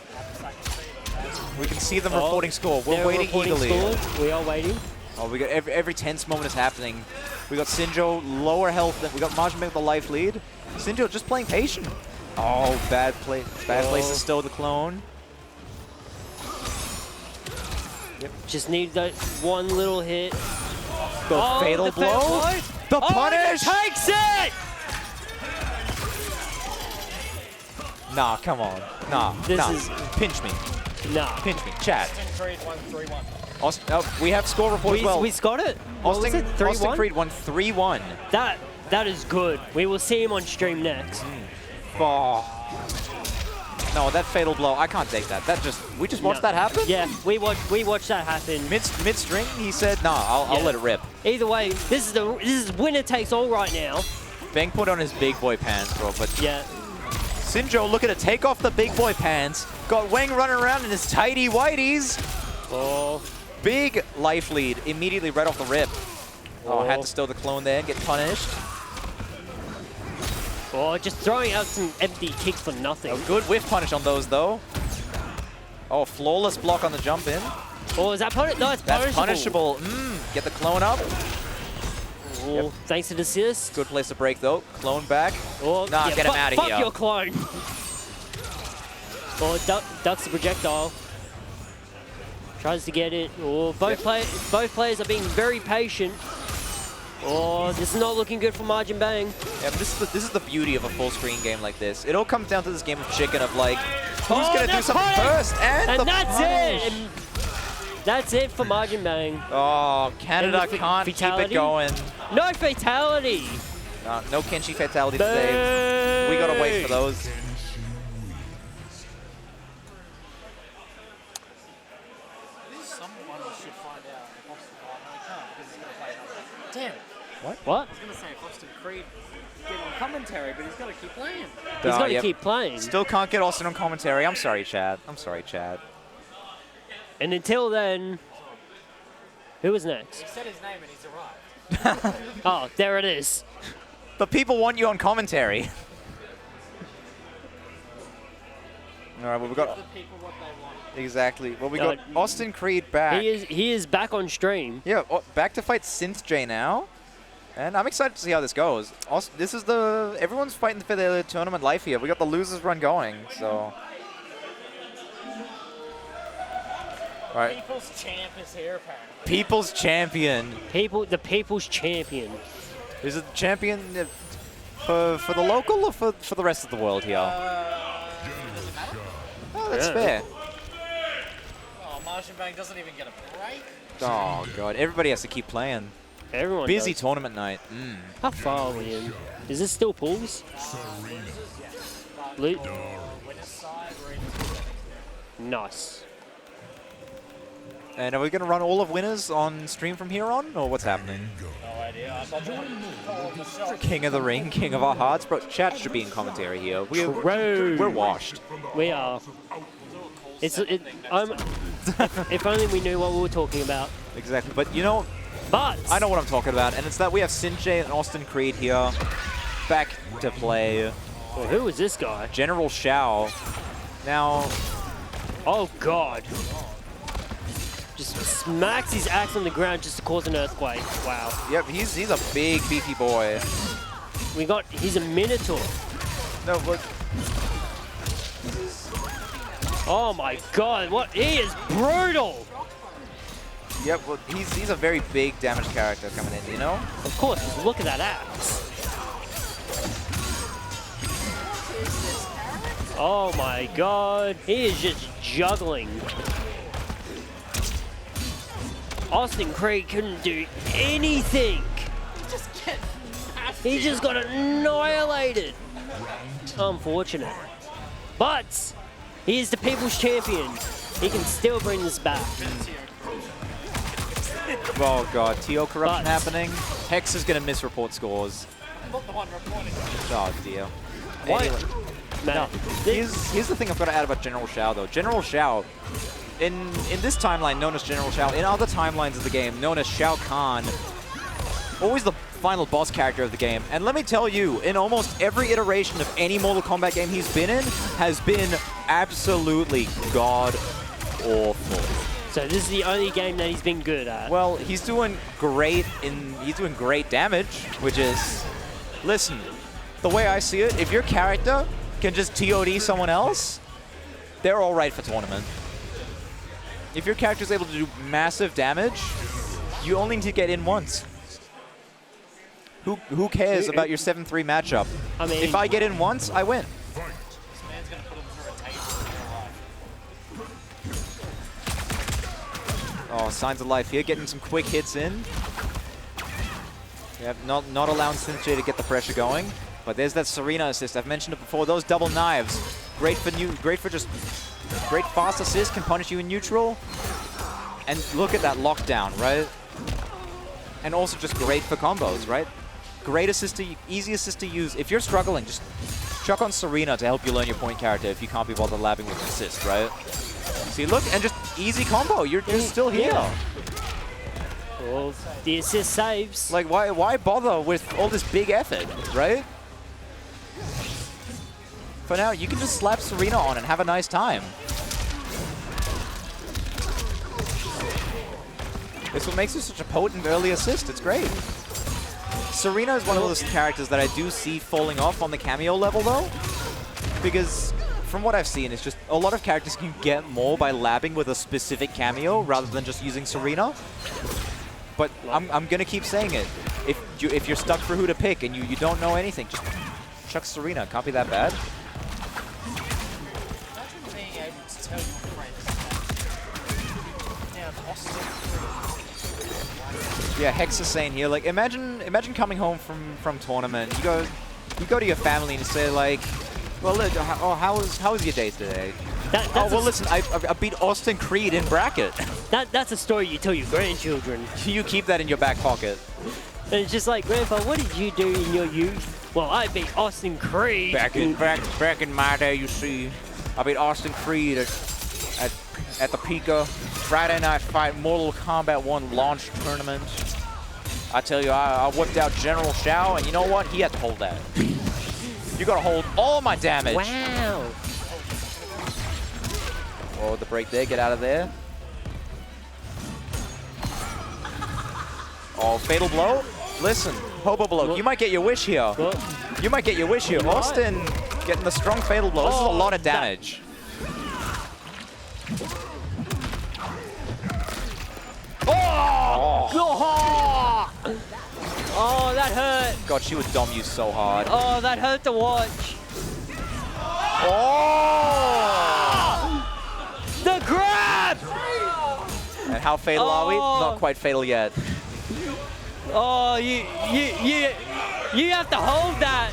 We can see them reporting score. We're They're waiting reporting eagerly. score. We are waiting. Oh, we got every tense moment is happening. We got Sinjo lower health. We got ModernBeng with the life lead. Sinjo just playing patient. Oh, bad place to stow the clone. Just need that one little hit. The fatal blow. The punish. He takes it! Nah, come on. Nah, This nah. is- Pinch me. Nah. Pinch me. Chat. Creed won 3-1. We have score report as well. We got it. What was it? Austin 3-1? Creed won 3-1. That is good. We will see him on stream next. Oh. No, that fatal blow. I can't take that. We just watched that happen? Yeah, we watched that happen. Mid-string, he said, nah, I'll let it rip. Either way, this is winner takes all right now. Beng put on his big boy pants, bro, but Yeah. Sinjo looking to take off the big boy pants. Got Wang running around in his tighty whities. Oh. Big life lead immediately right off the rip. Oh, had to stow the clone there and get punished. Oh, just throwing out some empty kicks for nothing. A good whiff punish on those, though. Oh, flawless block on the jump in. Oh, is that punish? No, it's That's punishable. punishable. Get the clone up. Oh, Yep. thanks to the assist. Good place to break, though. Clone back. Oh, Nah, yeah, get him out of here. Fuck your clone. Oh, ducks the projectile. Tries to get it. Oh, both players are being very patient. Oh, this is not looking good for ModernBeng. Yeah, but this is the beauty of a full screen game like this. It all comes down to this game of chicken of like, who's gonna do something first? And the that's punish. it. And that's it for ModernBeng. Oh, Canada And the can't keep fatality? it going. No fatality. No Kenshi fatality today. We gotta wait for those. Someone should find out if Austin... Oh, no, he can't because he's going to play another. Damn it. What? I was going to say if Austin Creed get on commentary, but he's got to keep playing. He's got to Yep. keep playing. Still can't get Austin on commentary. I'm sorry, Chad. I'm sorry, Chad. And until then, who was next? He said his name and he's arrived. Oh, there it is. The people want you on commentary. All right, well, we've got The people what they want. exactly. Well, we got Austin Creed back. He is back on stream. Yeah, back to fight SynthJ now. And I'm excited to see how this goes. Also, this is everyone's fighting for their tournament life here. We got the losers run going, so. All right, People's champ is here, apparently. People's champion. The people's champion. Is it the champion for the local or for the rest of the world here? Does it matter? Oh, that's Yeah. fair. Oh, ModernBeng doesn't even get a break. Oh god, everybody has to keep playing. Everyone Busy does. tournament night. How far are we in? Is this still pools? Loot. Winner's side, we're in Nice. And are we going to run all of winners on stream from here on, or what's happening? no idea. I'm not going to call the shot. King of the ring, king of our hearts, bro. Chat should be in commentary here. We're washed. We are. If only we knew what we were talking about. Exactly, but you know, But I know what I'm talking about, and it's that we have SinJay and Austin Creed here back to play. Well, who is this guy? General Shao. Now, Oh God! Just smacks his axe on the ground just to cause an earthquake. Wow. yep, he's a big beefy boy. He's a minotaur. No, but Oh my god, what? He is brutal! Yep, well, he's a very big damage character coming in, you know? Of course, look at that axe. Oh my god, he is just juggling. Austin Creed couldn't do anything. He just got annihilated. Unfortunate. But he is the people's champion. He can still bring this back. Oh god, TO corruption happening. Hex is going to misreport scores. I'm not the one reporting. Oh dear. Why? Anyway, No. here's the thing I've got to add about General Shao though. General Shao, in this timeline known as General Shao, in other timelines of the game known as Shao Kahn, always the final boss character of the game. And let me tell you, in almost every iteration of any Mortal Kombat game he's been in, has been absolutely god-awful. So this is the only game that he's been good at. Well, he's doing great damage, which is, listen, the way I see it, if your character can just TOD someone else, they're all right for tournament. If your character is able to do massive damage, you only need to get in once. Who cares about your 7-3 matchup? I mean, if I get in once, I win. This man's gonna put him through a taste in real life. Oh, signs of life here, getting some quick hits in. Yep, not allowing SaltyParis to get the pressure going. But there's that Serena assist. I've mentioned it before. Those double knives, great for fast assist, can punish you in neutral. And look at that lockdown, right? And also just great for combos, right? Great assist to, easy assist to use. If you're struggling, just chuck on Serena to help you learn your point character if you can't be bothered labbing with assist, right? See, look, and just easy combo. You're still here. Yeah. Well, the assist saves. Like, why bother with all this big effort, right? For now, you can just slap Serena on and have a nice time. It's what makes her such a potent early assist. It's great. Serena is one of those characters that I do see falling off on the cameo level, though. Because from what I've seen, it's just a lot of characters can get more by labbing with a specific cameo rather than just using Serena. But I'm going to keep saying it. If you're stuck for who to pick and you don't know anything, just chuck Serena. Can't be that bad. Imagine being able to tell your friends that now Austin Yeah, Hex is saying here, like, imagine coming home from tournament. You go to your family and you say like, well, look, how was your day today? Listen, I beat Austin Creed in bracket. That's a story you tell your grandchildren. You keep that in your back pocket. And it's just like, Grandpa, what did you do in your youth? Well, I beat Austin Creed. Back in my day, you see, I beat Austin Creed at the Pika Friday Night Fight Mortal Kombat 1 launch tournament. I tell you, I whipped out General Shao, and you know what? He had to hold that. You gotta hold all my damage. Wow. Oh, the break there. Get out of there. Oh, fatal blow. Listen, Hobo Blow, you might get your wish here. You might get your wish here. Austin getting the strong fatal blow. This is a lot of damage. Oh, that hurt. God, she would dom you so hard. Oh, that hurt to watch. Oh! The grab! And how fatal are we? Not quite fatal yet. Oh, you have to hold that.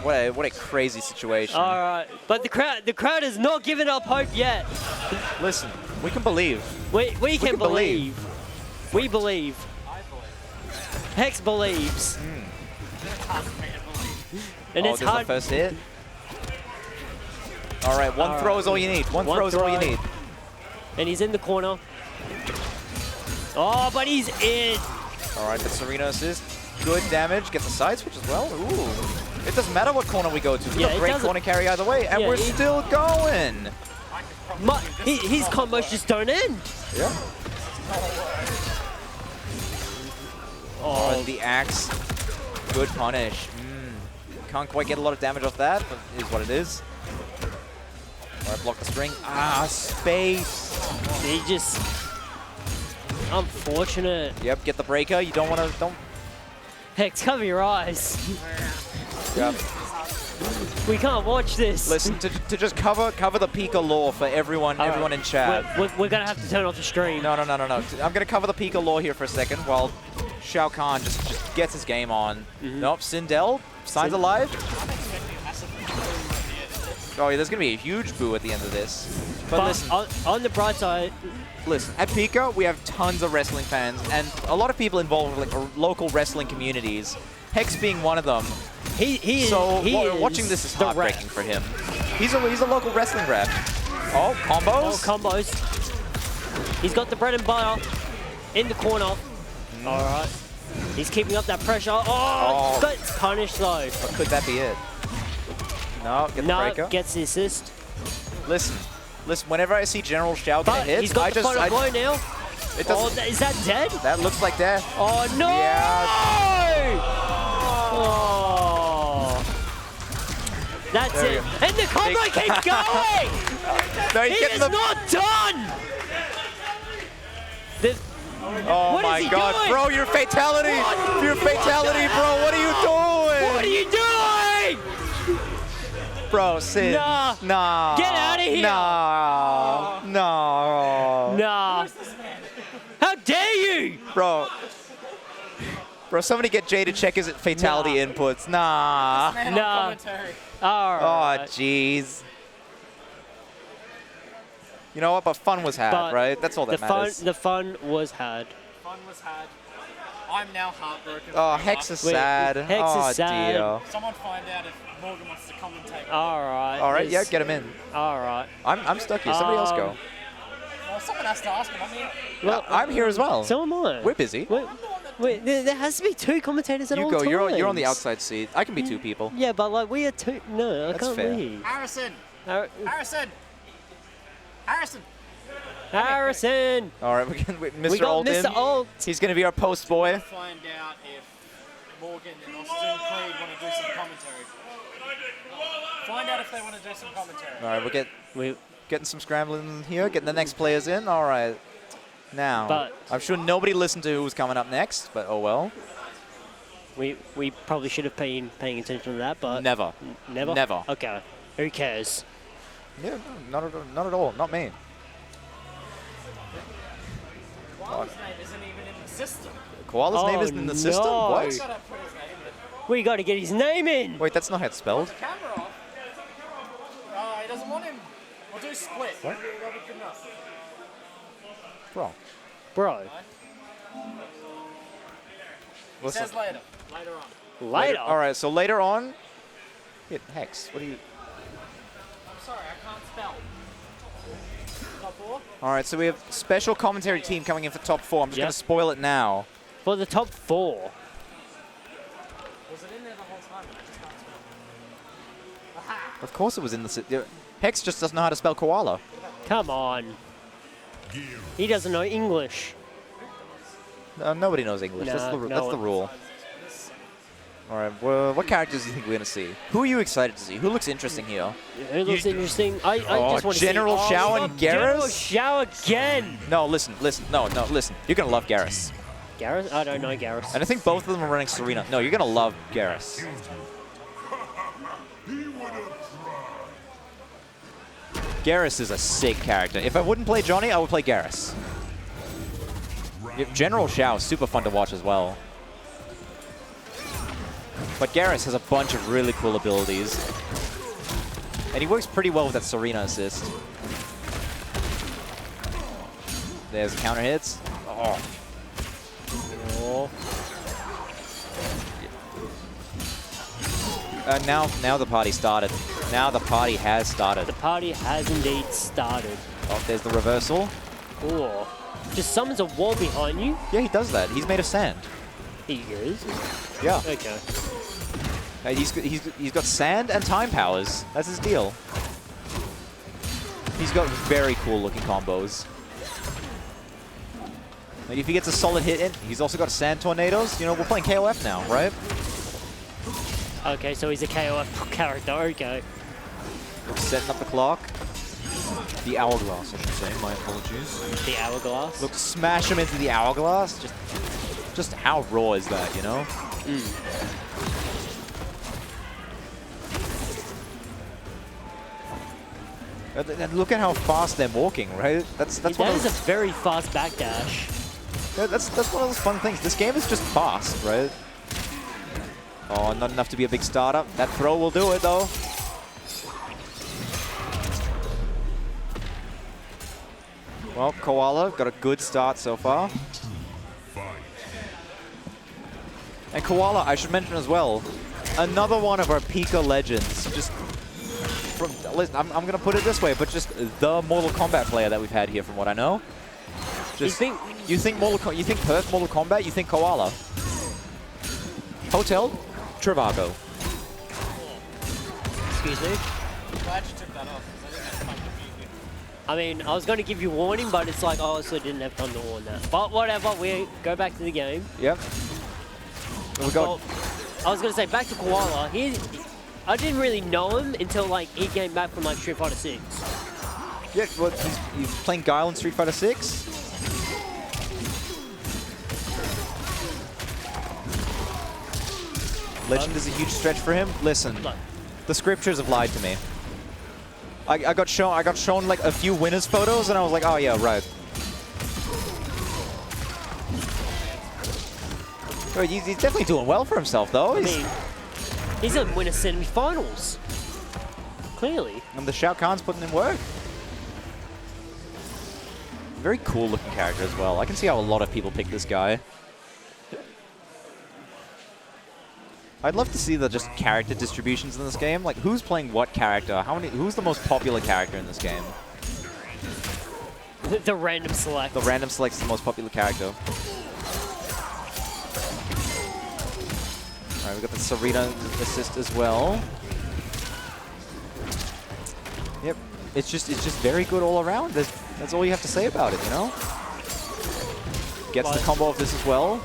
What a crazy situation. All right, but the crowd has not given up hope yet. Listen, we can believe. We can believe. We believe. Hex believes. And it's hard. The first hit. All right, one throw is all you need. One throw is all you need. And he's in the corner. Oh, but he's in. All right, the Serena assist. Good damage. Get the side switch as well. Ooh. It doesn't matter what corner we go to. We've got great corner carry either way, and we're still going. His combos just don't end. Yeah. Oh, the axe. Good punish. Can't quite get a lot of damage off that, but it is what it is. All Alright, block the string. Ah, space. He just... Unfortunate. Yep, get the breaker. You don't want to... Don't... Hex, cover your eyes. Yep. We can't watch this. Listen, to just cover the Pika lore for everyone in chat. We're gonna have to turn off the stream. No. I'm gonna cover the Pika lore here for a second while Shao Kahn just gets his game on. Nope, Sindel, signs alive. Oh yeah, there's gonna be a huge boo at the end of this. But listen, on the bright side, listen, at Pika we have tons of wrestling fans and a lot of people involved with like local wrestling communities. Hex being one of them. Watching this is heartbreaking for him. He's a local wrestling rep. Oh, combos. Oh, combos. He's got the bread and butter in the corner. All right. He's keeping up that pressure. Oh, gets punished though. Or could that be it? No, get the breaker. Gets the assist. Listen. Whenever I see General Shao get hit, he's got the final blow now. Is that dead? That looks like death. Oh no! Yeah. Oh. That's it. And the combo keeps going! No, he is not done! Oh my god, doing? bro, your fatality! Your fatality, bro, what are you doing? What are you doing? Bro, Sid. Nah. Get out of here! Nah. How dare you? Bro, somebody get Jay to check his fatality inputs. Nah. All right. Oh, jeez. You know what? But fun was had, right? That's all that matters. The fun was had. Fun was had. I'm now heartbroken. Oh, Hex is sad. Hex is sad. Dear. Someone find out if Morgan wants to commentate. All right. All right, yeah, get him in. All right. I'm stuck here. Somebody else go. Well, someone has to ask him. I mean, Well, I'm here as well. So am I. We're busy. Wait, there has to be two commentators at all times. You go. You're on the outside seat. I can be two people. Yeah, but like we are two. No, I can't fair. leave. Harrison. All right, Mr. We got Alton. Mr. Alt. He's going to be our post boy. Find out if Morgan and Austin Creed want to do some commentary. Find out if they want to do some commentary. All right, we're getting some scrambling here, getting the next players in. All right. Now, I'm sure nobody listened to who was coming up next, but oh well. We probably should have been paying attention to that, but Never. Never. Okay. Who cares? Yeah, no, not at all. Not me. Koala's name isn't even in the system. Koala's name isn't in the system? No. What? Gotta put his name in. We got to get his name in. Wait, that's not how it's spelled. Camera off. He doesn't want him. We'll do split. What? That'll be good enough. Bro. He says later. Later on. Later. All right, so later on. Hex, what do you? I'm sorry, I can't spell. Top 4? All right, so we have special commentary team coming in for top 4. I'm just going to spoil it now. For the top 4. Was it in there the whole time? I just can't spell. Aha! Of course it was in the... Hex just doesn't know how to spell koala. Come on. He doesn't know English. Nobody knows English. Nah, that's the rule. All right, well, what characters do you think we're going to see? Who are you excited to see? Who looks interesting here? Who looks interesting? I just want to see... General Shao and Garrus? General Shao again! No, listen. No, listen. You're going to love Garrus. Garrus? I don't know Garrus. And I think both of them are running Serena. No, you're going to love Garrus. Garrus is a sick character. If I wouldn't play Johnny, I would play Garrus. General Shao is super fun to watch as well. But Garrus has a bunch of really cool abilities. And he works pretty well with that Serena assist. There's the counter hits. Oh. Now the party started. Now the party has started. The party has indeed started. Oh, there's the reversal. Oh. Just summons a wall behind you? Yeah, he does that. He's made of sand. He is? Yeah. Okay. He's got sand and time powers. That's his deal. He's got very cool looking combos. And if he gets a solid hit in, he's also got sand tornadoes. You know, we're playing KOF now, right? Okay, so he's a KOF character. Okay. We're setting up the clock. The hourglass, I should say. My apologies. The hourglass. Look, smash him into the hourglass. Just how raw is that, you know? And look at how fast they're walking, right? That's that one of is a those, very fast backdash. that's one of those fun things. This game is just fast, right? Oh, not enough to be a big startup. That throw will do it, though. Well, Khoala got a good start so far. And Khoala, I should mention as well, another one of our Pika legends. Just from, listen, I'm going to put it this way, but just the Mortal Kombat player that we've had here, from what I know. Just, you think Perth Mortal Kombat, you think Khoala. Hotel, Trivago. Excuse me. Glad you took that off, because I think that's fun to be here. I mean, I was going to give you warning, but it's like, oh, so I didn't have time to warn that. But whatever, we go back to the game. Yep. We got. Well, I was going to say, back to Khoala. I didn't really know him until like he came back from like Street Fighter 6. Yeah, well, he's playing Guile in Street Fighter 6. Legend is a huge stretch for him. Listen, the scriptures have lied to me. I got shown like a few winners photos, and I was like, oh yeah, right. Well, he's definitely doing well for himself, though. I mean, he's a winner semi-finals. Clearly. And the Shao Kahn's putting in work. Very cool looking character as well. I can see how a lot of people pick this guy. I'd love to see the just character distributions in this game. Like, who's playing what character? Who's the most popular character in this game? The random select. The random select's the most popular character. Alright, we got the Serena assist as well. Yep, it's just very good all around. That's all you have to say about it, you know? Gets the combo of this as well.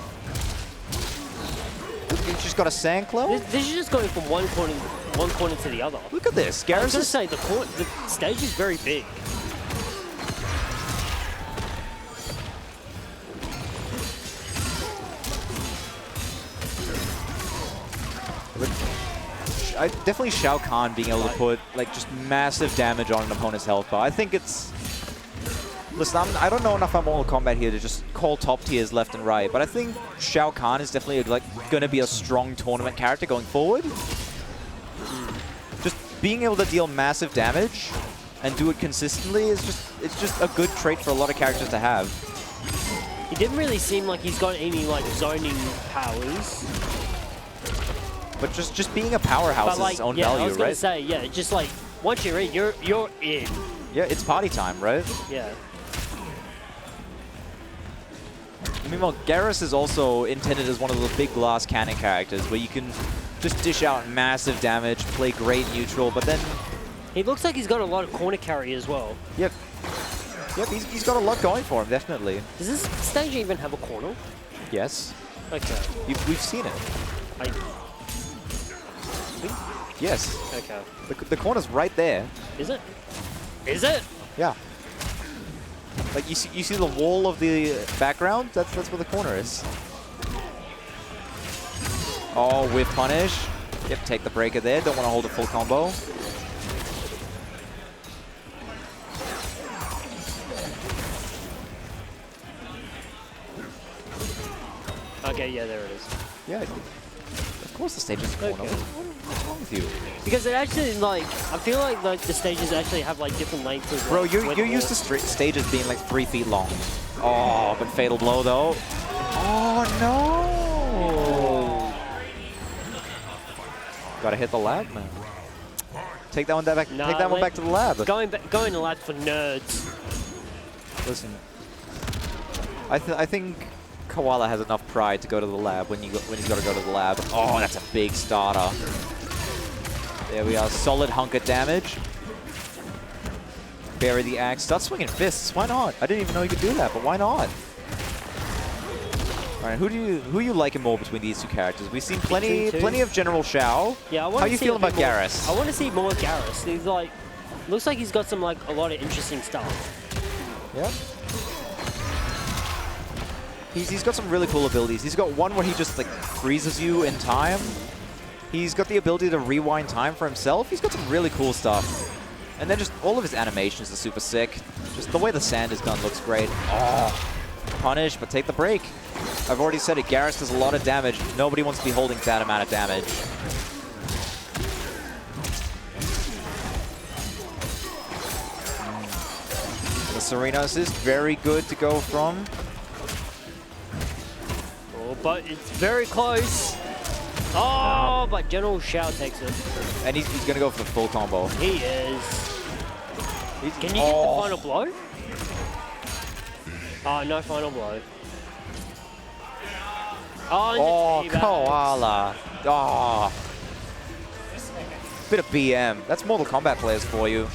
He's just got a Sandclaw. This is just going from one corner to the other. Look at this. I was Garrus going to is... say, the stage is very big. Definitely Shao Kahn being able to put like just massive damage on an opponent's health bar. I think it's... Listen, I don't know enough about Mortal Kombat here to just call top tiers left and right, but I think Shao Kahn is definitely like going to be a strong tournament character going forward. Just being able to deal massive damage and do it consistently is just a good trait for a lot of characters to have. He didn't really seem like he's got any like zoning powers. But just being a powerhouse is its own value, right? I was going to say, yeah, just like once you're in, you're in. Yeah, it's party time, right? Yeah. Meanwhile, Garrus is also intended as one of those big glass cannon characters where you can just dish out massive damage, play great neutral, but then... He looks like he's got a lot of corner carry as well. Yep. Yep, he's got a lot going for him, definitely. Does this stage even have a corner? Yes. Okay. We've seen it. Yes. Okay. The corner's right there. Is it? Is it? Yeah. Like you see the wall of the background? That's where the corner is. Oh, whiff punish. Yep, take the breaker there. Don't want to hold a full combo. Okay, yeah, there it is. Yeah, of course the stage is a corner. Okay. What's wrong with you? Because it actually, like, I feel like the stages actually have like different lengths as well. Bro, you're used to stages being like 3 feet long. Oh, but fatal blow though. Oh no! Gotta hit the lab, man. Take that one back. Nah, take that one back to the lab. Going to lab for nerds. Listen, I think Khoala has enough pride to go to the lab when he's got to go to the lab. Oh, that's a big starter. There we are. Solid hunk of damage. Bury the axe. Start swinging fists. Why not? I didn't even know you could do that, but why not? All right, who you liking more between these two characters? We've seen plenty of General Shao. Yeah, I want How to you see feeling about more, Garrus? I want to see more Garrus. He's like, Looks like he's got some like a lot of interesting stuff. Yeah. He's got some really cool abilities. He's got one where he just like freezes you in time. He's got the ability to rewind time for himself. He's got some really cool stuff. And then just all of his animations are super sick. Just the way the sand is done looks great. Oh, punish, but take the break. I've already said it, Garrus does a lot of damage. Nobody wants to be holding that amount of damage. The Serena assist, very good to go from. Oh, but it's very close. Oh, but General Shao takes it. And he's going to go for the full combo. He is. Can you get the final blow? Oh, no final blow. Oh, Khoala. Oh. Bit of BM. That's Mortal Kombat players for you.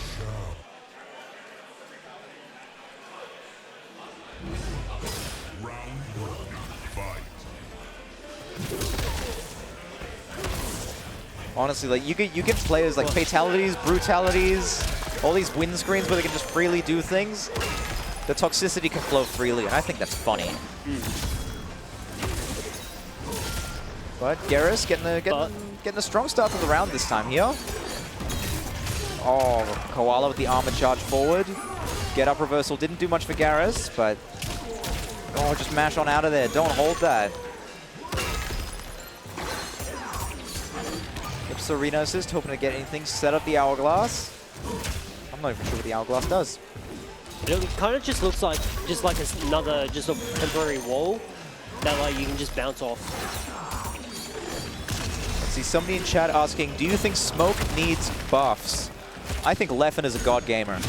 Honestly, like you get players like fatalities, brutalities, all these win screens where they can just freely do things. The toxicity can flow freely, and I think that's funny. But Garrus getting a strong start to the round this time here. Oh, Khoala with the armor charge forward. Get up reversal didn't do much for Garrus, but oh, just mash on out of there. Don't hold that. Serena assist, hoping to get anything. Set up the hourglass. I'm not even sure what the hourglass does. It kind of just looks like another a temporary wall that like you can just bounce off. Let's see, somebody in chat asking, do you think Smoke needs buffs? I think Leffen is a god gamer.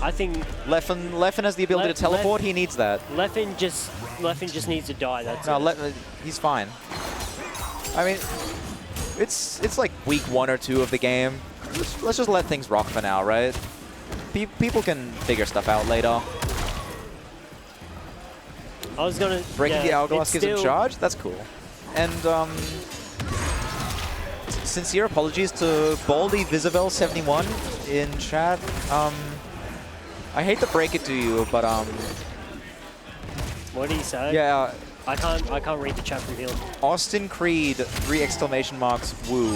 I think Leffen has the ability to teleport. He needs that. Leffen just needs to die. That's it. He's fine. I mean, it's like week 1 or 2 of the game. Let's just let things rock for now, right? People can figure stuff out later. I was gonna breaking the hourglass gives him charge. That's cool. And sincere apologies to Baldy Visibel 71 in chat. I hate to break it to you, but what did he say? Yeah. I can't read the chat from here. Austin Creed, 3 exclamation marks, woo.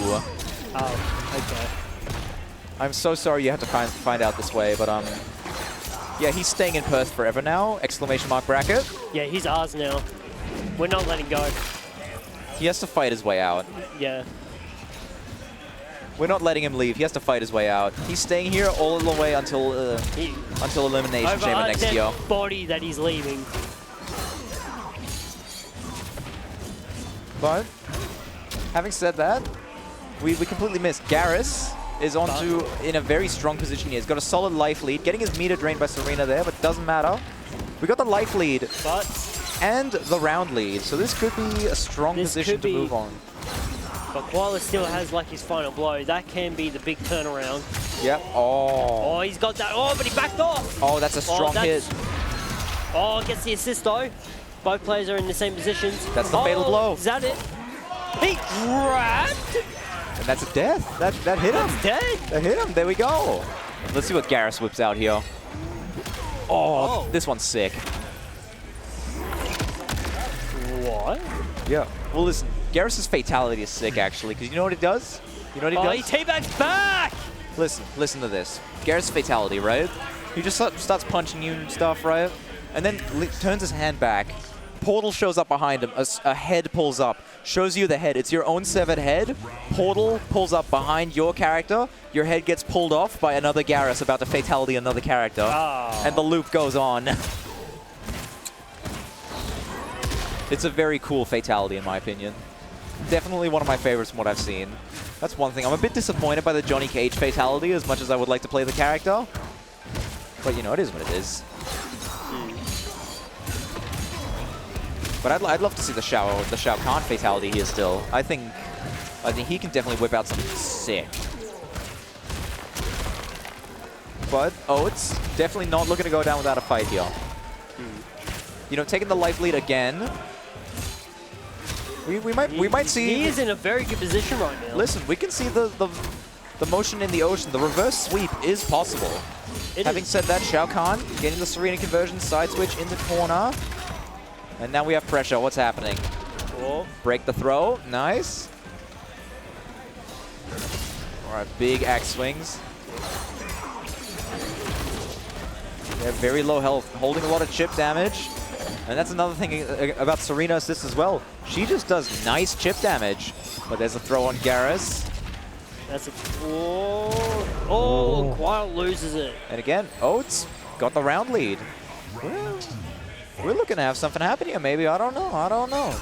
Oh, okay. I'm so sorry you have to find out this way, but yeah, he's staying in Perth forever now, exclamation mark bracket. Yeah, he's ours now. We're not letting go. He has to fight his way out. Yeah. We're not letting him leave. He has to fight his way out. He's staying here all the way until Elimination Chamber next year. Body that he's leaving. But, having said that, we completely missed. Garrus is in a very strong position here. He's got a solid life lead, getting his meter drained by Serena there, but doesn't matter. We got the life lead and the round lead, so this could be a strong position to move on. But Khoala still has like his final blow. That can be the big turnaround. Yep. Oh. Oh, he's got that. Oh, but he backed off. Oh, that's a strong hit. Oh, gets the assist though. Both players are in the same positions. That's the fatal blow. Is that it? He grabbed. And that's a death. That hit him. That's dead. That hit him. There we go. Let's see what Garrus whips out here. Oh, this one's sick. What? Yeah. Well, listen, Garrus's fatality is sick, actually, because you know what he does? You know what he does? He teabags back! Listen to this. Garrus's fatality, right? He just starts punching you and stuff, right? And then turns his hand back. Portal shows up behind him. A head pulls up. Shows you the head. It's your own severed head. Portal pulls up behind your character. Your head gets pulled off by another Garrus about to fatality another character. Oh. And the loop goes on. It's a very cool fatality, in my opinion. Definitely one of my favorites from what I've seen. That's one thing. I'm a bit disappointed by the Johnny Cage fatality as much as I would like to play the character. But, you know, it is what it is. But I'd love to see the Shao Kahn fatality here still. I think he can definitely whip out something sick. But Oatts definitely not looking to go down without a fight here. You know, taking the life lead again. We might see. He is in a very good position right now. Listen, we can see the the motion in the ocean, the reverse sweep is possible. Having said that, Shao Kahn getting the Serena conversion, side switch in the corner. And now we have pressure. What's happening? Cool. Break the throw. Nice. All right, big axe swings. They're very low health, holding a lot of chip damage. And that's another thing about Serena assist as well. She just does nice chip damage. But there's a throw on Garrus. That's a... Oh, Khoala loses it. And again, Oatts got the round lead. Well, we're looking to have something happen here, maybe. I don't know. I don't know.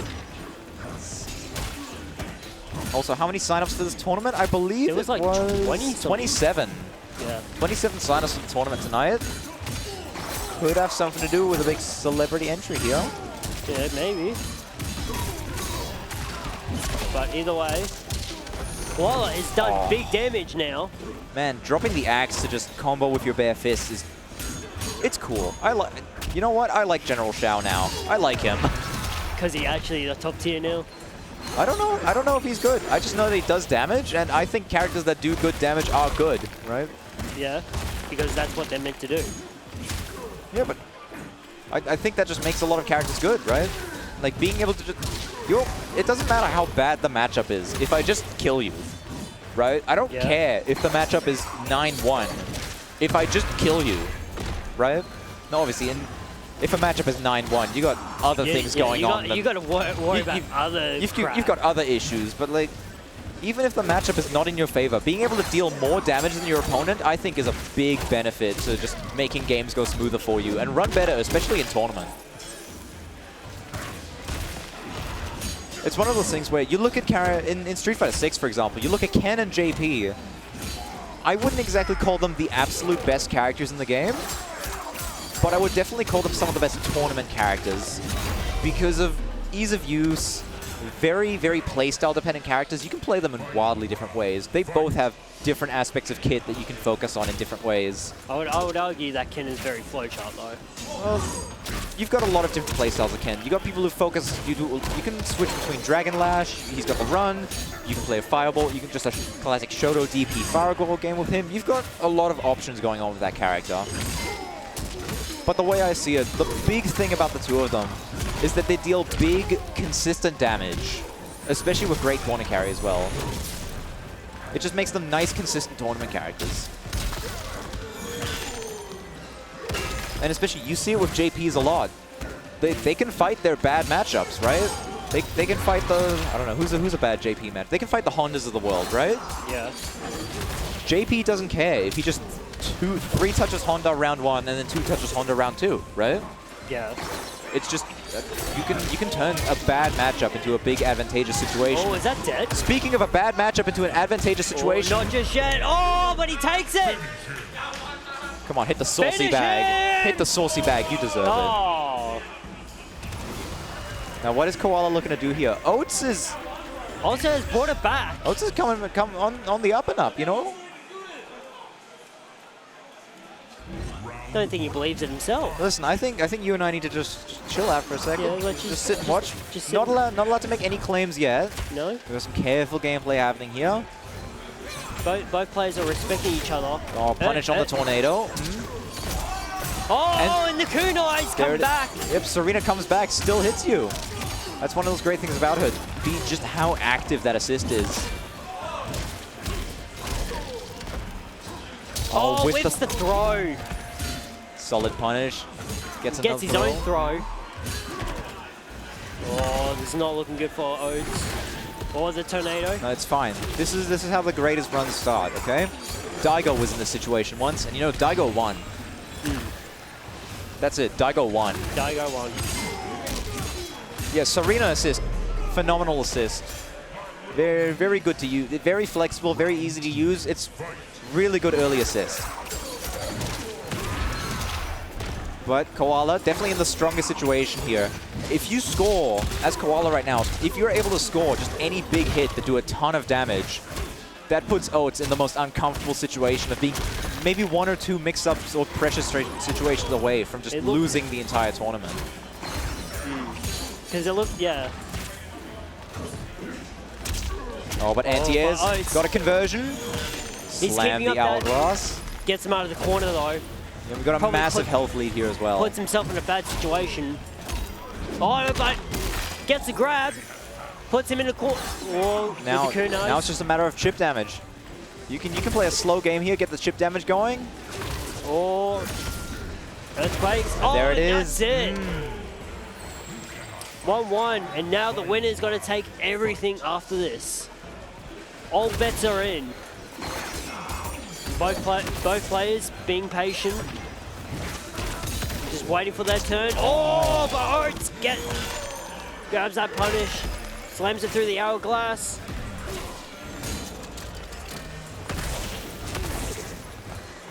Also, how many signups for this tournament? I believe it was like 20 27. Yeah. 27 signups for the tournament tonight. Could have something to do with a big celebrity entry here. Yeah, maybe. But either way, Khoala has done big damage now. Man, dropping the axe to just combo with your bare fist is... It's cool. I like... You know what? I like General Shao now. I like him. Because he actually the top tier now. I don't know. I don't know if he's good. I just know that he does damage, and I think characters that do good damage are good, right? Yeah, because that's what they're meant to do. Yeah, but I think that just makes a lot of characters good, right? Like being able to just... it doesn't matter how bad the matchup is. If I just kill you, right? I don't care if the matchup is 9-1. If I just kill you, right? No, obviously, if a matchup is 9-1, you got other things going on. You got to worry about other crap. You've got other issues, but like, even if the matchup is not in your favor, being able to deal more damage than your opponent, I think is a big benefit to just making games go smoother for you and run better, especially in tournament. It's one of those things where you look at in Street Fighter 6, for example, you look at Ken and JP. I wouldn't exactly call them the absolute best characters in the game, but I would definitely call them some of the best tournament characters because of ease of use, very, very playstyle dependent characters. You can play them in wildly different ways. They both have different aspects of kit that you can focus on in different ways. I would argue that Ken is very flowchart though. Well, you've got a lot of different playstyles of Ken. You got people who focus. You can switch between Dragon Lash. He's got the run. You can play a Fireball. You can just a classic Shoto DP Faragor game with him. You've got a lot of options going on with that character. But the way I see it, the big thing about the two of them is that they deal big, consistent damage, especially with great corner carry as well. It just makes them nice, consistent tournament characters. And especially, you see it with JPs a lot. They can fight their bad matchups, right? They can fight the, I don't know, who's a bad JP match? They can fight the Hondas of the world, right? Yeah. JP doesn't care if he just 3 touches Honda round 1 and then 2 touches Honda round 2, right? Yeah. It's just, you can turn a bad matchup into a big advantageous situation. Oh, is that dead? Speaking of a bad matchup into an advantageous situation. Oh, not just yet. Oh, but he takes it. Come on, hit the saucy bag. Hit the saucy bag. You deserve it. Now, what is Khoala looking to do here? Oatts has brought it back. Oatts is coming on the up and up, you know? Don't think he believes it himself. Listen, I think you and I need to just chill out for a second. Yeah, let's just sit and watch. Just not allowed to make any claims yet. No. We've got some careful gameplay happening here. Both players are respecting each other. Oh, punish on the tornado. Oh, and the kunai's come back. Yep, Serena comes back, still hits you. That's one of those great things about her. Just how active that assist is. Oh, whips the throw. Solid punish. Gets his own throw. Oh, this is not looking good for Oatts. Or the tornado. No, it's fine. This is how the greatest runs start, okay? Daigo was in this situation once, and you know, Daigo won. That's it, Daigo won. Daigo won. Yeah, Serena assist. Phenomenal assist. Very, very good to use. Very flexible, very easy to use. It's really good early assist. But Khoala, definitely in the strongest situation here. If you score, as Khoala right now, if you're able to score just any big hit that do a ton of damage, that puts Oatts in the most uncomfortable situation of being maybe 1 or 2 mix-ups or pressure situations away from just losing the entire tournament. Because it looked, yeah. Oh, but anti-airs got a conversion. He's Slam keeping the up that. hourglass. Gets him out of the corner though. Yeah, we've got a Probably massive health lead here as well. Puts himself in a bad situation. Oh, but gets a grab. Puts him in the corner. Oh, Now, with the kunai. now it's just a matter of chip damage. You can play a slow game here, get the chip damage going. Oh, earthquakes. And Oh, there it and is. that's it. 1-1, and now the winner's got to take everything after this. All bets are in. Both players being patient. Just waiting for their turn. Oh, but Oatts grabs that punish. Slams it through the hourglass.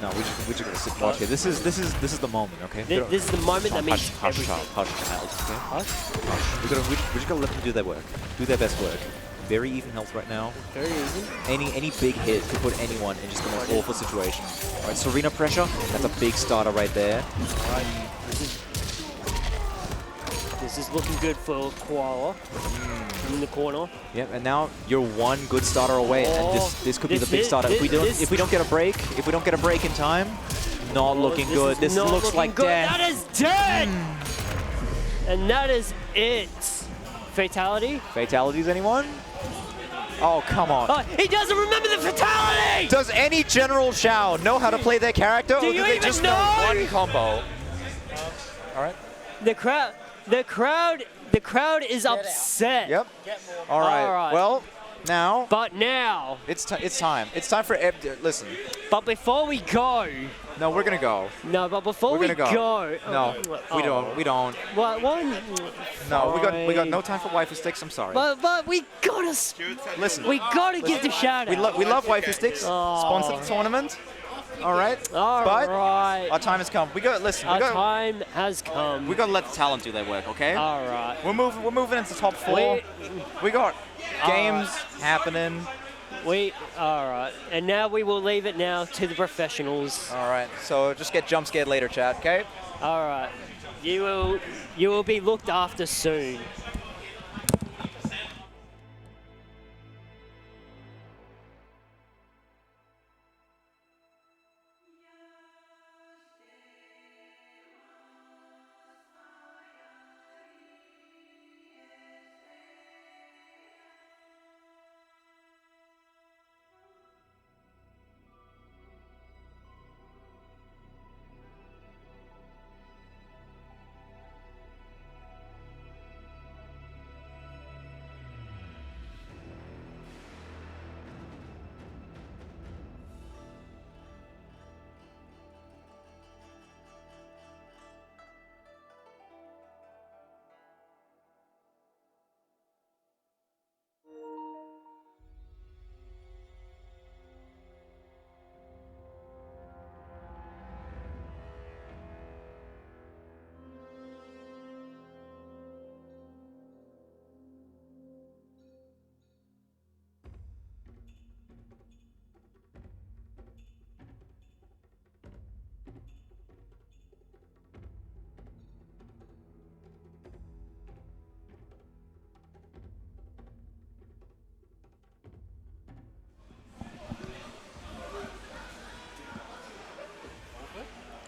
No, we're just gonna sit and watch here. This is the moment, okay? This is the moment that means hush, everything. child, okay? Hush. We're just gonna let them do their work, do their best work. Very even health right now. Very easy. Any big hit could put anyone in just the most awful situation. All right, Serena pressure. That's a big starter right there. All right, this is looking good for Khoala in the corner. Yep, and now you're one good starter away, and this could be the big starter. If we don't get a break in time, not looking good. This looks like death. That is dead, and that is it. Fatality. Fatalities, anyone? Oh, come on. Oh, he doesn't remember the fatality! Does any General Shao know how to play their character, or do you they even just know? one combo? All right. The crowd is upset. Yep. All right. Well, now. But now. It's time. It's time for listen. But before we go. No, we're gonna go. No, but before we're we gonna go. No, we don't. We don't. What? No, we got no time for waifu sticks. I'm sorry. But we gotta. Listen. We gotta give the shout out. We love waifu sticks. Sponsor the tournament. All right. But our time has come. Our time has come. We gotta let the talent do their work, okay? All right. We're moving into top 4. We got games happening. All right. And now we will leave it now to the professionals. All right. So just get jump scared later, chat. Okay. All right. You will be looked after soon.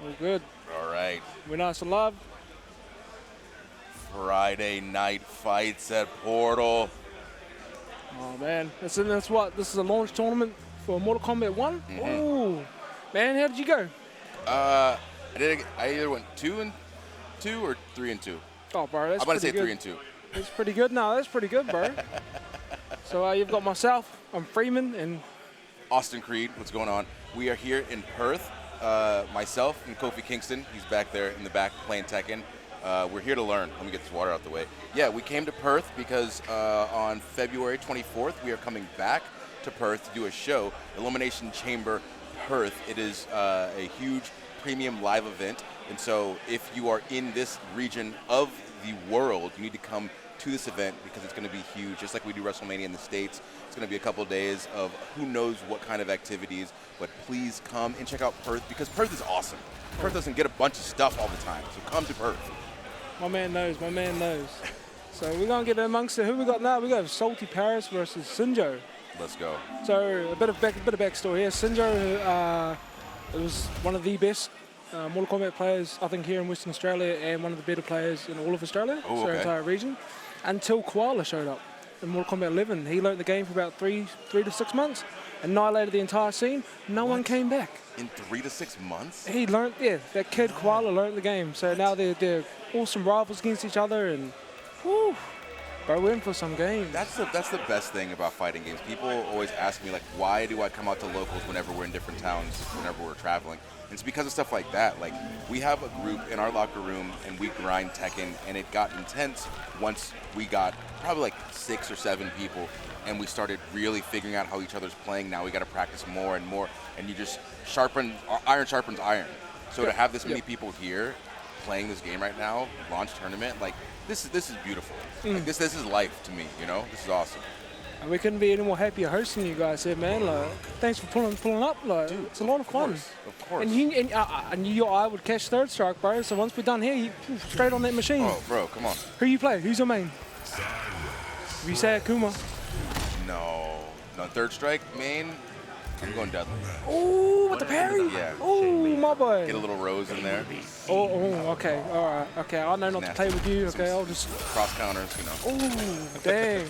We're good. All right. We're not alive. Friday night fights at Portal. Oh man, that's what. This is a launch tournament for Mortal Kombat 1. Oh, man, how did you go? I either went 2-2 or 3-2. Oh, bro, that's I'm gonna say pretty good. 3-2. That's pretty good. No, that's pretty good, bro. So you've got myself. I'm Freeman and Austin Creed. What's going on? We are here in Perth. Myself and Kofi Kingston. He's back there in the back playing Tekken. We're here to learn. Let me get this water out the way. Yeah, we came to Perth because on February 24th, we are coming back to Perth to do a show, Elimination Chamber Perth. It is a huge premium live event. And so if you are in this region of the world, you need to come to this event because it's going to be huge. Just like we do WrestleMania in the States, it's going to be a couple days of who knows what kind of activities. But please come and check out Perth because Perth is awesome. Perth doesn't get a bunch of stuff all the time, so come to Perth. my man knows. My man knows. So we're gonna get amongst it. Who we got now? We got SaltyParis versus Sinjo. Let's go. So a bit of backstory here. Sinjo was one of the best Mortal Kombat players, I think, here in Western Australia, and one of the better players in all of Australia, Oh, so okay. entire region, until Khoala showed up in Mortal Kombat 11. He learned the game for about three to 6 months, annihilated the entire scene. No one came back. In 3 to 6 months? He learned, yeah, that kid Khoala learned the game. So now they're awesome rivals against each other, and whew, bro, we're in for some games. That's the best thing about fighting games. People always ask me, like, why do I come out to locals whenever we're in different towns, whenever we're traveling? And it's because of stuff like that. Like, we have a group in our locker room, and we grind Tekken, and it got intense once we got probably like 6 or 7 people, and we started really figuring out how each other's playing. Now we got to practice more and more, and you just iron sharpens iron. So to have this many people here playing this game right now, launch tournament, like, this is beautiful. Like, this is life to me, you know? This is awesome. And we couldn't be any more happier hosting you guys here, man. Like, thanks for pulling up. Like, dude, it's a lot of fun. Of course. And I knew your eye would catch third strike, bro. So once we're done here, you straight on that machine. Oh, bro, come on. Who you play? Who's your main? If you say Akuma. No, third strike, main, I'm going Dudley. Oh, with the parry. Yeah. Oh, my boy. Get a little rose in there. Oh, okay. All right. Okay, I know not to play with you. Okay, I'll just... Cross counters, you know. Oh, dang.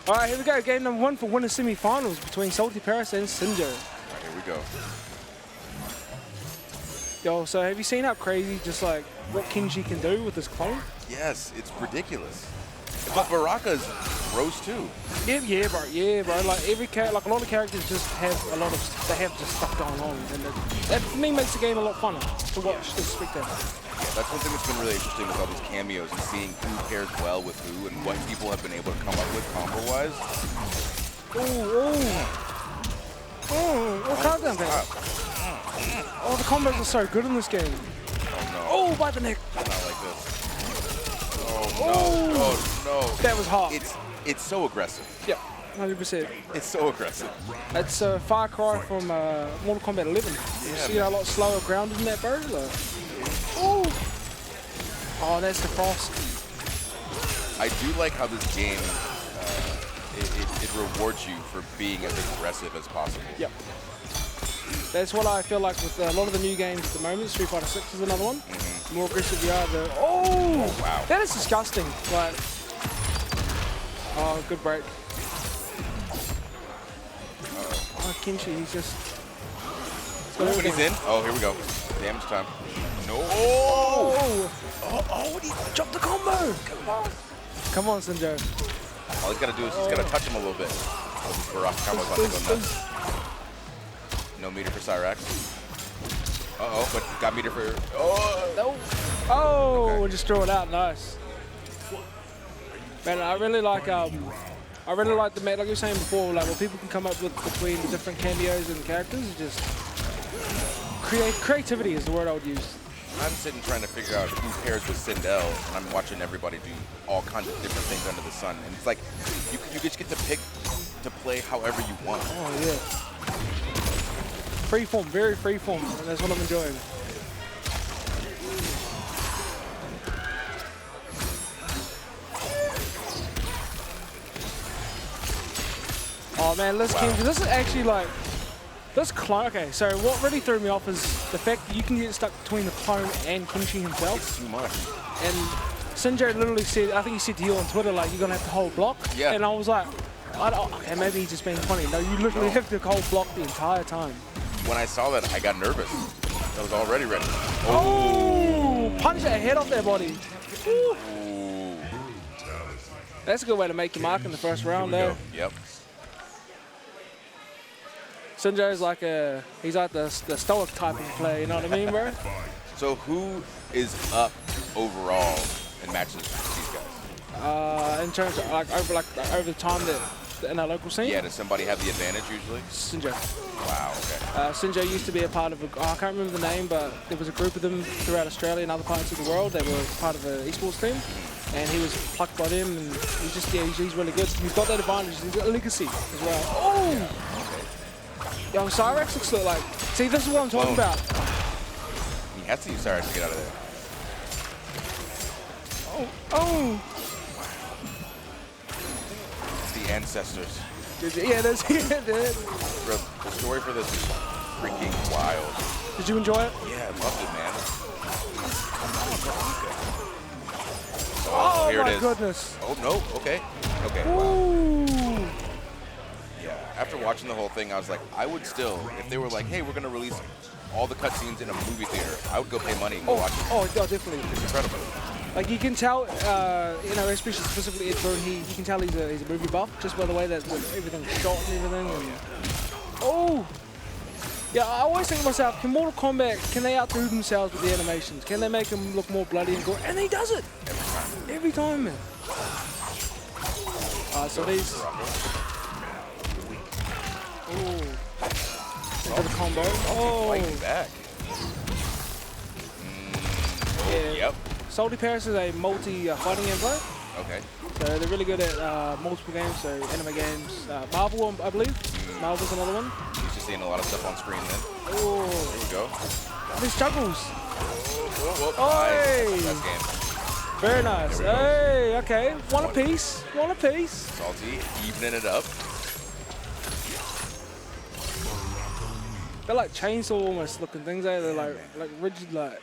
All right, here we go. Game number 1 for winner semi-finals between SaltyParis and Sinjo. All right, here we go. Yo, so have you seen how crazy just like what KillingJay can do with his clone? Yes, it's ridiculous. But Baraka's rose too. Yeah, bro. Like every like a lot of characters just have they have just stuff going on, and that for me makes the game a lot funner to watch as a spectator. That's one thing that's been really interesting with all these cameos and seeing who pairs well with who and what people have been able to come up with combo-wise. Oh, calm down, man. Oh, the combos are so good in this game. Oh no. Oh, by the neck. Not like this. Oh no. That was hard. It's so aggressive. Yeah, 100%. It's so aggressive. It's a far cry from Mortal Kombat 11. You see a lot slower grounded in that, bro. Like, oh, that's the frost. I do like how this game it rewards you for being as aggressive as possible. Yep. That's what I feel like with a lot of the new games at the moment. Street Fighter 6 is another one. The more aggressive you are, the... Oh, wow. That is disgusting. Like, oh, good break. Oh, KillingJay, he's just... When he's in. Oh, here we go. Damage time. No. Oh, he dropped the combo. Come on, Sinjo. All he's got to do is he's got to touch him a little bit. Oh, this Baraka combo's about to go nuts. No meter for Cyrax. Uh-oh, but got meter for... Oh! No. Oh, Okay. just throw it out. Nice. Man, I really like the like you were saying before, like what people can come up with between the different cameos and characters. Just creativity is the word I would use. I'm sitting trying to figure out who pairs with Sindel, and I'm watching everybody do all kinds of different things under the sun. And it's like, you just get to pick to play however you want. Oh, yeah. Freeform, very freeform, and that's what I'm enjoying. Oh man, this is actually like, this clone, okay, so what really threw me off is the fact that you can get stuck between the clone and KillingJay himself. It's too much. And Sinjo literally said, I think he said to you on Twitter, like, you're gonna have to hold block. Yeah. And I was like, okay, maybe he's just being funny. No, you literally have to hold block the entire time. When I saw that, I got nervous. I was already ready. Oh, punch that head off their body. Ooh. That's a good way to make your mark in the first round there. Yep. Sinjo's like he's like the stoic type of player, you know what I mean, bro? So who is up overall in matches with these guys? In terms of over the time that in our local scene? Yeah, does somebody have the advantage usually? Sinjo. Wow, okay. Sinjo used to be a part of I can't remember the name, but there was a group of them throughout Australia and other parts of the world. They were part of an esports team, and he was plucked by them, and he's really good. He's got that advantage. He's got a legacy as well. Oh! Yeah, okay. Yo, Cyrax looks like, see, this is what I'm talking about. He has to use Cyrax to get out of there. Oh! It's the ancestors. Yeah, that's it. Bro, the story for this is freaking wild. Did you enjoy it? Yeah, I loved it, man. Oh, here my it is. goodness. Oh, no. Okay. Okay. Wow. Ooh. Yeah. After watching the whole thing, I was like, I would still, if they were like, hey, we're going to release all the cutscenes in a movie theater, I would go pay money and go watch it. Oh, definitely. It's incredible. Like you can tell, you know, especially specifically Ed Boon, you can tell he's a movie buff just by the way that everything's shot and everything. And oh, yeah. I always think to myself, can Mortal Kombat, can they outdo themselves with the animations? Can they make them look more bloody and gore? And he does it every time, man. So these. Oh, into the combo. Oh, Fighting back. Yeah. Yep. SaltyParis is a multi-fighting game player. Okay. So they're really good at multiple games, so anime games. Marvel, I believe. Marvel's another one. He's just seeing a lot of stuff on screen then. Oh, There we go. these juggles. Oh, Oi! nice game. Very nice. There we go. Hey, okay. One apiece. One apiece. Salty, evening it up. They're like chainsaw almost looking things, eh? They're like rigid, like.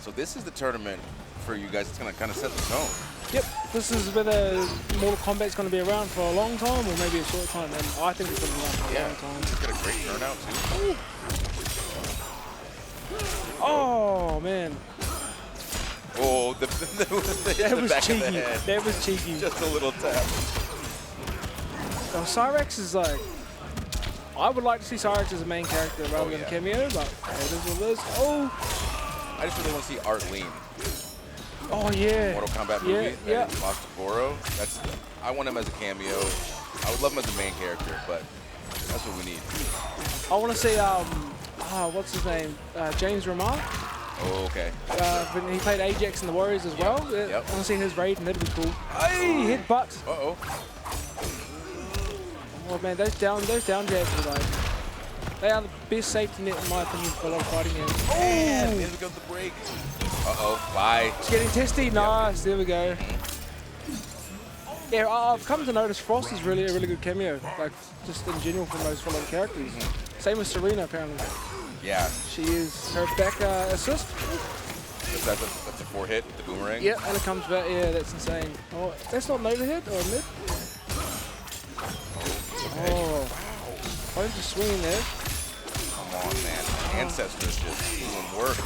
So this is the tournament for you guys. It's going to kind of set the tone. Yep. This is whether Mortal Kombat's going to be around for a long time or maybe a short time. And I think it's going to be around for a long time. It's got a great turnout too. Oh man. Oh, the That was back cheeky. of the head. That was cheeky. Just a little tap. Cyrex is like, I would like to see Cyrex as a main character rather than a yeah. cameo, but hey, it is what it is. Oh, I just really want to see Art Lean. oh yeah. Mortal Kombat Yeah, movie. yeah. Lost to Goro. I want him as a cameo. I would love him as a main character, but that's what we need. I want to see, what's his name? James Remar. Oh, okay. He played Ajax in the Warriors as well. I want to see his raid and that'd be cool. Hey, headbutt. Uh-oh. Oh man, those down jabs are like, they are the best safety net in my opinion for a lot of fighting games. And here we go, the break. Uh-oh, bye. It's getting testy, nice, there we go. Yeah, I've come to notice Frost is really a really good cameo, like just in general for most follow characters. Same with Serena apparently. Yeah. She is her back assist. That's a 4-hit with the boomerang. Yep, and it comes back, yeah, that's insane. Oh, that's not noted hit or mid? Oh, why did you swing in there? Come on, man. Ancestors just doing work.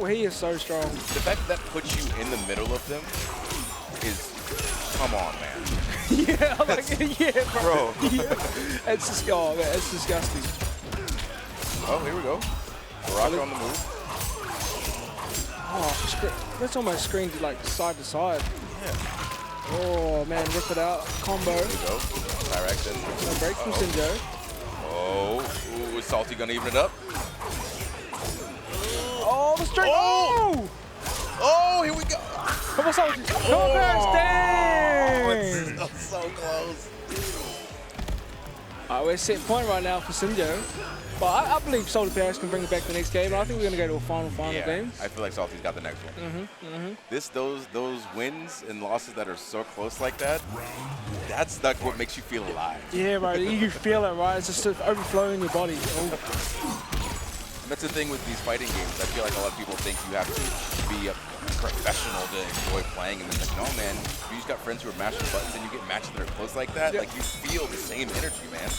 Ooh, he is so strong. The fact that puts you in the middle of them is, come on, man. Yeah, like, yeah, Bro. Yeah. It's just, oh man, it's disgusting. Oh, here we go. Baraka on the move. Oh, that's almost screened like side to side. Yeah. Oh man, rip it out. Combo. There we go. Direct and No break from Sinjo. oh, ooh, is Salty gonna even it up? Oh, the straight. Oh! Oh, here we go. Come on, Salty. Come on, Paris. Dang! It's so close. Alright, we're set point right now for Sinjo. But I believe SaltyParis can bring it back the next game. I think we're going to go to a final Yeah, game. I feel like Salty's got the next one. Those wins and losses that are so close like that, that's like what makes you feel alive. Yeah, right. You feel it, right? It's just overflowing in your body. Oh. That's the thing with these fighting games. I feel like a lot of people think you have to be a professional to enjoy playing, and it's like, no, man. You just got friends who are mashing buttons, and you get matches that are close like that. Yep. Like you feel the same energy, man.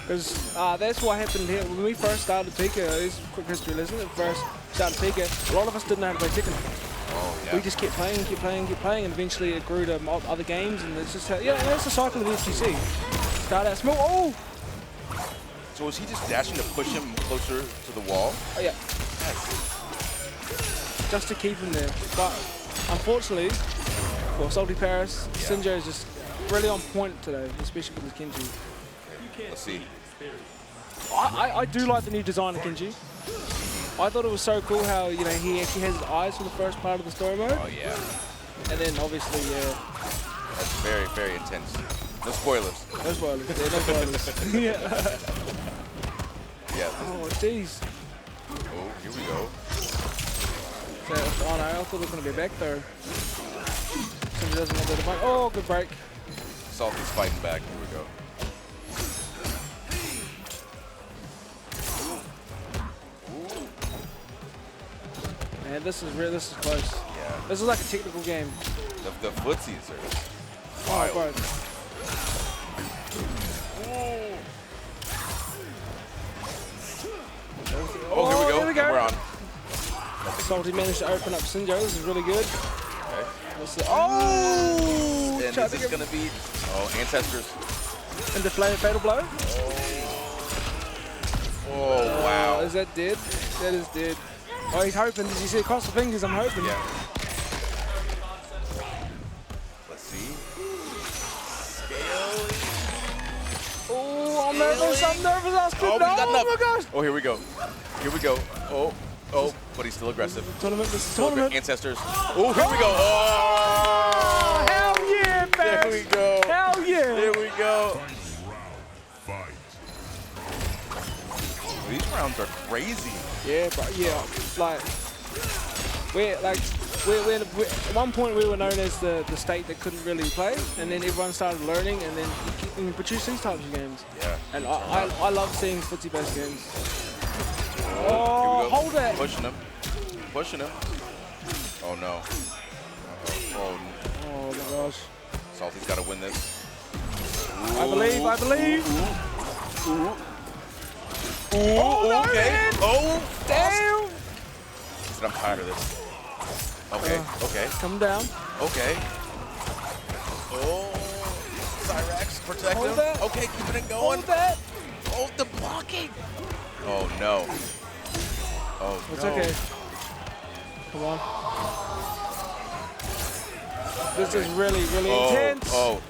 Because that's what happened here. When we first started Pika, it's a quick history lesson. When we first started Pika, a lot of us didn't know how to play Tekken. Oh, yeah. We just kept playing, and eventually it grew to other games, and it's just, that's the cycle of FGC. Start out small, oh! So was he just dashing to push him closer to the wall? Oh yeah. Just to keep him there. But unfortunately, for SaltyParis, Sinjo is just really on point today, especially with his Kenji. Let's see. I do like the new design of Kenji. I thought it was so cool how, he actually has his eyes for the first part of the story mode. Oh, yeah. And then obviously, That's very, very intense. No spoilers. no spoilers. Yeah, no spoilers. Yeah. Yeah. Oh, jeez. Oh, here we go. So, oh no, I thought it was going to be a back throw. Sinjo doesn't want to fight. Oh, good break. Salty's fighting back. Here we go. Man, this is close. Yeah. This is like a technical game. The footsies are Oh, wild. bro. Oh, here we go. And we're on. Salty managed to open up Sinjo. This is really good. Okay. Oh! And this is going to be... Oh, Ancestors. And the fatal blow. Oh, wow. Is that dead? That is dead. Oh, he's hoping. Did you see across the fingers? I'm hoping. Yeah. Let's see. Oh, I'm nervous. I'm nervous. I spit. Oh, No, he's got oh enough. my gosh. Oh, here we go. Here we go. Oh, but he's still aggressive. Tournament. This is Still tournament. Ancestors. Oh, here we go. Oh! Hell yeah, There Paris. we go. Hell yeah. There we go. These rounds are crazy. Yeah, but yeah, like we're at one point we were known as the state that couldn't really play, and then everyone started learning, and then you produce these types of games. Yeah. And I love seeing footsie-based games. Here we go. Hold that. Pushing him. Pushing him. Oh no. Oh, Oh my gosh. Salty's got to win this. I believe. Oh, no, okay. man. Oh, Damn. Listen, I'm tired of this. Okay, okay, Come down. okay. Oh, Cyrax, protect Hold him. that. Okay, keeping it going. Hold that. Oh, the blocking. Oh, no. Oh, It's no. okay. Come on. This is really intense. Oh,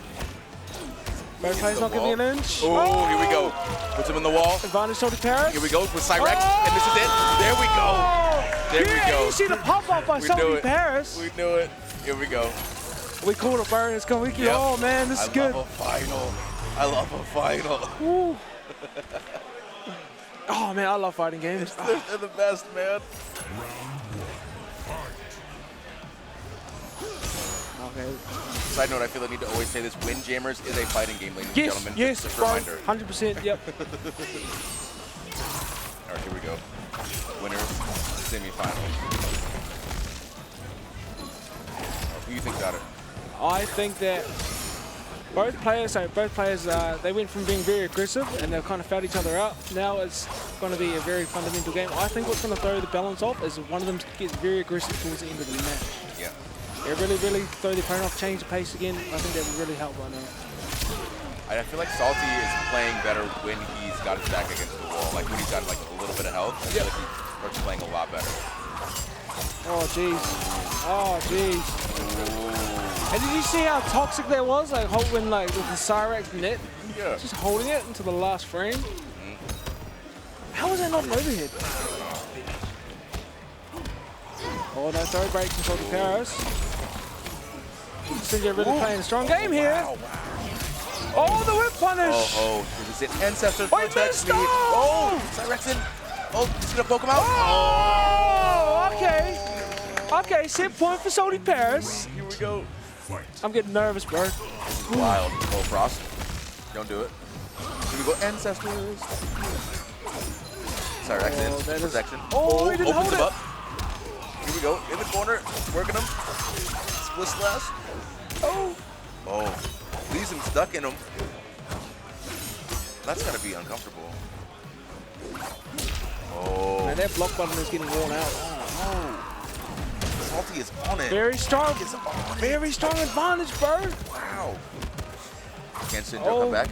Both players not giving an inch. oh, here we go. Puts him in the wall. Advantage SaltyParis. Here we go with Cyrax, and this is it. There we go. There we Yeah, go. you see the pop up by We knew it. SaltyParis. We knew it. Here we go. We called it, bro. It's going wiki. Yep. Oh man, this is good. I love a final. I love a final. Woo. Oh man, I love fighting games. They're the best, man. Okay. Side note, I feel I need to always say this. Windjammers is a fighting game, ladies and Yes, gentlemen. yes, Just a bro. reminder. 100%. Yep. All right, here we go. Winners, semifinals. Who do you think got it? I think that both players, they went from being very aggressive and they kind of felt each other out. Now it's going to be a very fundamental game. I think what's going to throw the balance off is if one of them gets very aggressive towards the end of the match. Yeah. They really throw the opponent off, change the pace again. I think that would really help right now. I feel like Salty is playing better when he's got his back against the wall. Like when he's got like a little bit of health. I feel like he starts playing a lot better. Oh jeez. Oh jeez. And did you see how toxic that was? Like holding like with the Cyrax net, Yeah. just holding it until the last frame. How was that not an overhead? Oh no, throw break from SaltyParis. Sinjo really playing a strong game here. Wow. Oh, the whip punish! Oh, is it Ancestors Oh, he protect missed! me? Oh! Cyrax in. Oh, he's gonna poke him out. Oh, okay. Okay, set point for SaltyParis. Here we go. I'm getting nervous, bro. Wild. Oh, Frost. Don't do it. Here we go. Ancestors. Cyrax in. that is- Protection. Oh, he didn't opens hold him it. up. Here we go. In the corner. Working him. Split slash. Oh. Oh. Leaves him stuck in him. That's gotta be uncomfortable. Oh. Man, that block button is getting worn out. Oh. Salty is on it. Very strong. Is on it. Very strong advantage, bro. Wow. Can Sinjo Oh. come back?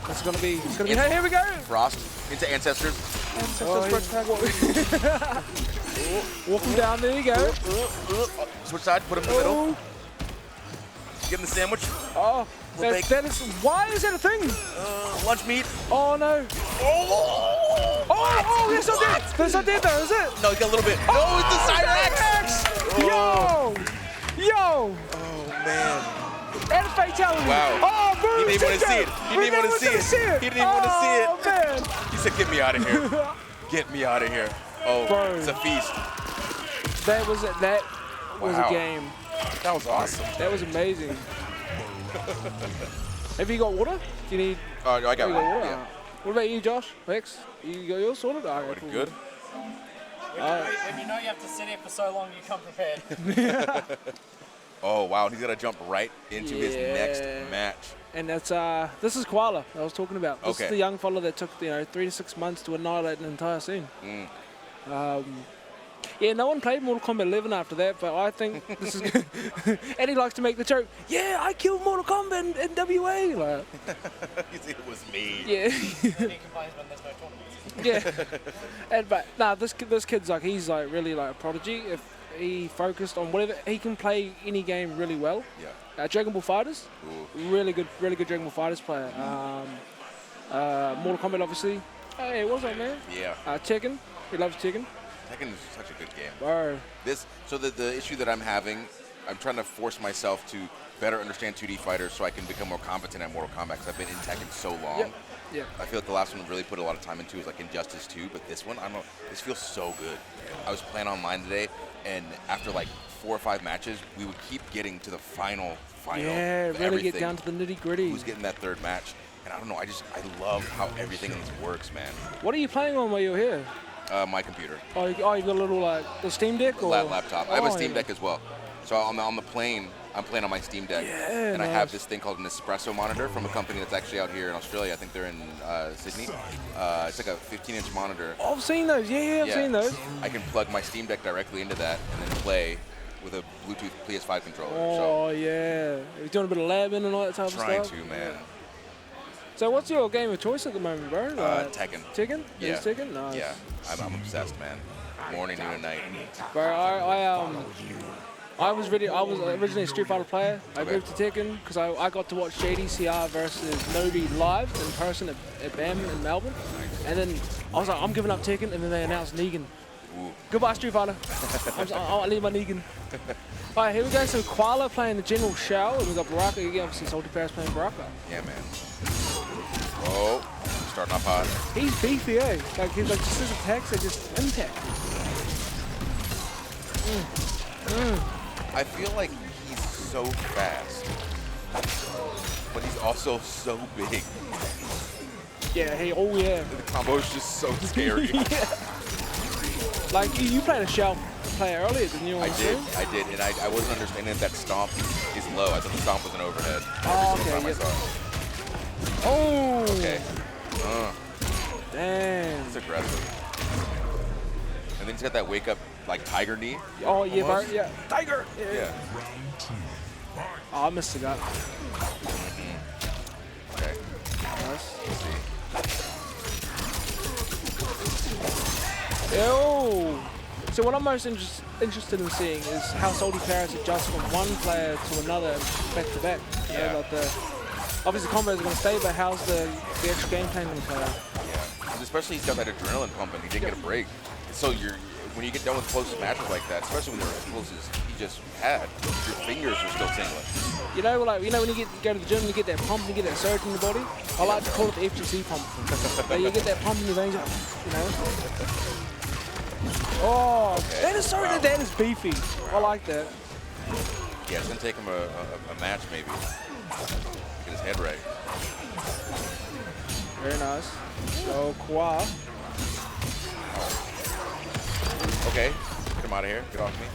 It's gonna be. Hey, here we go. Frost into Ancestors. Oh, walk him down. There you go. Switch side. Put him in the middle. Oh. Give him the sandwich. Oh, bake. that is. Why is that a thing? Lunch meat. Oh no. Oh. Oh, that's not dead. That's not dead though, is it? No, he got a little bit. No, it's the Cyrax. Yo. Yo. Oh, man. And a fatality. Wow. Oh, boom. He didn't even want to see it. He didn't even want to see it. He didn't even want to see it. Oh, man. He said, get me out of here. Get me out of here. Oh, Bro. it's a feast. That was a Wow. game. That was awesome. That was amazing. Have you got water? Do you need? I got you one. water? Yeah. What about you, Josh? Lex? You got yours sorted? All right, Pretty good. When you know you have to sit here for so long, you come prepared. Oh wow, he's gonna jump right into his next match. And that's this is Khoala I was talking about. This is the young fella that took 3 to 6 months to annihilate an entire scene. Yeah, no one played Mortal Kombat 11 after that, but I think this is good. And he likes to make the joke, yeah, I killed Mortal Kombat in WA. Like, You see, it was me. yeah. He complains when there's no tournaments. Yeah. But nah, this kid's like, he's like really like a prodigy. If he focused on whatever, he can play any game really well. Yeah. Dragon Ball Fighters, really good Dragon Ball Fighters player. Mortal Kombat obviously. Hey, what's up, man? Yeah. Tekken, he loves Tekken. Tekken is such a good game. Bro. So the issue that I'm having, I'm trying to force myself to better understand 2D fighters so I can become more competent at Mortal Kombat because I've been in Tekken so long. Yep. Yeah. I feel like the last one really put a lot of time into is like Injustice 2, but this one, I don't know, this feels so good. I was playing online today, and after like 4 or 5 matches, we would keep getting to the final. Yeah, really everything. get down to the nitty gritty. Who's getting that 3rd match? And I don't know, I love how everything in this works, man. What are you playing on while you're here? My computer. Oh, you got a little like the Steam Deck or laptop. I have a Steam Deck as well. So on the plane, I'm playing on my Steam Deck, and I have this thing called an espresso monitor from a company that's actually out here in Australia. I think they're in Sydney. It's like a 15-inch monitor. Oh, I've seen those. Yeah, I've seen those. I can plug my Steam Deck directly into that and then play with a Bluetooth PS5 controller. Oh, yeah. You're doing a bit of labbing and all that type of stuff? Trying to, man. So what's your game of choice at the moment, bro? Tekken. Tekken? Yeah. It's Tekken? Nice. Yeah, I'm obsessed, man. Morning, noon, and night. Bro, I was originally a Street Fighter player. I moved to Tekken because I got to watch JDCR versus Nobi live in person at BAM in Melbourne. And then I was like, I'm giving up Tekken, and then they announced Negan. Ooh. Goodbye, Street Fighter. I'll leave my Negan. All right, here we go. So Khoala playing the General Shao, and we got Baraka again. Obviously, SaltyParis playing Baraka. Yeah, man. Oh, starting off hot. He's beefy, eh? Like he's like just his attacks are just impact. I feel like he's so fast, but he's also so big. Yeah, oh yeah. The combo is just so scary. Yeah. Like you played a Shao player earlier, didn't you? I did, and I wasn't understanding that stomp is low. I thought the stomp was an overhead. Oh, okay. I saw it. Oh. Okay. Damn. It's aggressive. And then he's got that wake up like tiger knee. Oh yeah, almost. yeah. Tiger. Yeah. Oh, I missed the gut. Okay. Nice. Let's see. Ew. So what I'm most interested in seeing is how SaltyParis adjusts from one player to another back to back. You know, like obviously combos are going to stay, but how's the extra gameplay going to play out? Yeah. And especially he's got that adrenaline pumping. He didn't get a break. So when you get done with close matches like that, especially when they're as close as he just had, your fingers are still tingling. You know, like when you go to the gym, and you get that pump, and you get that surge in the body. I like to call it the FGC pump. But you get that pump in your veins, you know. Oh, okay. that is sorry. That is beefy. I like that. Yeah, it's gonna take him a match maybe. Get his head right. Very nice. So Khoala. Okay, get him out of here. Get off me.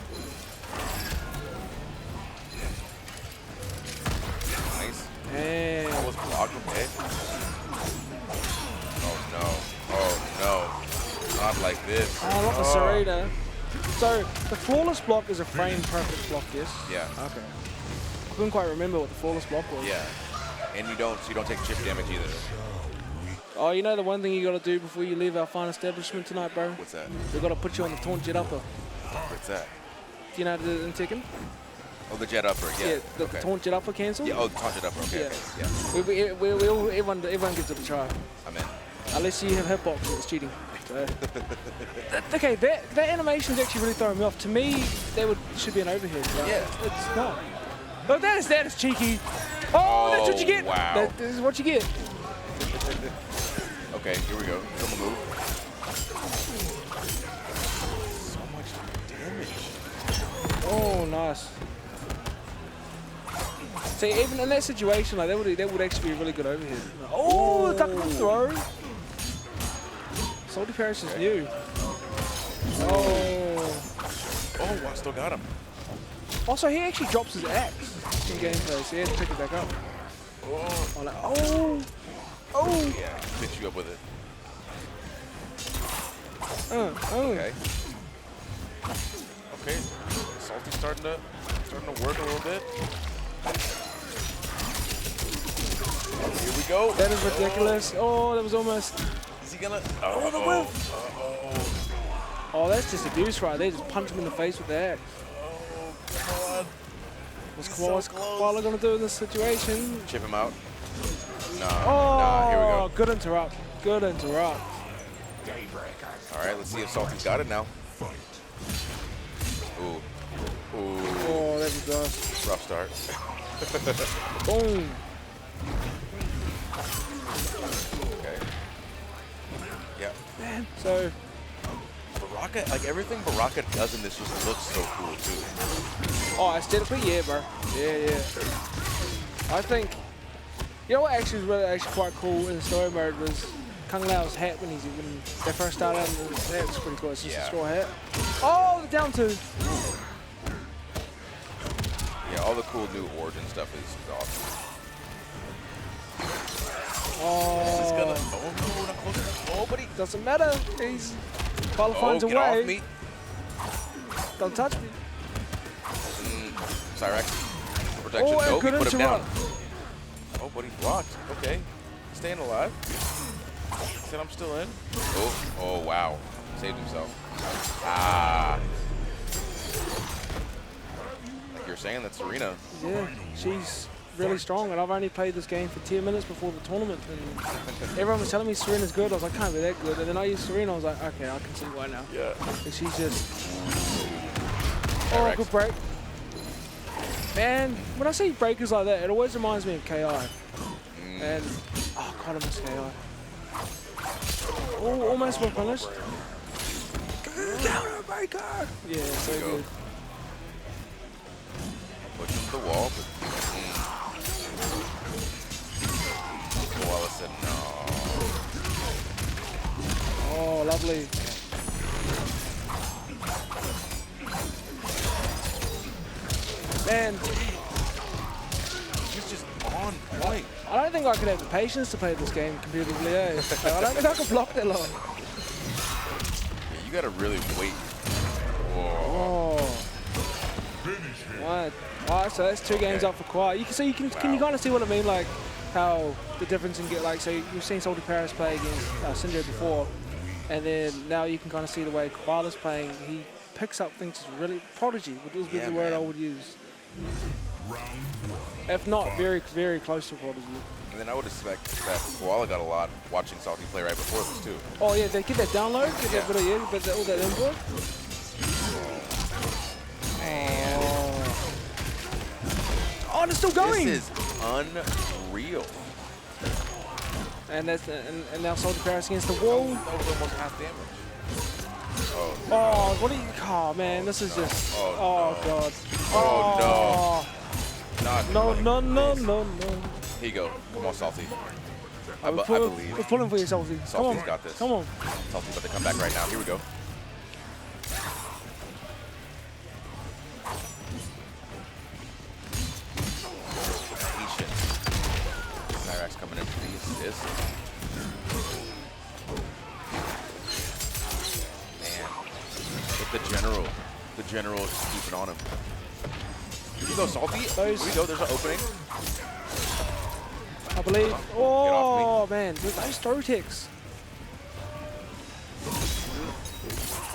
Nice. And Almost blocked him, okay. Oh no. Oh no. Not like this. oh, not the Serena. So the flawless block is a frame perfect block, yes? Yeah. Okay. I couldn't quite remember what the flawless block was. Yeah. And you don't take chip damage either. Oh, you know the one thing you got to do before you leave our fine establishment tonight, bro? What's that? We got to put you on the taunt jet upper. What's that? Do you know how to do it in Tekken? Oh, the jet upper. Yeah. The Okay. taunt jet upper cancel? Yeah. Oh, the taunt jet upper. Okay. Yeah. Okay. Yeah. Everyone gives it a try. I'm in. Unless you have hitbox, it's cheating. So. Okay, that animation is actually really throwing me off. To me, should be an overhead. Right? Yeah. It's not. But that is cheeky. Oh, that's what you get. Wow. That is what you get. Okay, here we go. He's on the move. So much damage. Oh, nice. See, even in that situation, like that would actually be a really good overhead. Oh, duck and throw. SaltyParis is new. Oh. Oh, I still got him. Also, he actually drops his axe in gameplay, so he has to pick it back up. Oh, like, oh. Oh. Yeah, pick you up with it. Oh. Okay. Okay. Salty's starting to work a little bit. Here we go. That is ridiculous. Oh, that was almost. Is he gonna? Oh, the whiff. Oh, that's just abuse right there. Just punch him in the face with the axe. Oh, come on. What's Khoala gonna do in this situation? Chip him out. Nah. Oh, Nah. Here we go. Good interrupt. Good interrupt. All right. Let's see if Salty's got it now. Ooh. Ooh. Oh, there we go. Rough start. Boom. Okay. Yeah. Man, so Baraka, like everything Baraka does in this just looks so cool too. oh, aesthetically, yeah, bro. Yeah. I think you know what actually was really quite cool in story mode was Kung Lao's hat when they first started out. That was pretty cool. It's just a straw hat. Oh, the down two. Yeah, all the cool new origin stuff is awesome. Oh, This is gonna. Oh no, not close enough. Oh, buddy. doesn't matter. He's Khoala finds a get off way. me. Don't touch me. Cyrex. Protection. Oh, and Nope, good he put him down. interrupt. Oh, buddy, blocked. Okay. Staying alive. Said I'm still in. Oh, wow. Saved himself. Ah. Like you're saying, that's Serena. Yeah, she's really strong, and I've only played this game for 10 minutes before the tournament, and everyone was telling me Serena's good. I was like, can't be that good. And then I used Serena, I was like, okay, I can see why now. Yeah. And she's just... Oh, good break. Man, when I see breakers like that, it always reminds me of KI. And, oh god, I miss KI. Oh, almost well punished. Counter breaker! Yeah, so good. Push him to the wall, but Khoala said no. Oh, lovely. Man, He's just on point. I don't think I could have the patience to play this game competitively, eh? I don't think I could block that long. Yeah, you gotta really wait. Whoa. Oh. Right. Alright, so that's 2 games up for Khoala. Can you kind of see what I mean, like how the difference in like, so you've seen SaltyParis play against Sinjo before, and then now you can kind of see the way Khoala's playing. He picks up things really prodigy, would be the word I would use. If not very, very close to prodigy. And then I would expect that Khoala got a lot watching Salty play right before this too. Oh yeah, they get that download, get that bit of all that input. Oh, and it's still going. This is unreal. And now SaltyParis against the wall. That was almost half damage. Oh, what are you? Oh man, this is just. Oh, god. Oh no. No. Here you go. Come on, Salty. I We're believe. pulling for you, Salty. Come Salty's on. got this. Come on. Salty's about to come back right now. Here we go. Patient. Cyrex coming in for the assist. Man. But the general is just keeping on him. Here you go, Salty. Here we go. There's an opening. I believe. Oh man, dude, those throw ticks.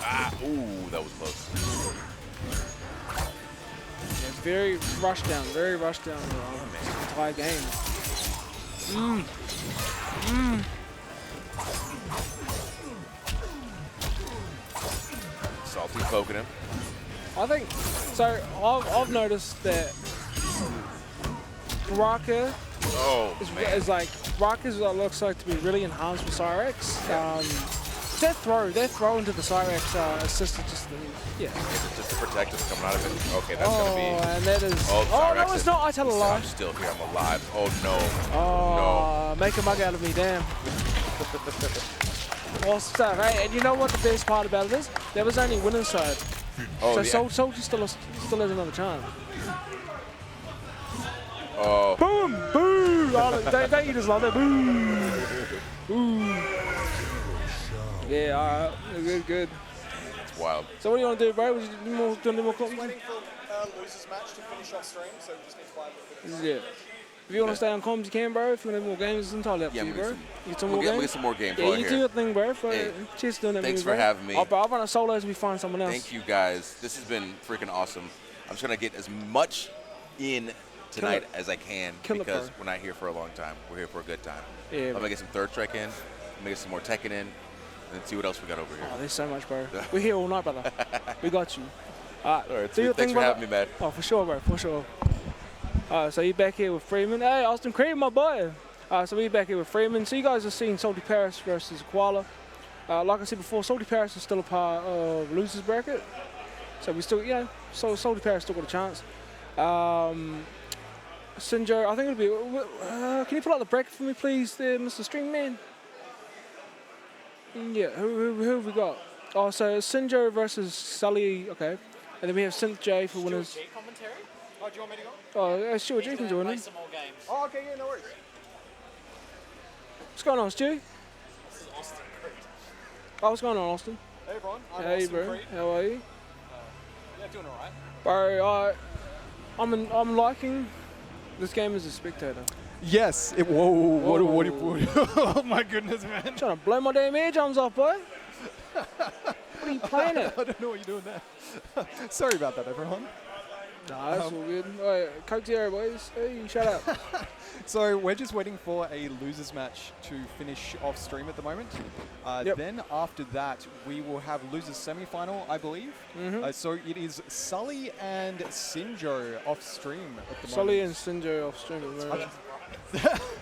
Ah, ooh, that was close. Yeah, very rushed down the entire game. Salty poking him. I think so. I've noticed that Baraka is like Baraka looks like to be really enhanced with Cyrex. that throw into the Cyrex assisted just Just to protect us coming out of it. Okay, that's gonna be. And that is. Oh, Oh, Cyrex no, it's is- not. I tell a lie. I'm still here. I'm alive. Oh no. Oh, make a mug out of me, damn. Awesome stuff, hey, and you know what the best part about it is? There was only winner's side. Oh, So yeah. Salty still has another chance. Oh. Boom! Boom! Oh, don't you just love that? Boom! Boom! Yeah, alright. Good. It's wild. So what do you want to do, bro? Do you want to do more comments? Waiting for losers match to finish off stream, so we just need to buy a little bit. Yeah. If you want to stay on comms, you can, bro. If you want to have more games, it's entirely up Yeah, to you, we'll bro. get Get some we'll more get- games. we'll get some more games Yeah, while you we're do here. your thing, bro. Hey, Cheers to doing that. thanks with me, for bro. having me. I'll run a solo as we find someone else. Thank you guys. This has been freaking awesome. I'm just gonna get as much in tonight as I can Kill it, because bro. we're not here for a long time. We're here for a good time. Yeah, I'm bro. gonna get some third strike in, I'm gonna get some more Tekken in, and then see what else we got over here. Oh, there's so much, bro. We're here all night, brother. We got you. All right, All right, do sweet. your Thanks thing, for brother. having me, man. Oh, for sure, bro, for sure. All right, so you're back here with Freeman. Hey, Austin Creed, my boy. All right, so we're back here with Freeman. So you guys have seen SaltyParis versus Khoala. Like I said before, SaltyParis is still a part of losers bracket. So we still, so SaltyParis still got a chance. Sinjo, I think it'll be. Can you pull out the bracket for me, please, there, Mr. Stringman? Yeah, who have we got? Oh, so Sinjo versus Sully, okay. And then we have SynthJ for winners. StuartG commentary? Oh, do you want me to go? Oh, StuartG He's can gonna join play in. some more games. Oh, okay, yeah, no worries. What's going on, Stu? This is Austin Creed. Oh, what's going on, Austin? Hey, everyone. I'm Hey, Austin bro. Creed. How are you? Yeah, doing all right. Bro, I'm liking this game as a spectator. Yes. Whoa, what oh my goodness, man. Trying to blow my damn ear drums off, boy. What are you playing at? I don't know what you're doing there. Sorry about that, everyone. Nah, that's all good. Alright, Coke Zero, boys. Hey, shut up. So we're just waiting for a losers match to finish off stream at the moment. Yep. Then after that, we will have losers semi-final, I believe. So it is Sully and Sinjo off stream at the Sully moment. and Sinjo off stream at the moment.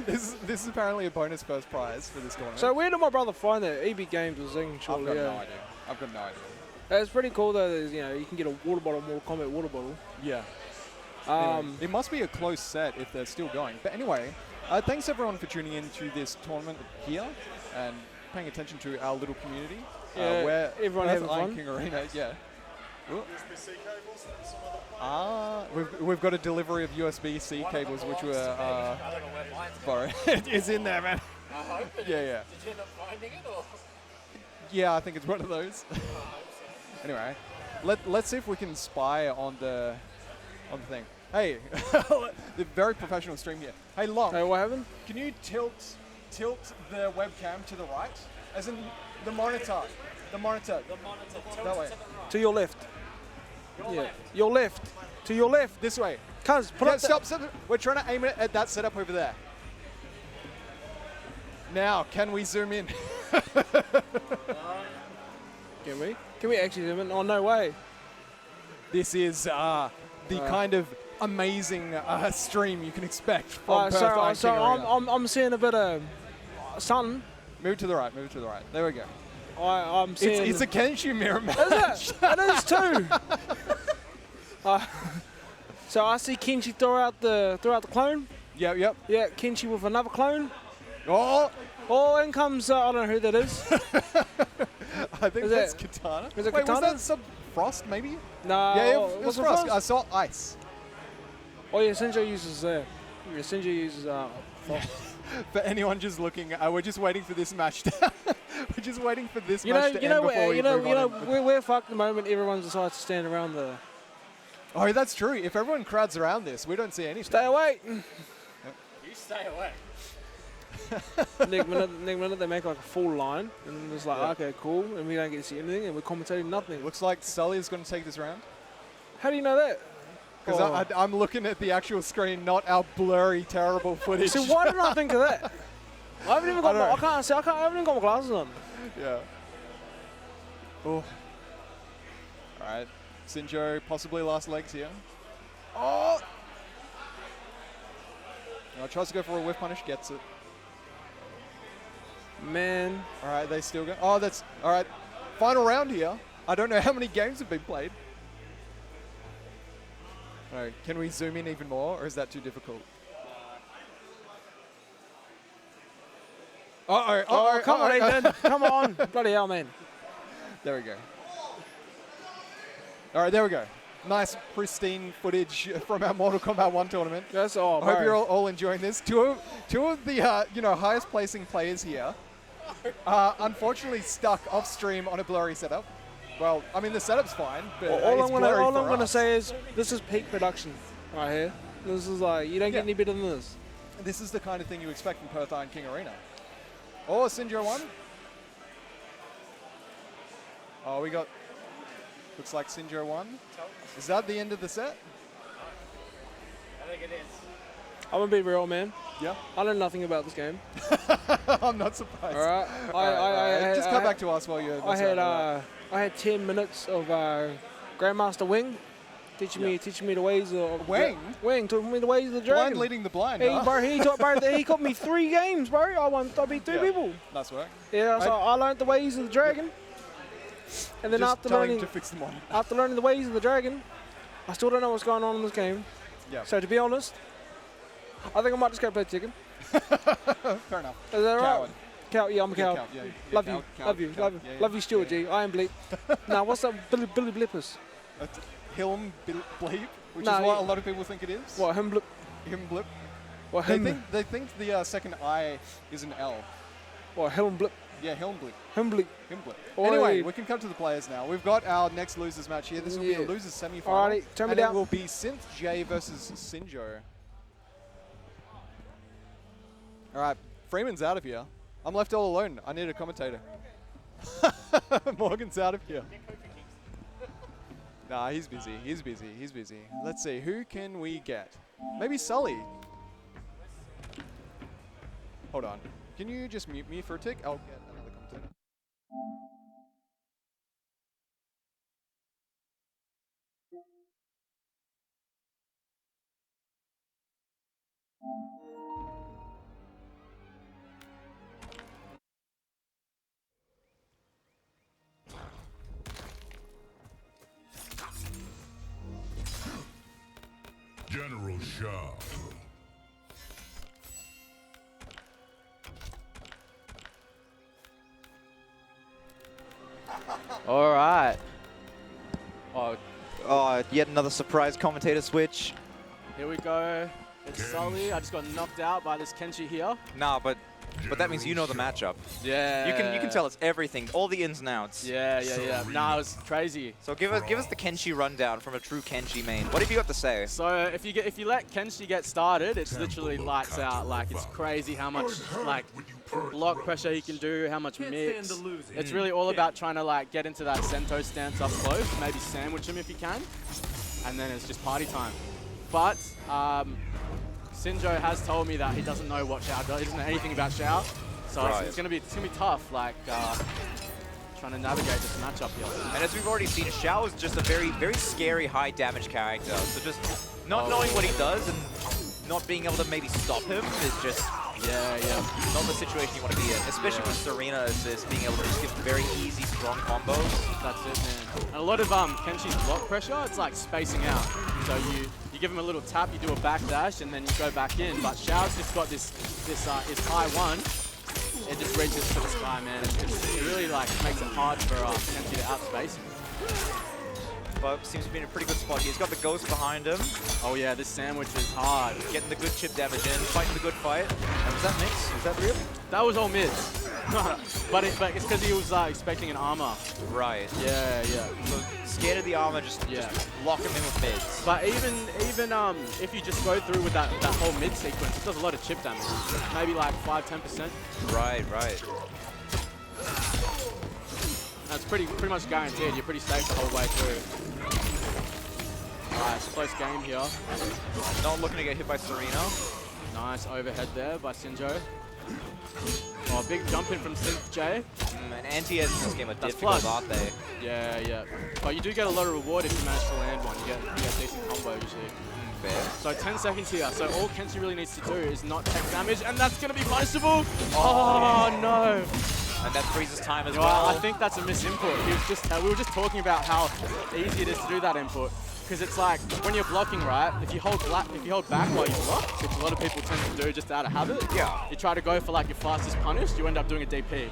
this is apparently a bonus first prize for this tournament. So where did my brother find that? EB Games was Zing, I've surely, got yeah. no idea. I've got no idea. It's pretty cool though. There's, you can get a water bottle, Mortal Kombat water bottle. Yeah. Anyway, it must be a close set if they're still going. But anyway, thanks everyone for tuning in to this tournament here and paying attention to our little community. Yeah, where everyone Perth having Iron fun. King Arena, yeah. We've got a delivery of USB-C cables, which were sorry, it's in there, man. Yeah. Did you end up finding it, or? Yeah, I think it's one of those. Anyway, let's see if we can spy on the thing. Hey, the very professional stream here. Hey, Long. Hey, what happened? Can you tilt the webcam to the right, as in the monitor? The monitor. That way. To your left. Your left. To your left. This way. Cuz, put Yeah, up stop. We're trying to aim it at that setup over there. Now, can we zoom in? Can we? Can we actually zoom in? Oh, no way. This is the kind of amazing stream you can expect from Alright, Perth Iron so King Arena. I'm seeing a bit of sun. Move to the right. Move to the right. There we go. I'm seeing. It's a Kenshu mirror match. Is it? It is too. So I see Kenshi throw out the clone. Yep. Yeah, Kenshi with another clone. Oh, In comes I don't know who that is. I think Is that's it- Katana. is it Wait, was Katana? that some Frost maybe? No. Yeah, it what's was the Frost. Frost? I saw ice. Oh yeah, Sinjo uses Sinjo uses Frost. For anyone just looking, we're just waiting for this match to. We're just waiting for this You know, match to you know, end before we move on. we're fucked the moment everyone decides to stand around the. Oh, that's true. If everyone crowds around this, we don't see anything. Stay away. You stay away. next minute they make like a full line, and it's like, okay, cool, and we don't get to see anything, and we're commentating nothing. Looks like Sully is going to take this round. How do you know that? Because I'm looking at the actual screen, not our blurry, terrible footage. So why didn't I think of that? I haven't even got I haven't even got my glasses on. Yeah. Oh. Alright. Sinjo, possibly last legs here. Oh! Tries to go for a whiff punish, gets it. Man. All right, they still go. Oh, that's all right. Final round here. I don't know how many games have been played. All right, can we zoom in even more, or is that too difficult? Oh, come on, Ethan. Come on. Bloody hell, man. There we go. All right, there we go. Nice, pristine footage from our Mortal Kombat 1 tournament. That's all. I hope you're all enjoying this. Two of the highest placing players here are unfortunately stuck off stream on a blurry setup. Well, I mean the setup's fine, but all I'm gonna us. say is this is peak production right here. This is like you don't get any better than this. This is the kind of thing you expect from Perth Iron King Arena. Oh, Sinjo won. Oh, we got. Looks like Sinjo won. Is that the end of the set? I think it is. I'm gonna be real, man. Yeah. I know nothing about this game. I'm not surprised. All right. Just come back to us while you're. I had 10 minutes of Grandmaster Wing teaching me the ways of Wing taught me the ways of the dragon. Blind leading the blind. Hey, huh? bro, he taught me 3 games, bro. I beat 3 people. Nice work. Yeah, so I learned the ways of the dragon. And then Just after tell him learning to fix them on. After learning the ways of the dragon, I still don't know what's going on in this game. Yeah. So to be honest, I think I might just go play chicken. Fair enough. Is that Coward. right? Yeah, I'm a coward. Yeah, Love you, love you, StuartG. I am Bleep. Now, what's that Billy Blippers? Hilm Bleep, which is what a lot of people think it is. What, him Blip? Him Blip. What, They think the second I is an L. What, Hilm Blip? Yeah, Hilm Blip. Him Blip. Him Blip. Oi. Anyway, we can come to the players now. We've got our next losers match here. This will be a losers semi-final. Alrighty, turn me and down. it will be SynthJ versus Sinjo. All right, Freeman's out of here. I'm left all alone. I need a commentator. Morgan's out of here. Nah, he's busy. He's busy. He's busy. Let's see. Who can we get? Maybe Sully. Hold on. Can you just mute me for a tick? I'll get another commentator. General Shao. All right. Oh, yet another surprise commentator switch. Here we go. It's Sully. I just got knocked out by this Kenshi here. Nah, but that means you know the matchup. Yeah. You can tell us everything, all the ins and outs. Yeah. Nah, it was crazy. So give us the Kenshi rundown from a true Kenshi main. What have you got to say? So if you let Kenshi get started, it's literally lights out. Like it's crazy how much like block pressure he can do, how much mix. It's really all about trying to like get into that Sento stance up close, maybe sandwich him if you can, and then it's just party time. But Sinjo has told me that he doesn't know what Shao does. He doesn't know anything about Shao, so it's gonna be tough. Like trying to navigate this matchup here. And as we've already seen, Shao is just a very scary high damage character. So just not knowing what he does and not being able to maybe stop him is just not the situation you want to be in. Especially with Serena as this, being able to just give very easy, strong combos. That's it, man. And a lot of Kenshi's block pressure, it's like spacing out. So you give him a little tap, you do a backdash, and then you go back in. But Shao's just got this his high one. It just reaches to the sky, man. It really like makes it hard for Kenshi to outspace him. But seems to be in a pretty good spot. He's got the ghost behind him. Oh yeah, this sandwich is hard. Getting the good chip damage in, fighting the good fight. And was that mix? Was that real? That was all mids. but it's because he was expecting an armor. Right. Yeah. So scared of the armor, just lock him in with mids. But even if you just go through with that whole mid sequence, it does a lot of chip damage. Maybe like 5–10%. Right. That's pretty much guaranteed. You're pretty safe the whole way through. Alright, it's a close game here. Not looking to get hit by Serena. Nice overhead there by Sinjo. Oh, big jump in from SynthJ. And anti-airs in this game are difficult, aren't they? Yeah. But you do get a lot of reward if you manage to land one. You get a decent combo usually. fair. So 10 seconds here. So all Kenshi really needs to do is not take damage, and that's going to be punishable. Oh no. And that freezes time as Well, well. I think that's a misinput. He was just, we were just talking about how easy it is to do that input. Because it's like, when you're blocking, right, if you hold back while you block, which a lot of people tend to do just out of habit, you try to go for like your fastest punish, you end up doing a DP,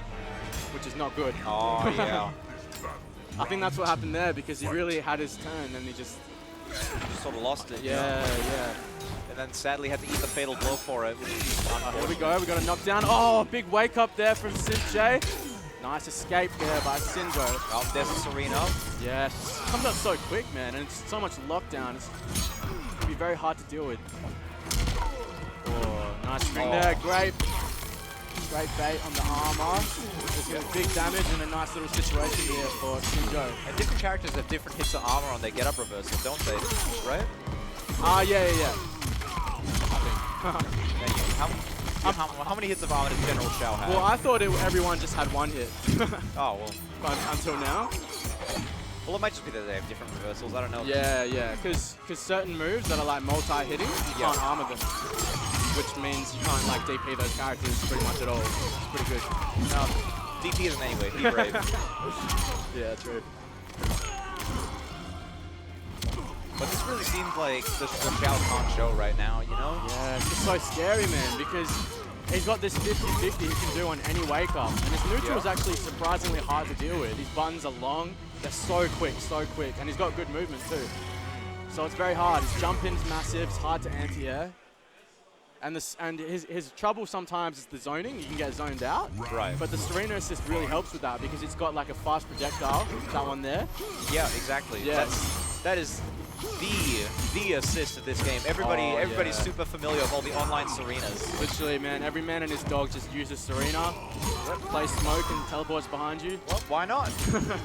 which is not good. Oh, yeah. I think that's what happened there, because he really had his turn and he just sort of lost it. Yeah, yeah. And then sadly had to eat the fatal blow for it. Here we go, we got a knockdown. Oh, big wake up there from SaltyParis. Nice escape there by Sinjo. Oh, there's a Serena. Yeah, it comes up so quick, man, and it's so much lockdown. It's going to be very hard to deal with. Oh, nice string there, great bait on the armor. There's big damage and a nice little situation here for Sinjo. And different characters have different hits of armor on their get-up reversal, don't they? Right? Yeah. Thank you. How many hits of armor does General Shao have? Well, I thought everyone just had one hit. Oh, well. Until now. Well, it might just be that they have different reversals. I don't know. Yeah. Because certain moves that are like multi-hitting, you can't armor them. Which means you can't like DP those characters pretty much at all. It's pretty good. No, DP isn't anyway. Be brave. Yeah, true. But this really seems like the Shao Kahn show right now, you know? Yeah, it's just so scary, man, because he's got this 50-50 he can do on any wake-up. And his neutral is actually surprisingly hard to deal with. His buttons are long, they're so quick, and he's got good movement too. So it's very hard. His jump in's massive, it's hard to anti-air. And his trouble sometimes is the zoning. You can get zoned out. Right. But the Serena assist really helps with that because it's got like a fast projectile, that one there. Yeah, exactly. Yeah. That is the assist of this game. Everybody's super familiar with all the online Serenas. Literally, man, every man and his dog just uses Serena, plays smoke and teleports behind you. Well, why not?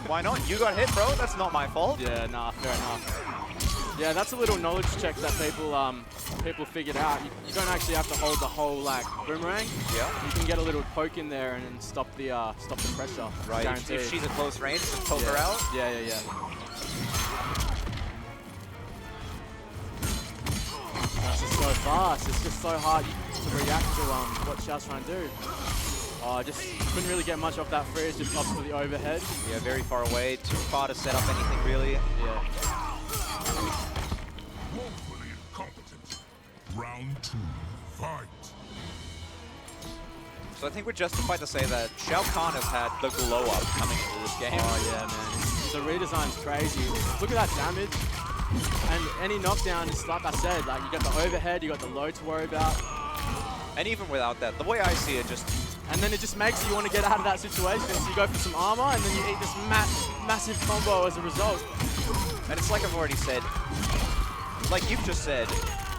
Why not? You got hit, bro. That's not my fault. Yeah, nah, fair enough. Yeah, that's a little knowledge check that people figured out. You don't actually have to hold the whole like boomerang. Yeah. You can get a little poke in there and stop the pressure. Right. If she's at close range, just poke her out. Yeah. That's just so fast. It's just so hard to react to what Xiao's trying to do. Oh, just couldn't really get much off that freeze. Just opts for the overhead. Yeah, very far away. Too far to set up anything really. Yeah. Woefully incompetent. Round 2, fight. So I think we're justified to say that Shao Kahn has had the glow up coming into this game. Oh yeah, man. The redesign's crazy. Look at that damage. And any knockdown is, like I said, like you got the overhead, you got the low to worry about. And even without that, the way I see it, and then it just makes you want to get out of that situation. So you go for some armor, and then you eat this massive combo as a result. And it's like I've already said, like you've just said,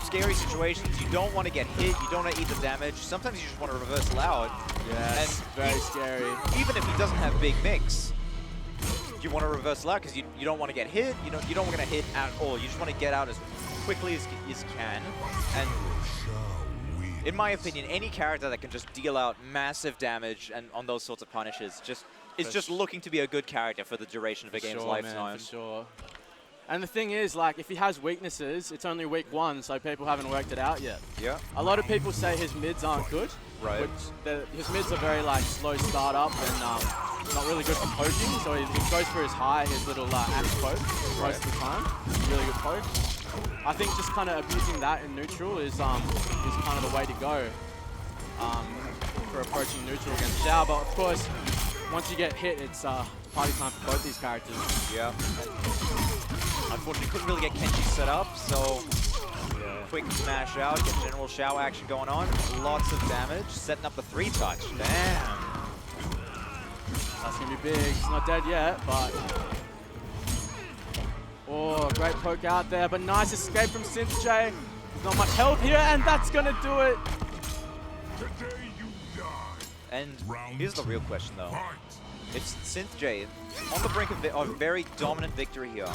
scary situations, you don't want to get hit, you don't want to eat the damage. Sometimes you just want to reverse loud. Yeah, it's very scary. Even if he doesn't have big mix, you want to reverse loud because you don't want to get hit, you don't want to hit at all. You just want to get out as quickly as you can. And in my opinion, any character that can just deal out massive damage and on those sorts of punishes is just looking to be a good character for the duration of a game's lifetime. Man, for sure. And the thing is, like, if he has weaknesses, it's only week 1, so people haven't worked it out yet. Yeah. A lot of people say his mids aren't good. Right. Which his mids are very, like, slow start up and not really good for poking. So he goes for his high, his little axe poke most of the time. Really good poke. I think just kind of abusing that in neutral is kind of the way to go for approaching neutral against Xiao. But of course, once you get hit, it's party time for both these characters. Yeah. Unfortunately, couldn't really get Kenshi set up, so quick smash out, get General Shao action going on. Lots of damage, setting up the 3-touch. Damn. That's going to be big. He's not dead yet, but... Oh, great poke out there, but nice escape from SaltyParis. There's not much health here, and that's going to do it. And here's the real question, though. If SaltyParis, on the brink of a very dominant victory here,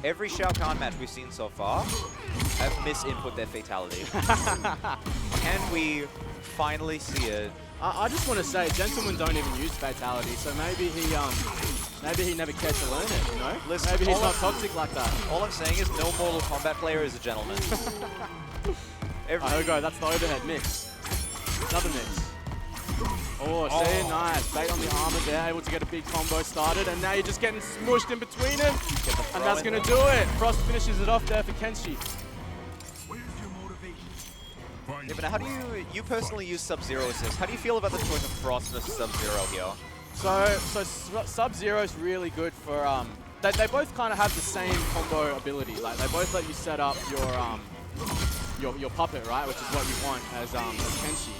every Shao Kahn match we've seen so far have misinput their fatality. Can we finally see it? I just want to say, gentlemen don't even use fatality, so maybe he Maybe he never cared to learn it, you know? Listen, Maybe he's not toxic like that. All I'm saying is no Mortal Kombat player is a gentleman. Here we go, that's the overhead mix. Another mix. Oh, see, nice. Bait on the armor there, able to get a big combo started, and now you're just getting smushed in between him. And that's going to do it. Frost finishes it off there for Kenshi. Yeah, but how do you personally use Sub-Zero assist? How do you feel about the choice of Frost versus Sub-Zero here? So Sub-Zero is really good for, they both kind of have the same combo ability. Like, they both let you set up your puppet, right? Which is what you want as Kenshi.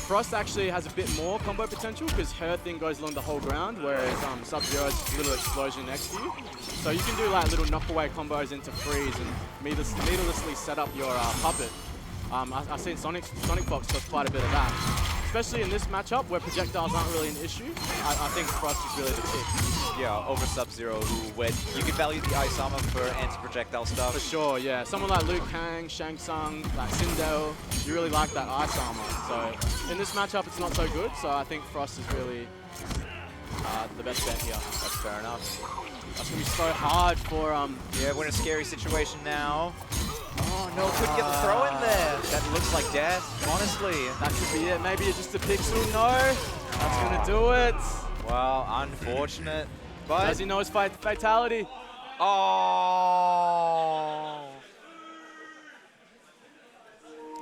Frost actually has a bit more combo potential because her thing goes along the whole ground, whereas Sub-Zero's little explosion next to you. So you can do like little knockaway combos into freeze and needlessly set up your puppet. I've seen Sonic Fox does quite a bit of that. Especially in this matchup where projectiles aren't really an issue, I think Frost is really the pick. Yeah, over Sub-Zero, where you can value the ice armor for anti-projectile stuff. For sure, yeah. Someone like Liu Kang, Shang Tsung, like Sinjo, you really like that ice armor. So in this matchup, it's not so good. So I think Frost is really the best bet here. That's fair enough. That's gonna be so hard for Yeah, we're in a scary situation now. Oh no, couldn't get the throw in there. That looks like death, honestly. That could be it. Maybe it's just a pixel. No, that's gonna do it. Well, unfortunate. But does he know his fatality? Oh.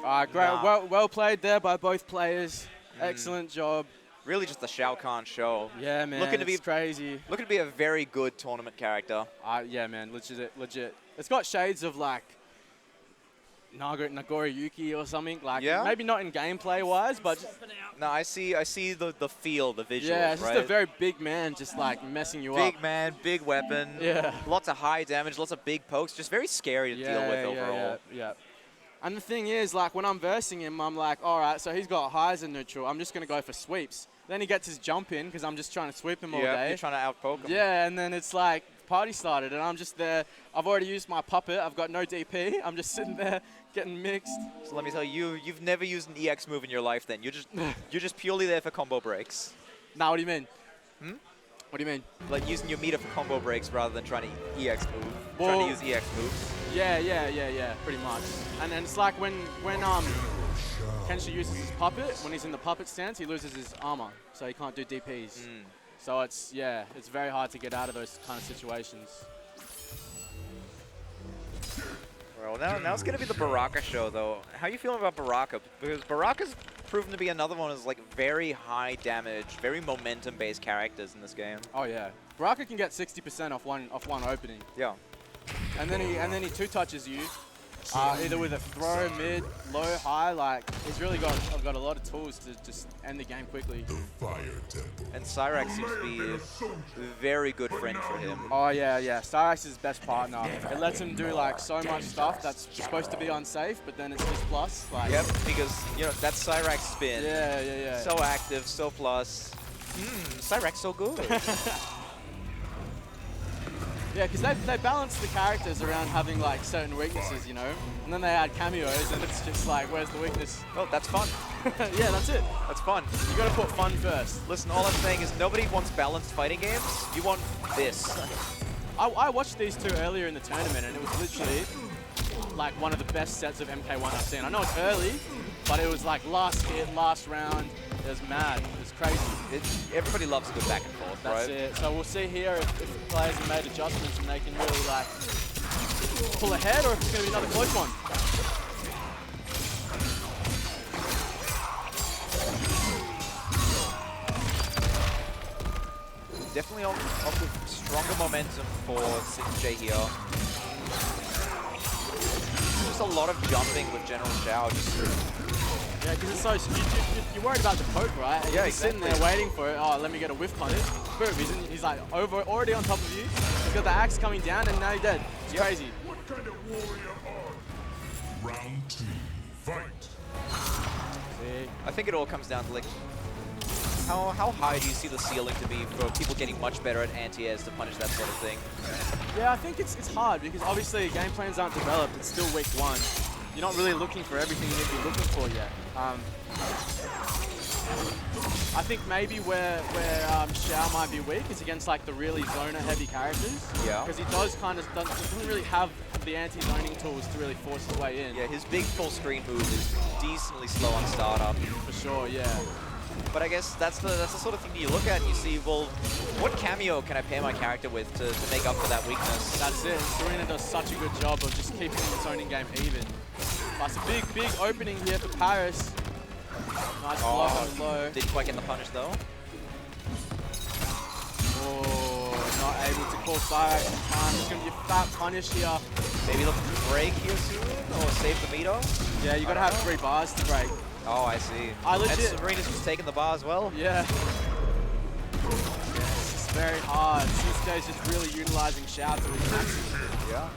Great. Nah. Well played there by both players. Excellent job. Really just the Shao Kahn show. Yeah, man. Looking to be crazy. Looking to be a very good tournament character. Yeah, man. Legit. It's got shades of like Nagori Yuki or something. Like maybe not in gameplay wise, but no, I see the feel, the visuals. Yeah, it's right? just a very big man, just like messing you up. Big man, big weapon. Yeah. Lots of high damage, lots of big pokes. Just very scary to deal with overall. Yeah. And the thing is, like when I'm versing him, I'm like, all right, so he's got highs and neutral. I'm just gonna go for sweeps. Then he gets his jump in because I'm just trying to sweep him all day. You're trying to outpoke him. Yeah, and then it's like party started, and I'm just there. I've already used my puppet. I've got no DP. I'm just sitting there getting mixed. So let me tell you, you've never used an EX move in your life. Then you're just purely there for combo breaks. Now, what do you mean? What do you mean? Like using your meter for combo breaks rather than trying to EX move. Well, trying to use EX moves. Yeah, pretty much. And then it's like when Kenshi uses his puppet, when he's in the puppet stance, he loses his armor, so he can't do DPs. So it's very hard to get out of those kind of situations. Well, now it's gonna be the Baraka show though. How are you feeling about Baraka? Because Baraka's proven to be another one of like very high damage, very momentum-based characters in this game. Oh yeah, Baraka can get 60% off one opening. Yeah. And then he two touches you, either with a throw, mid, low, high. Like he's really got a lot of tools to just end the game quickly. And Cyrax seems to be a very good friend for him. Oh yeah. Cyrax is his best partner. It lets him do like so much stuff that's supposed to be unsafe, but then it's his plus. Like, yep, because that Cyrax spin. Yeah. So active, so plus. Cyrax so good. Yeah, because they balance the characters around having like certain weaknesses, you know, and then they add cameos, and it's just like, where's the weakness? Oh, that's fun. Yeah, that's it. That's fun. You got to put fun first. Listen, all I'm saying is nobody wants balanced fighting games. You want this. I watched these two earlier in the tournament, and it was literally like one of the best sets of MK1 I've seen. I know it's early, but it was like last hit, last round. It was mad. It was crazy. Everybody loves a good back and forth, That's it. So we'll see here if the players have made adjustments and they can really like pull ahead, or if it's going to be another close one. Definitely off with stronger momentum for KillingJay here. Just a lot of jumping with General Shao. Yeah, because it's so you're worried about the poke, right? And yeah, you're sitting there waiting for it. Oh, let me get a whiff punish. Boom, he's like already on top of you. He's got the axe coming down, and now you're dead. It's crazy. What kind of warrior are you? Round 2, fight. See? I think it all comes down to like how high do you see the ceiling to be for people getting much better at anti-airs to punish that sort of thing? Yeah, I think it's hard because obviously game plans aren't developed. It's still week 1. You're not really looking for everything you need to be looking for yet. I think maybe where Xiao might be weak is against like the really zoner-heavy characters. Yeah. Because he doesn't really have the anti-zoning tools to really force his way in. Yeah, his big full screen move is decently slow on startup. For sure, yeah. But I guess that's the sort of thing that you look at and you see, well, what cameo can I pair my character with to make up for that weakness? That's it. Serena does such a good job of just keeping the zoning game even. That's a big opening here for Paris. Nice block on the low. Didn't quite get the punish though. Oh, not able to call Cyrax in time. There's going to be a fat punish here. Maybe look to break here soon or save the meter. Yeah, you got to have 3 bars to break. Oh, I see. I legit. And Serena's just taking the bar as well. Yeah. Yes, it's very hard. StuartG's just really utilizing Xiao to his maximum. Yeah.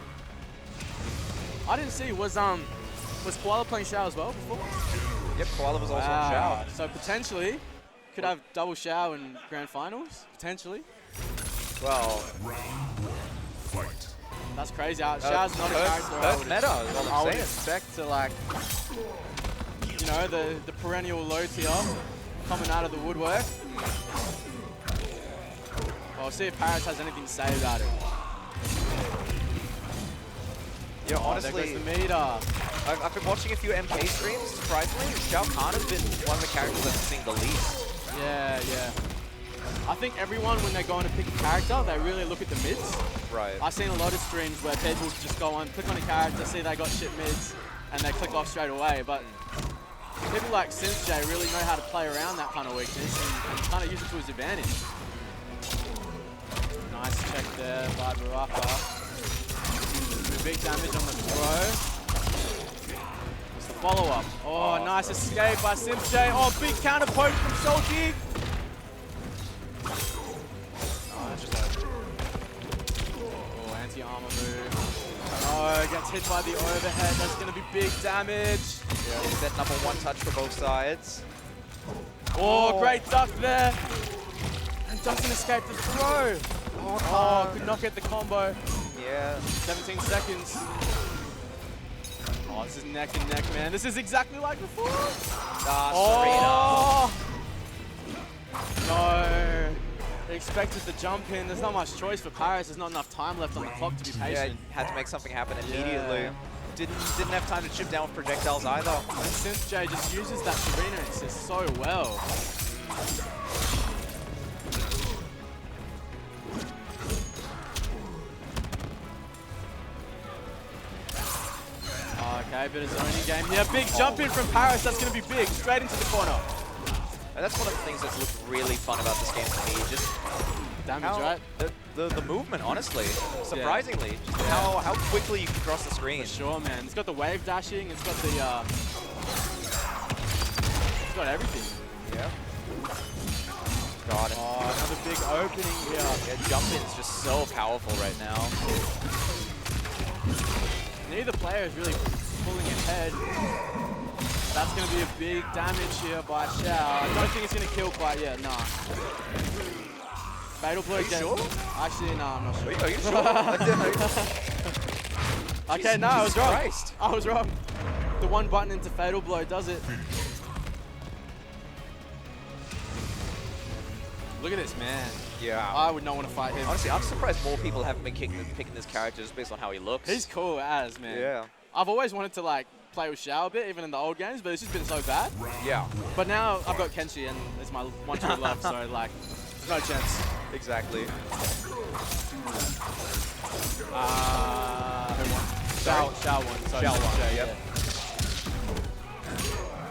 I didn't see, was Khoala playing Xiao as well before? Yep, Khoala was also on Xiao. So potentially, could have double Xiao in grand finals, potentially. Well, Fight. That's crazy. Xiao's not a character meta, I would expect to like, you know, the perennial low tier coming out of the woodwork. Well, we'll see if Paris has anything to say about it. Yeah, honestly, there goes the meter. I've been watching a few MK streams. Surprisingly, Shao Kahn has been one of the characters I've seen the least. Yeah. I think everyone, when they're going to pick a character, they really look at the mids. Right. I've seen a lot of streams where people just go on, click on a character, see they got shit mids, and they click off straight away. But people like SynthJ really know how to play around that kind of weakness and kind of use it to his advantage. Nice check there by Baraka. Big damage on the throw. It's the follow-up. Oh, nice escape by SynthJ. Oh, big counter poke from SaltyParis. Oh, anti-armor move. Oh, gets hit by the overhead. That's going to be big damage. Yeah, setting up a one-touch for both sides. Oh, great duck there. And doesn't escape the throw. Oh, could not get the combo. Yeah. 17 seconds. Oh, this is neck and neck, man. This is exactly like before. Oh! No. They expected the jump in. There's not much choice for Paris. There's not enough time left on the clock to be patient. Yeah, had to make something happen immediately. Yeah. Didn't have time to chip down with projectiles either. And SynthJ just uses that Serena assist so well. Okay, bit of zoning game. Yeah, big jump in from Paris. That's going to be big. Straight into the corner. And that's one of the things that's looked really fun about this game to me. Just damage, right? The movement, honestly, surprisingly, just how quickly you can cross the screen. For sure, man. It's got the wave dashing. It's got the it's got everything. Yeah. God. Oh, another big opening here. Yeah, jump in's just so powerful right now. Neither player is really pulling ahead. That's going to be a big damage here by Xiao. I don't think it's going to kill quite yet, nah. Fatal blow again. Sure? Actually, no, I'm not sure. Are you sure? Okay, no, I was wrong. Christ. I was wrong. The one button into fatal blow does it. Look at this, man. Yeah. I would not want to fight him. Honestly, I'm surprised more people haven't been picking this character just based on how he looks. He's cool as, man. Yeah. I've always wanted to like play with Xiao a bit, even in the old games, but it's just been so bad. Yeah. But now I've got Kenshi and it's my one true love, so like, no chance. Exactly. Who won? Xiao won. So Xiao won, yeah. yep.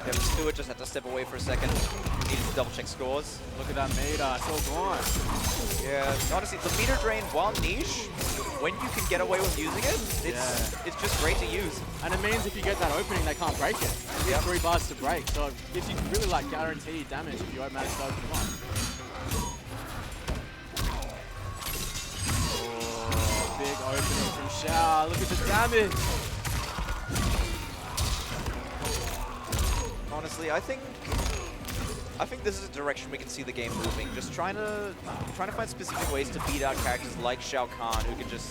Yeah, but Stuart just had to step away for a second. He needed to double check scores. Look at that meter, it's all gone. Yeah, honestly, the meter drain, while niche, when you can get away with using it, it's just great to use. And it means if you get that opening, they can't break it. You get 3 bars to break, so it gives you really like guaranteed damage if you manage to open them up. Oh, big opening from Xiao. Look at the damage. Honestly, I think this is a direction we can see the game moving. Just trying to find specific ways to beat out characters like Shao Kahn, who can just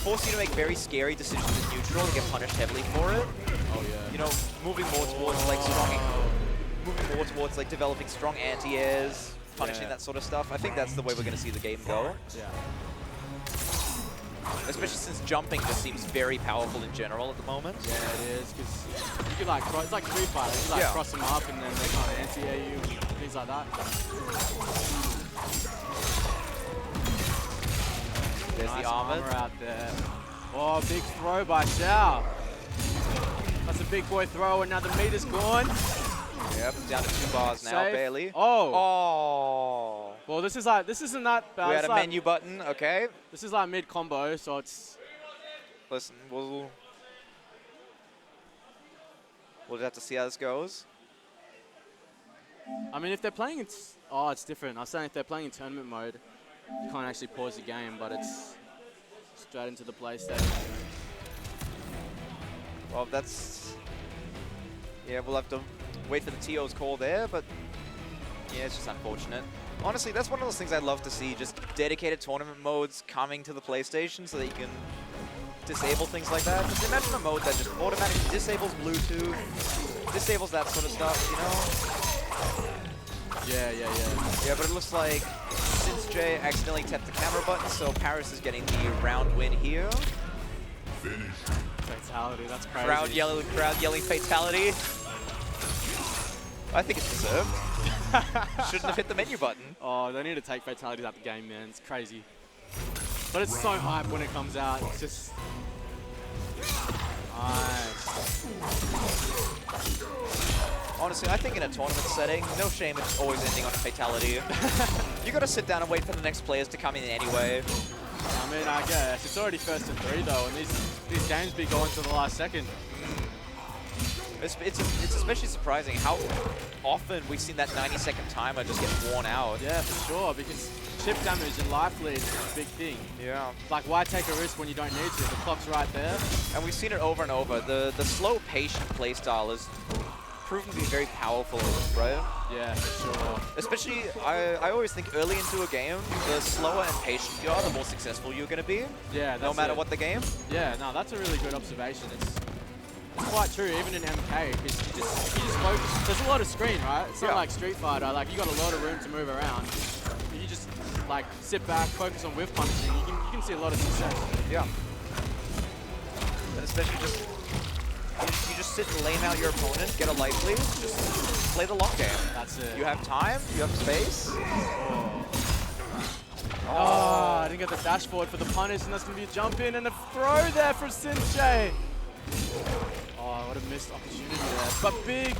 force you to make very scary decisions in neutral and get punished heavily for it. Oh yeah. You know, moving more towards like strong. moving more towards like developing strong anti-airs, punishing that sort of stuff. I think that's the way we're going to see the game go. Yeah. Especially since jumping just seems very powerful in general at the moment. Yeah, it is, because you can like, it's like Street Fighter, you like cross them up and then they kind of anti-air you and things like that. There's nice the armor out there. Oh, big throw by Xiao. That's a big boy throw, and now the meter's gone. Yep, down to 2 bars now, Safe. barely. Oh. Oh. Well, this isn't that bad. We had a like, menu button, okay. This is like mid combo, so it's. Listen, we'll just have to see how this goes. I mean, if they're playing it's different. I was saying if they're playing in tournament mode, you can't actually pause the game, but it's straight into the PlayStation. Well, that's... Yeah, we'll have to wait for the TO's call there, but yeah, it's just unfortunate. Honestly, that's one of those things I'd love to see, just dedicated tournament modes coming to the PlayStation so that you can disable things like that. Just imagine a mode that just automatically disables Bluetooth, disables that sort of stuff, you know? Yeah. Yeah, but it looks like SaltyParis accidentally tapped the camera button, so Paris is getting the round win here. Fatality, that's crazy. Crowd yelling fatality. I think it's deserved. Shouldn't have hit the menu button. Oh, they need to take fatalities out the game, man. It's crazy. But it's so hype when it comes out. It's just... Nice. Honestly, I think in a tournament setting, no shame in always ending on a fatality. You gotta sit down and wait for the next players to come in anyway. I mean, I guess. It's already 1st and 3 though, and these games be going to the last second. It's especially surprising how often we've seen that 90-second timer just get worn out. Yeah, for sure, because chip damage and life lead is a big thing. Yeah. Like, why take a risk when you don't need to? The clock's right there. And we've seen it over and over. The slow, patient playstyle is proven to be very powerful, right? Yeah, for sure. Especially, I always think early into a game, the slower and patient you are, the more successful you're going to be. Yeah, no matter what the game. Yeah, no, that's a really good observation. It's quite true, even in MK, because you just focus. There's a lot of screen, right? It's not like Street Fighter. Like, you got a lot of room to move around. You just like sit back, focus on whiff punching. You can see a lot of success. Yeah. And especially just you just sit and lame out your opponent, get a life lead, just play the long game. That's it. You have time, you have space. Oh, I didn't get the dash forward for the punish, and that's going to be a jump in and a throw there from Sinjo. Oh, what a missed opportunity there. But big.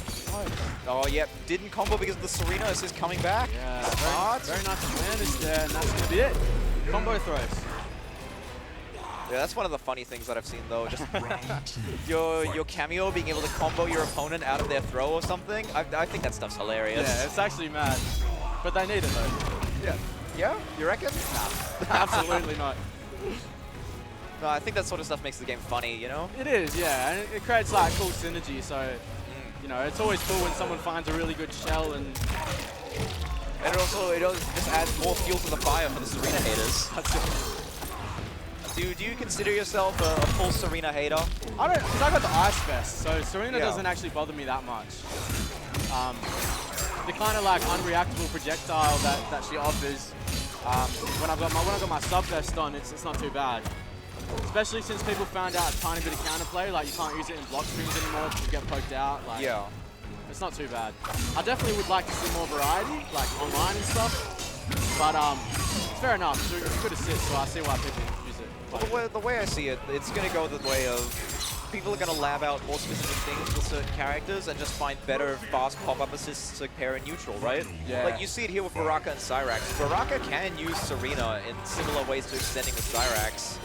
Oh, yep. Didn't combo because the Serena is coming back. Yeah, Smart. Very nice awareness there, and that's going to be it. Combo throws. Yeah, that's one of the funny things that I've seen, though. Just your cameo being able to combo your opponent out of their throw or something. I think that stuff's hilarious. Yeah, it's actually mad. But they need it, though. Yeah. Yeah? You reckon? Nah, absolutely not. No, I think that sort of stuff makes the game funny, you know? It is, yeah, and it creates like cool synergy. So, you know, it's always cool when someone finds a really good shell, and it also just adds more fuel to the fire for the Serena haters. That's it. Do you consider yourself a full Serena hater? I don't, because I got the Ice Fest, so Serena doesn't actually bother me that much. The kind of like unreactable projectile that she offers. When I got my sub vest on, it's not too bad. Especially since people found out a tiny bit of counterplay, like you can't use it in block streams anymore because you get poked out. Like, yeah. It's not too bad. I definitely would like to see more variety, like online and stuff. But it's fair enough. It's a good assist, so I see why people use it. Well, the way I see it, it's going to go the way of people are going to lab out more specific things with certain characters and just find better fast pop-up assists like pair and neutral, right? Yeah. Like you see it here with Baraka and Cyrax. Baraka can use Serena in similar ways to extending with Cyrax.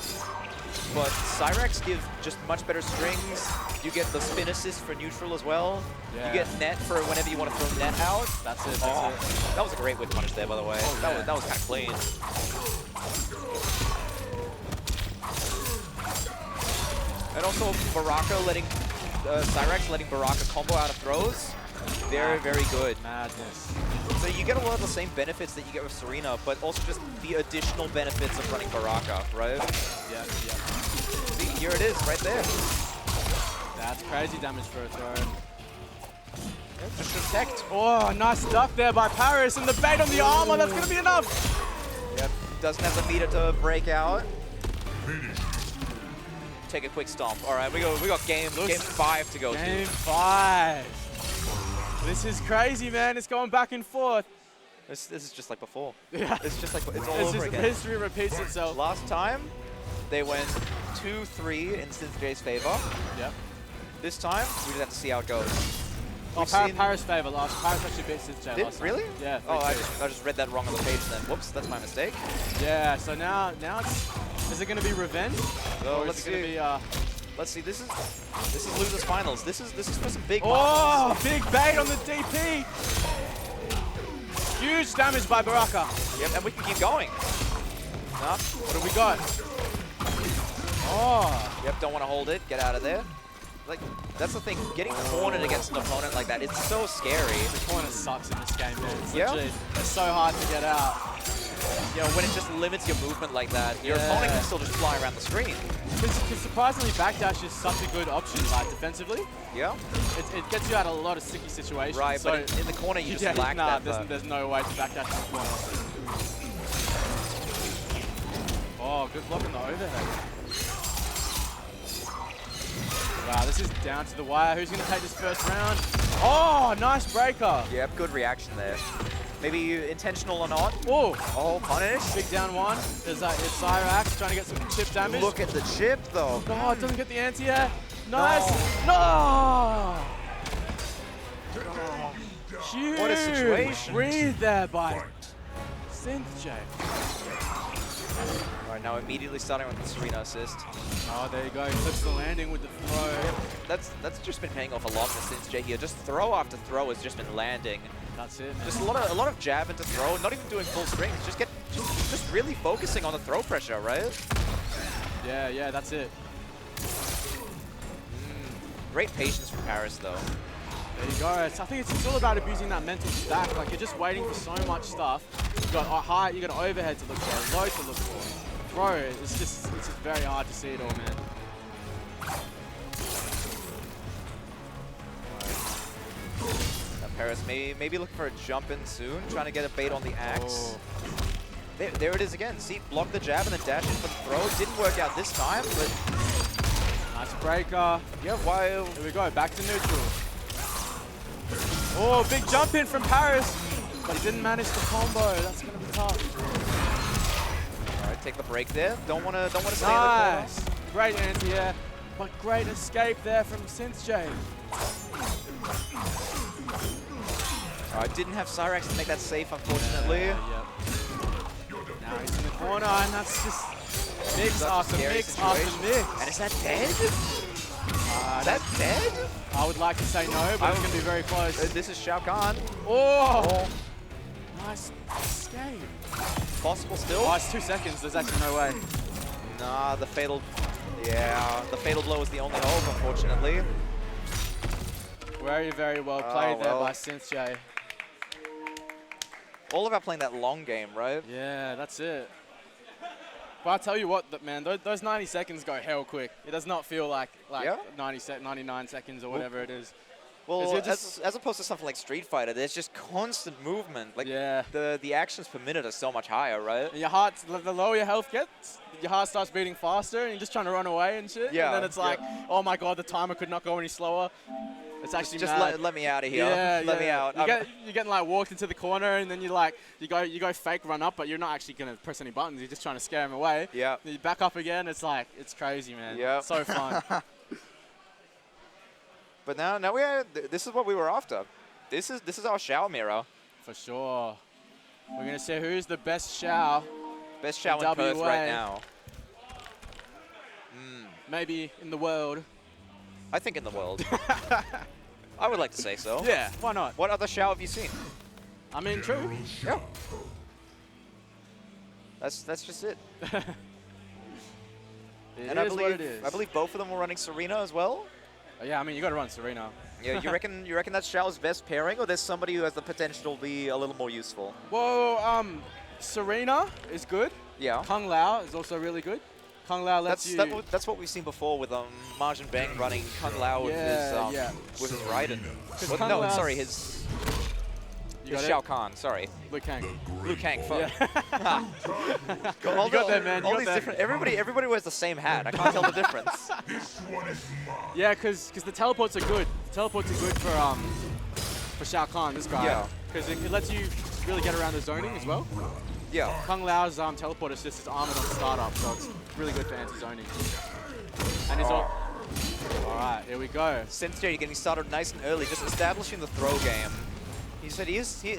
But Cyrax gives just much better strings. You get the spin assist for neutral as well. Yeah. You get net for whenever you want to throw net out. That's it. That was a great whip punish there, by the way. Oh, that was kind of clean. And also Baraka letting Cyrax letting Baraka combo out of throws. Very, very good. Madness. So you get a lot of the same benefits that you get with Serena, but also just the additional benefits of running Baraka, right? Yeah. See, here it is, right there. That's crazy damage for a throw. Just protect. Oh, nice duck there by Paris, and the bait on the armor, that's going to be enough. Yep, doesn't have the meter to break out. Take a quick stomp. All right, we got game 5 to go to. Game 5. This is crazy, man. It's going back and forth. This is just like before. Yeah. It's just like, it's all over again. History repeats itself. Last time, they went 2-3 in SaltyParis' favor. Yep. This time, we just have to see how it goes. Oh, Paris favor last. Paris actually beat SaltyParis last time. Really? Yeah. Oh, I just read that wrong on the page then. Whoops, that's my mistake. Yeah, so now it's, is it going to be revenge? So or let's is it going to be, let's see, this is losers finals. This is for some big oh, marbles. big bait on the DP. Huge damage by Baraka. Yep, and we can keep going. Nah. What do we got? Oh. Yep, don't want to hold it. Get out of there. Like, that's the thing. Getting cornered against an opponent like that, it's so scary. The corner sucks in this game, man. It's yeah. legit. It's so hard to get out. You know, when it just limits your movement like that, your opponent can still just fly around the screen. Because surprisingly, backdash is such a good option, like, defensively. Yeah. It gets you out of a lot of sticky situations. Right, so but in the corner, you just lack that. There's no way to backdash in the corner. Oh, good block on the overhead. Wow, this is down to the wire. Who's going to take this first round? Oh, nice breaker. Yep, good reaction there. Maybe intentional or not. Whoa. Oh, punish. Big down one. There's it's Cyrax trying to get some chip damage. Look at the chip, though. Oh, it doesn't get the anti-air. Nice. No. Huge. What a situation. Breathe there by SynthJ. All right, now immediately starting with the Serena assist. Oh, there you go. Clips the landing with the throw. That's just been paying off a lot for SynthJ here. Just throw after throw has just been landing. That's it, man. Just a lot of jab into throw, not even doing full strings. Just really focusing on the throw pressure, right? Yeah, that's it. Great patience from Paris, though. There you go. I think it's all about abusing that mental stack. Like, you're just waiting for so much stuff. You got a high, you got an overhead to look for, low to look for. Throw, it's just very hard to see it all, man. Paris maybe looking for a jump in soon, trying to get a bait on the axe. Oh. There it is again. See, block the jab and then dash in for the throw. Didn't work out this time, but nice breaker. Yeah, while here we go, back to neutral. Oh, big jump in from Paris, but he didn't manage the combo. That's gonna be tough. All right, take the break there. Don't want to stay nice. in the corner. Great anti-air, but great escape there from SynthJ. I didn't have Cyrax to make that safe, unfortunately. Yep. Now he's in the corner, and that's just mix after mix after mix. And is that dead? Is that dead? I would like to say no, but it's going to be very close. This is Shao Kahn. Oh! Nice escape. Possible still? Oh, it's 2 seconds. There's actually no way. Nah, the fatal blow is the only hope, unfortunately. Very, very well played there by SynthJ. All about playing that long game, right? Yeah, that's it. But I tell you what, man, those 90 seconds go hell quick. It does not feel like 99 seconds or whatever it is. Well, as opposed to something like Street Fighter, there's just constant movement. Like the actions per minute are so much higher, right? And your heart, the lower your health gets, your heart starts beating faster, and you're just trying to run away and shit. Yeah. And then it's like, oh my god, the timer could not go any slower. It's actually just let me out of here. Yeah, let me out. You're getting like walked into the corner, and then you go fake run up, but you're not actually gonna press any buttons. You're just trying to scare him away. Yeah. You back up again. It's like it's crazy, man. Yeah. So fun. But now this is what we were after. This is our Shao mirror. For sure. We're gonna see who's the best Shao. Best Shao in Perth right now. Maybe in the world. I think in the world. I would like to say so. Yeah, why not? What other Shao have you seen? I mean, true. Yeah. That's just it. And I believe what it is. I believe both of them were running Serena as well. Yeah, I mean, you got to run Serena. Yeah, you reckon that's Shao's best pairing, or there's somebody who has the potential to be a little more useful? Well, Serena is good. Yeah. Kung Lao is also really good. Kung Lao lets you... That's what we've seen before with ModernBeng running Kung Lao with his Raiden. Well, no, sorry, his Shao Kahn, sorry. Liu Kang. Liu Kang, fuck. Yeah. You got there, man. All these different, everybody wears the same hat. I can't tell the difference. Yeah, because the teleports are good. The teleports are good for Shao Kahn, this guy. Yeah. Because it lets you really get around the zoning as well. Yeah. Kung Lao's teleport assist is armored on startup, so it's really good for anti-zoning. And he's all... Alright, here we go. SynthJ, you're getting started nice and early, just establishing the throw game. He said,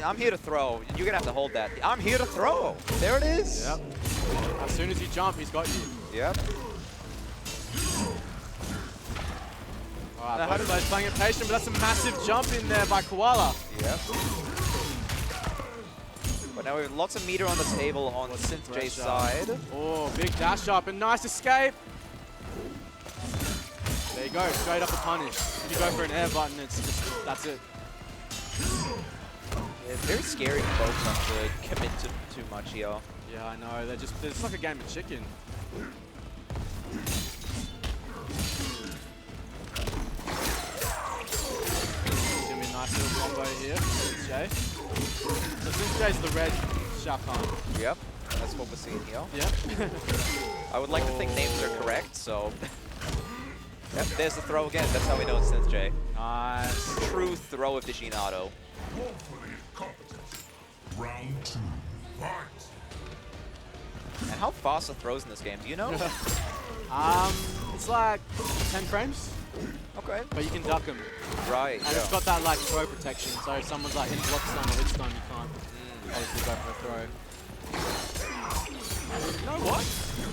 I'm here to throw. You're going to have to hold that. I'm here to throw. There it is. Yep. As soon as you jump, he's got you. Yep. Alright, both players playing it patient, but that's a massive jump in there by Khoala. Yep. But now we have lots of meter on the table on SynthJ's side. Oh, big dash up and nice escape. There you go, straight up a punish. If you go for an air button, it's just, that's it. Yeah, it's very scary for both of them to commit to too much here. Yeah, I know. They're just like a game of chicken. Give me a nice little combo here, SaltyParis. So SaltyParis the red Shao Kahn. Yep, that's what we're seeing here. Yep. I would like to think names are correct, so... Yep, there's the throw again. That's how we know it's SynthJ. Nice. True throw aficionado. Round 2, fight. And how fast are throws in this game? Do you know? It's like 10 frames. Okay. But you can duck them. Right. And it's got that like throw protection, so if someone's like in block stun or hit stun, you can't obviously go for a throw. You know what?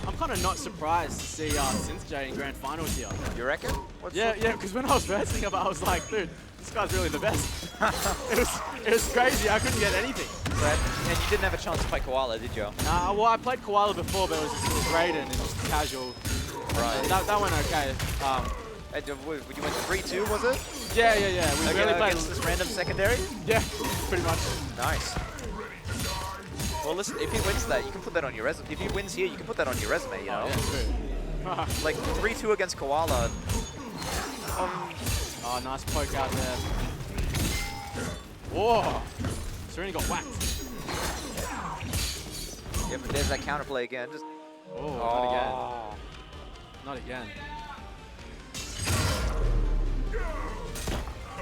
I'm kind of not surprised to see SynthJ in grand finals here. You reckon? Yeah, because when I was versing him, I was like, dude, this guy's really the best. it was crazy. I couldn't get anything. And you didn't have a chance to fight Khoala, did you? Nah, well, I played Khoala before, but it was Raiden and just casual. Right. That went okay. And you went 3-2, was it? Yeah. We really played against this random secondary? Yeah, pretty much. Nice. Well, listen, if he wins that, you can put that on your resume. If he wins here, you can put that on your resume, you know? Yeah, true. Like 3-2 against Khoala. Oh, nice poke out there. Whoa! Serena got whacked. Yeah, but there's that counterplay again. Just Not again.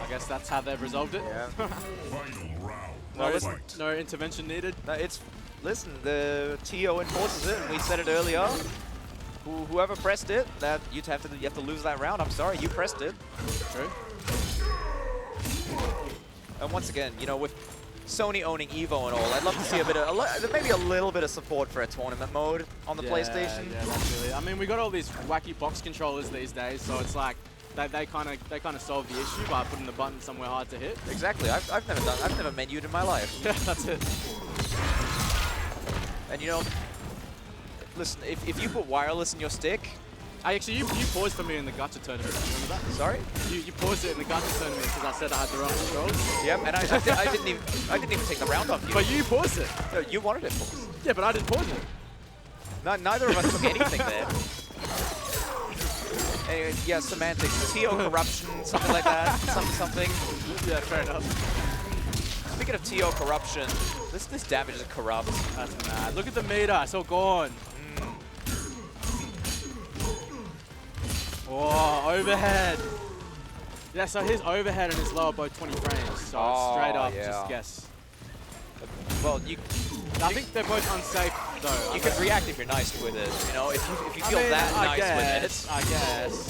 I guess that's how they've resolved it. Yeah. No intervention needed. No, listen, the TO enforces it, and we said it earlier. Whoever pressed it, you have to lose that round. I'm sorry, you pressed it. True. And once again, you know, with Sony owning Evo and all, I'd love to see maybe a little bit of support for a tournament mode on the PlayStation. Yeah, that's really. I mean, we got all these wacky box controllers these days, so it's like they kind of solve the issue by putting the button somewhere hard to hit. Exactly. I've never menued in my life. Yeah, that's it. And you know, listen, if you put wireless in your stick. Actually, you paused for me in the gacha tournament. Remember that? Sorry? You paused it in the gacha tournament because I said I had the wrong controls. Yep, and I didn't even take the round off you. But you paused it. No, you wanted it paused. Yeah, but I didn't pause it. Neither of us took anything there. Anyway, yeah, semantics. TO corruption, something like that. Something. Yeah, fair enough. Speaking of TO corruption, this damage is corrupt. That's mad. Look at the meter. It's all gone. Oh, overhead. Yeah, so his overhead and his low are both 20 frames. So it's straight up, just guess. Well, I think they're both unsafe, though. You can react if you're nice with it. You know, if you feel that nice with it. I guess.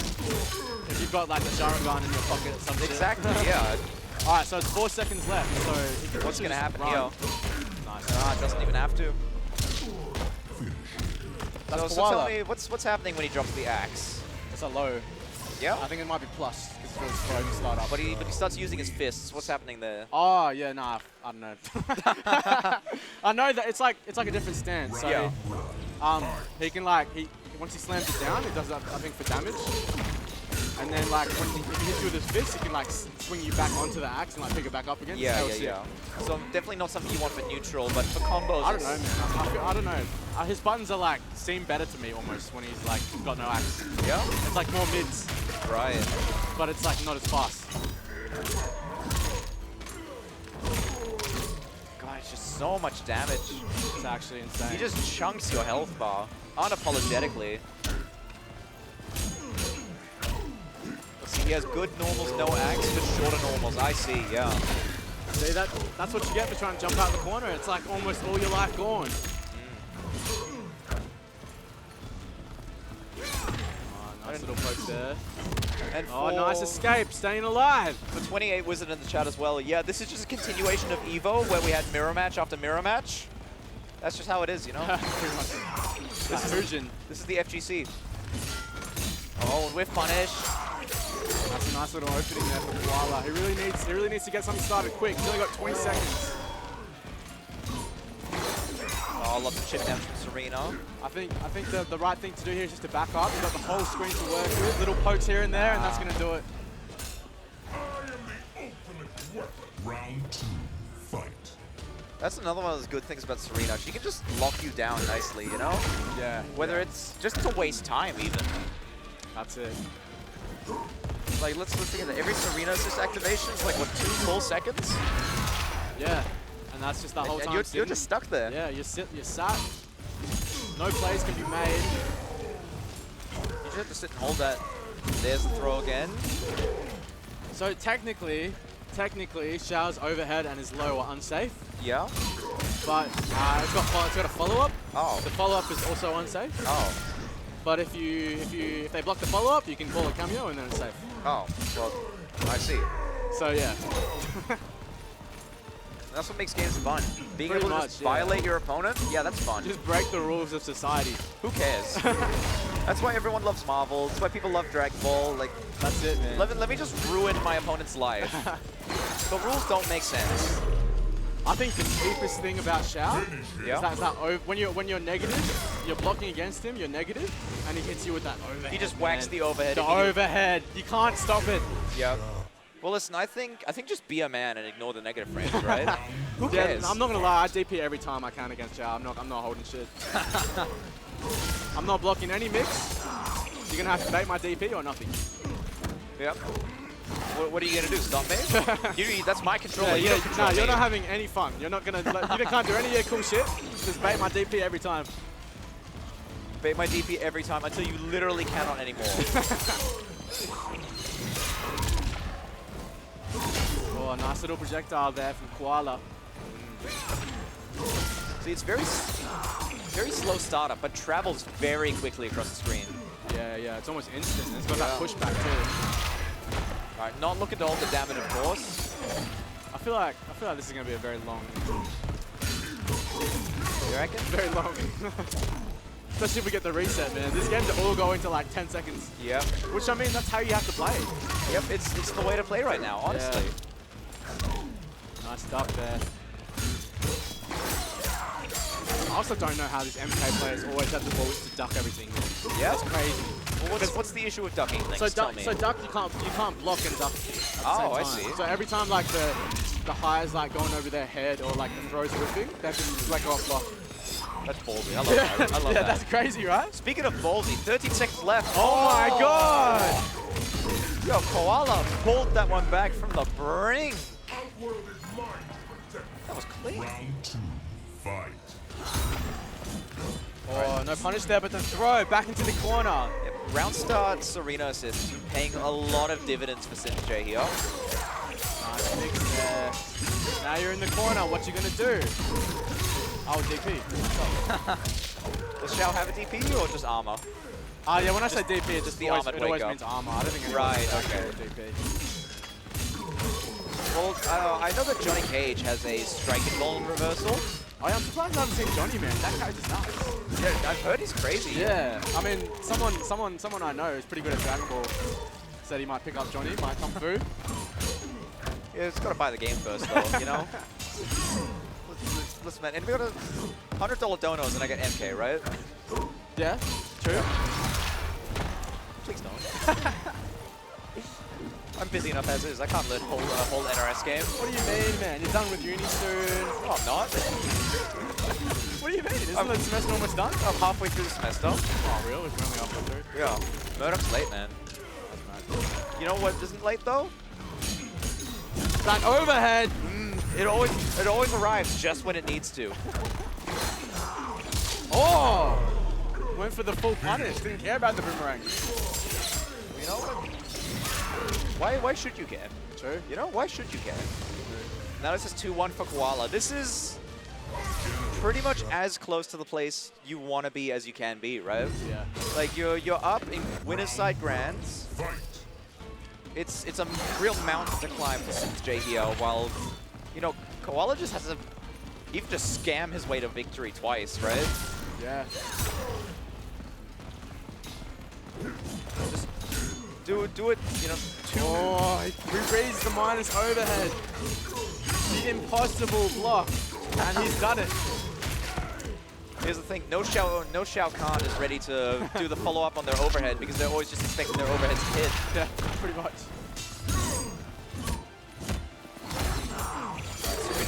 If you've got like the Sharingan in your pocket or something. Exactly, yeah. All right, so it's 4 seconds left. So what's going to happen run. here? Nice. It doesn't even have to. That's so tell me, what's happening when he drops the axe? It's a low. Yeah? I think it might be plus, because it's slow to start up. But he starts using his fists. What's happening there? Oh, yeah, nah, I don't know. I know that it's like a different stance. So yeah. he can like, once he slams it down, it does that, I think, for damage. And then like when he hits you with his fist, he can like swing you back onto the axe and like pick it back up again. Yeah. So definitely not something you want for neutral, but for combos. I don't know, man. I don't know. His buttons are like seem better to me almost when he's like got no axe. Yeah. It's like more mids. Right. But it's like not as fast. God, it's just so much damage. It's actually insane. He just chunks your health bar unapologetically. Let's see, he has good normals, no axe, but shorter normals. I see, yeah. See, that's what you get for trying to jump out the corner. It's like almost all your life gone. Oh, nice little poke there. And oh, nice escape, staying alive. For 28 Wizard in the chat as well. Yeah, this is just a continuation of Evo, where we had mirror match after mirror match. That's just how it is, you know? This is This is the FGC. Oh, and we're punished. That's a nice little opening there for Khoala. He really needs to get something started quick. He's only got 20 seconds. Oh, lots of chip damage from Serena. I think the right thing to do here is just to back up. You've got the whole screen to work with. Little pokes here and there, and that's going to do it. Round 2, fight. That's another one of those good things about Serena. She can just lock you down nicely, you know? Yeah. Whether it's just to waste time, even. That's it. Like, let's think of it. Every Serena assist activation is like, what, 2 full seconds? Yeah. And that's just the whole time. And you're just stuck there. Yeah, you're sat. No plays can be made. You just have to sit and hold that. There's the throw again. So technically, Xiao's overhead and his low are unsafe. Yeah. But it's got a follow-up. Oh. The follow-up is also unsafe. Oh. But if they block the follow-up, you can call a cameo and then it's safe. Oh, well, I see. So yeah. That's what makes games fun. Being Pretty able to much, just violate your opponent, yeah, that's fun. Just break the rules of society. Who cares? That's why everyone loves Marvel. That's why people love Dragon Ball. Like, that's it, man. Let me just ruin my opponent's life. The rules don't make sense. I think the cheapest thing about Xiao is that when you're negative, you're blocking against him, you're negative, and he hits you with that overhead. He just whacks the overhead. The overhead. You can't stop it. Yeah. Well, listen, I think just be a man and ignore the negative frames, right? Who cares? Yeah, I'm not gonna lie, I DP every time I can against Xiao. I'm not holding shit. I'm not blocking any mix. You're gonna have to bait my DP or nothing. Yep. What are you gonna do? Stop me? That's my controller. Yeah, you're not having any fun. You're not gonna. You can't do any of your cool shit. Just bait my DP every time. Bait my DP every time until you literally cannot anymore. Oh, nice little projectile there from Khoala. See, it's very slow startup, but travels very quickly across the screen. Yeah, it's almost instant. It's got that pushback too. All right, not looking to hold the damage, of course. I feel like this is gonna be a very long. You reckon? Very long. Especially if we get the reset, man. These games are all going to like 10 seconds. Yep. Which I mean, that's how you have to play. Yep, it's the way to play right now, honestly. Yeah. Nice duck there. I also don't know how these MK players always have the balls to duck everything. Yeah, that's crazy. Well, what's the issue with ducking things? So duck, you can't block and duck at the same time. I see. So every time like the high's like going over their head or like the throws whipping, they have to like go off block. That's ballsy. I love that. I love that. That's crazy, right? Speaking of ballsy, 13 seconds left. Oh my god! Yo, Khoala pulled that one back from the brink. That was clean. Round 2, fight. Oh, no punish there, but the throw back into the corner. Yep. Round start, Serena assist, paying a lot of dividends for StuartG here. Nice mix there. Now you're in the corner. What you gonna do? Oh, DP. Does Xiao have a DP or just armor? Yeah, when I say DP, it just the always, armored it always wake means armor. I don't think it right, okay. okay. DP. Well, I know that Johnny Cage has a strike invuln reversal. Oh, yeah, I'm surprised I haven't seen Johnny, man. That guy's just nuts. Yeah, I've heard he's crazy. Yeah, I mean, someone I know is pretty good at Dragon Ball said he might pick up Johnny, my Kung Fu. Yeah, it's got to buy the game first, though, you know? Listen, man, and we got a $100 donos and I get MK, right? Yeah, true. Please don't. busy enough as is. I can't learn a whole NRS game. What do you mean, man? You're done with uni soon. No, I'm not. What do you mean? Isn't the semester almost done? I'm halfway through the semester. Oh, really? We're only halfway through. Yeah. Murdoch's late, man. You know what isn't late, though? That overhead! It always arrives just when it needs to. Oh! Went for the full punish. Didn't care about the boomerang. You know what? Why should you care? True. You know, why should you care? Now this is 2-1 for Khoala. This is pretty much as close to the place you want to be as you can be, right? Yeah. Like you're up in winner's side grands. It's a real mountain to climb for SaltyParis here, while, you know, Khoala just has to even just scam his way to victory twice, right? Yeah. Just do it, you know, Oh, he raised the minus overhead. The impossible block. And he's done it. Here's the thing, no Shao Kahn is ready to do the follow-up on their overhead because they're always just expecting their overheads to hit. Yeah, pretty much.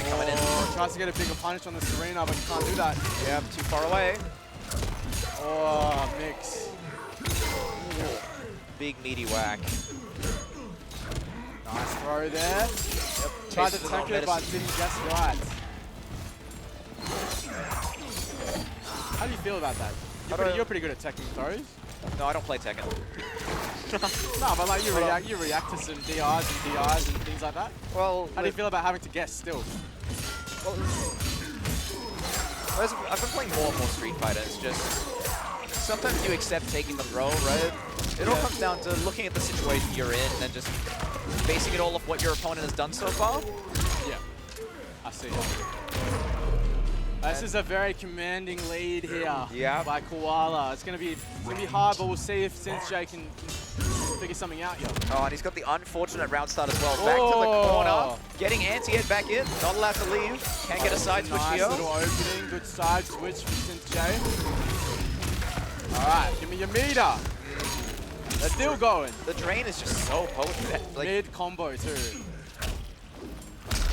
Coming in. Oh, tries to get a bigger punish on the Serena, but he can't do that. Yeah, too far away. Oh, mix. Big meaty whack. Nice throw there. Yep. Tried to tackle it, but didn't just right. How do you feel about that? You're pretty good at Tekken throws. No, I don't play Tekken. No, but like you react to some DRs and things like that. Well, how do you feel about having to guess still? Well, I've been playing more and more Street Fighter. It's just sometimes you accept taking the throw, right? It all comes down to looking at the situation you're in and then just basing it all off what your opponent has done so far. Yeah, I see that. This is a very commanding lead here by Khoala. It's gonna be hard, but we'll see if SaltyParis can figure something out here. Oh, and he's got the unfortunate round start as well. Back to the corner, getting anti-ed back in, not allowed to leave. Can't get a side switch here. Nice little opening, good side switch from SaltyParis. All right, give me your meter. They're still going. The drain is just so potent. Like, mid combo too.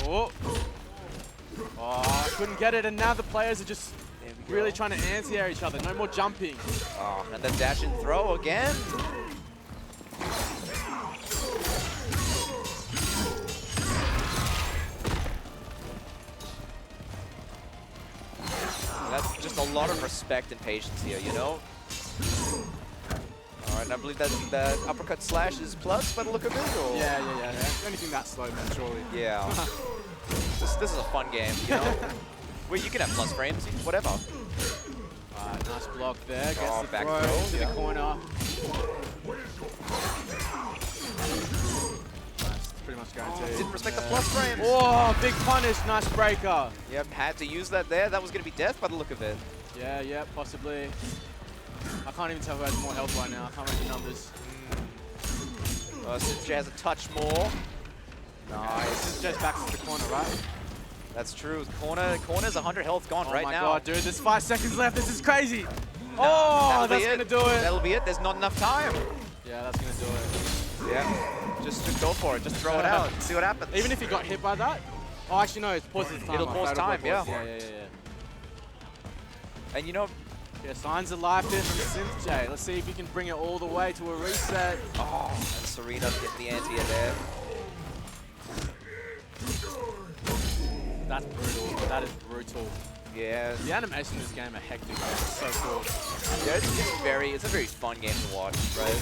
Oh. Oh, couldn't get it, and now the players are just really trying to anti-air each other. No more jumping. Oh, and then dash and throw again. That's just a lot of respect and patience here, you know? Alright, and I believe that uppercut slash is plus by the look of it, or? Yeah. Anything that slow, man, surely. Yeah. This is a fun game, you know? Where you can have plus frames, whatever. Alright, nice block there. Gets the back throw throw to the corner. Nice, pretty much guaranteed. Didn't respect the plus frames. Oh, big punish, nice breaker. Yep, had to use that there. That was going to be death by the look of it. Yeah, possibly. I can't even tell who has more health right now. I can't read the numbers. SaltyParis has a touch more. Nice. SaltyParis back to the corner, right? That's true. Corner's 100 health gone right now. Oh my god, dude, there's 5 seconds left. This is crazy. Oh, that's going to do it. That'll be it. There's not enough time. Yeah, that's going to do it. Yeah. Just go for it. Just throw it out. See what happens. Even if he got hit by that? Oh, actually, no. It pauses time. It'll pause time, yeah. Yeah. And you know... Yeah, signs of life there from SaltyParis. Let's see if he can bring it all the way to a reset. Oh, and Serena getting the anti-air there. That's brutal. That is brutal. Yeah. The animation in this game are hectic. It's so cool. Yeah, it's a very fun game to watch, right?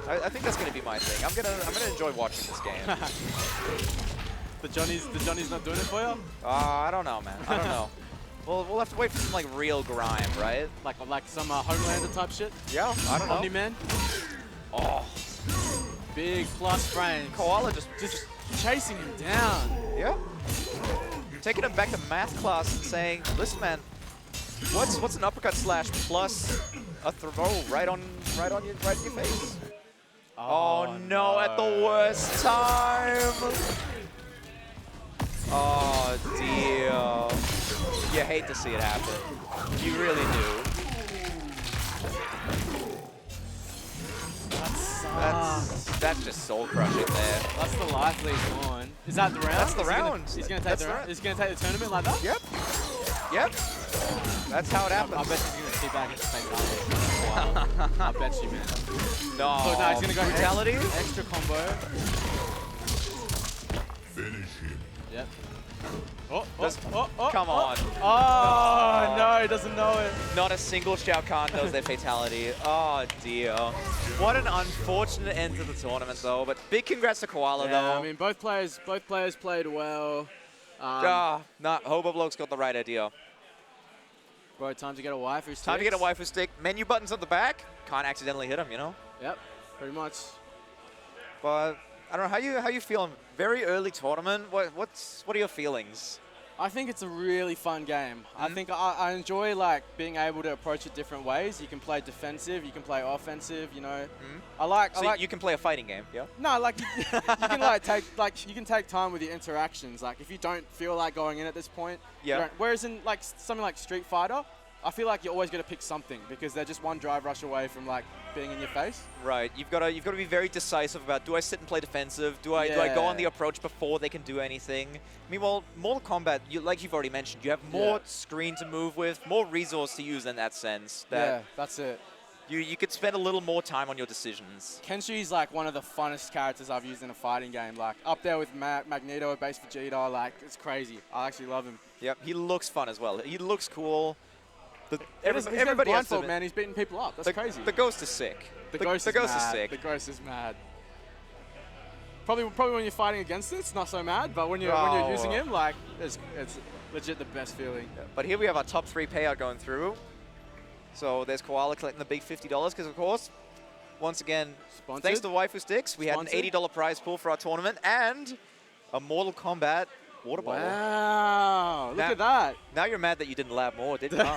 I think that's gonna be my thing. I'm gonna enjoy watching this game. The Johnny's not doing it for you? I don't know, man. I don't know. We'll have to wait for some like real grime, right? Like some Homelander type shit? Yeah, I don't know. Omni-Man? Oh. Big plus frame. Khoala just chasing him down. Yeah. Taking him back to math class and saying, listen, man, what's an uppercut slash plus a throw right in your face? Oh no, at the worst time. Oh dear. You hate to see it happen. You really do. That That's just soul crushing there. That's the life lead on. Is that the round? That's the round. He's going to take the round. He's going to take the tournament like that? Yep. Yep. That's how it happens. I bet he's going to sit back and take that. Wow. I bet you, man. No. So now he's going to go brutality. Extra combo. Finish him. Yep. Come on. Oh, no, he doesn't know it. Not a single Shao Kahn knows their fatality. Oh, dear. What an unfortunate end to the tournament, though. But big congrats to Khoala, though. I mean, both players played well. Nah, Hobo Bloke's got the right idea. Bro, time to get a waifu stick. Time to get a waifu stick. Menu buttons at the back. Can't accidentally hit him, you know? Yep, pretty much. But I don't know, how you feeling? Very early tournament. What are your feelings? I think it's a really fun game. I think I enjoy like being able to approach it different ways. You can play defensive, you can play offensive. You know, So you can play a fighting game, yeah? No, like you can you can take time with your interactions. Like if you don't feel like going in at this point, yeah. Whereas in like something like Street Fighter, I feel like you're always going to pick something because they're just one drive rush away from like being in your face. Right. You've got to be very decisive about, do I sit and play defensive? Do I go on the approach before they can do anything? Meanwhile, Mortal Kombat, like you've already mentioned, you have more screen to move with, more resource to use in that sense. Yeah, that's it. You could spend a little more time on your decisions. Kenshi's like one of the funnest characters I've used in a fighting game. Like up there with Magneto, Base Vegeta. Like it's crazy. I actually love him. Yep. He looks fun as well. He looks cool. Everybody has to, man. He's beating people up. That's crazy. The Ghost is sick. The Ghost is sick. The Ghost is mad. Probably when you're fighting against it, it's not so mad. But when you're using him, like it's legit the best feeling. Yeah, but here we have our top 3 payout going through. So there's Khoala collecting the big $50 because, of course, once again, thanks to Waifu Sticks, we had an $80 prize pool for our tournament and a Mortal Kombat water bottle. Wow, look at that. Now you're mad that you didn't lab more, didn't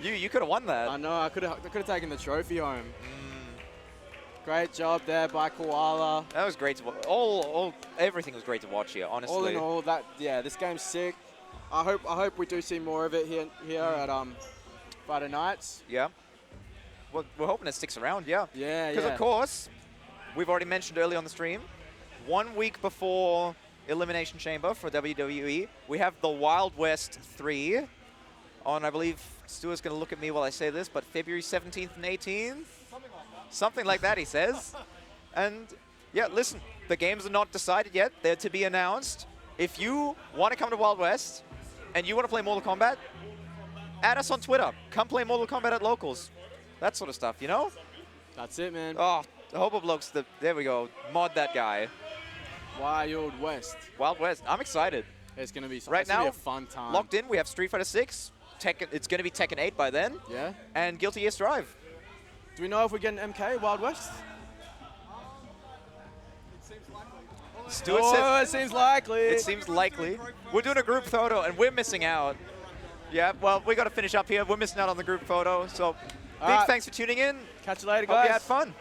you? You could have won that. I know, I could have taken the trophy home. Great job there by Khoala. That was great to watch. Everything was great to watch here, honestly. All in all, this game's sick. I hope we do see more of it here at Friday nights. Yeah. Well, we're hoping it sticks around, yeah. Yeah, Because, of course, we've already mentioned early on the stream, 1 week before Elimination Chamber for WWE, we have the Wild West 3 on, I believe, Stuart's going to look at me while I say this, but February 17th and 18th? Something like that, he says. And, yeah, listen, the games are not decided yet. They're to be announced. If you want to come to Wild West and you want to play Mortal Kombat, add us on Twitter. Come play Mortal Kombat at locals. That sort of stuff, you know? That's it, man. Oh, the Hobo Blokes, there we go. Mod that guy. Wild West. Wild West. I'm excited. It's going to be right now, a fun time. Locked in, we have Street Fighter 6. It's going to be Tekken 8 by then. Yeah. And Guilty Gear Strive. Do we know if we're getting MK, Wild West? Stuart says, it seems likely. It seems likely. We're doing a group photo, and we're missing out. Yeah, well, we got to finish up here. We're missing out on the group photo. So, big thanks for tuning in. Catch you later, guys. Hope you had fun.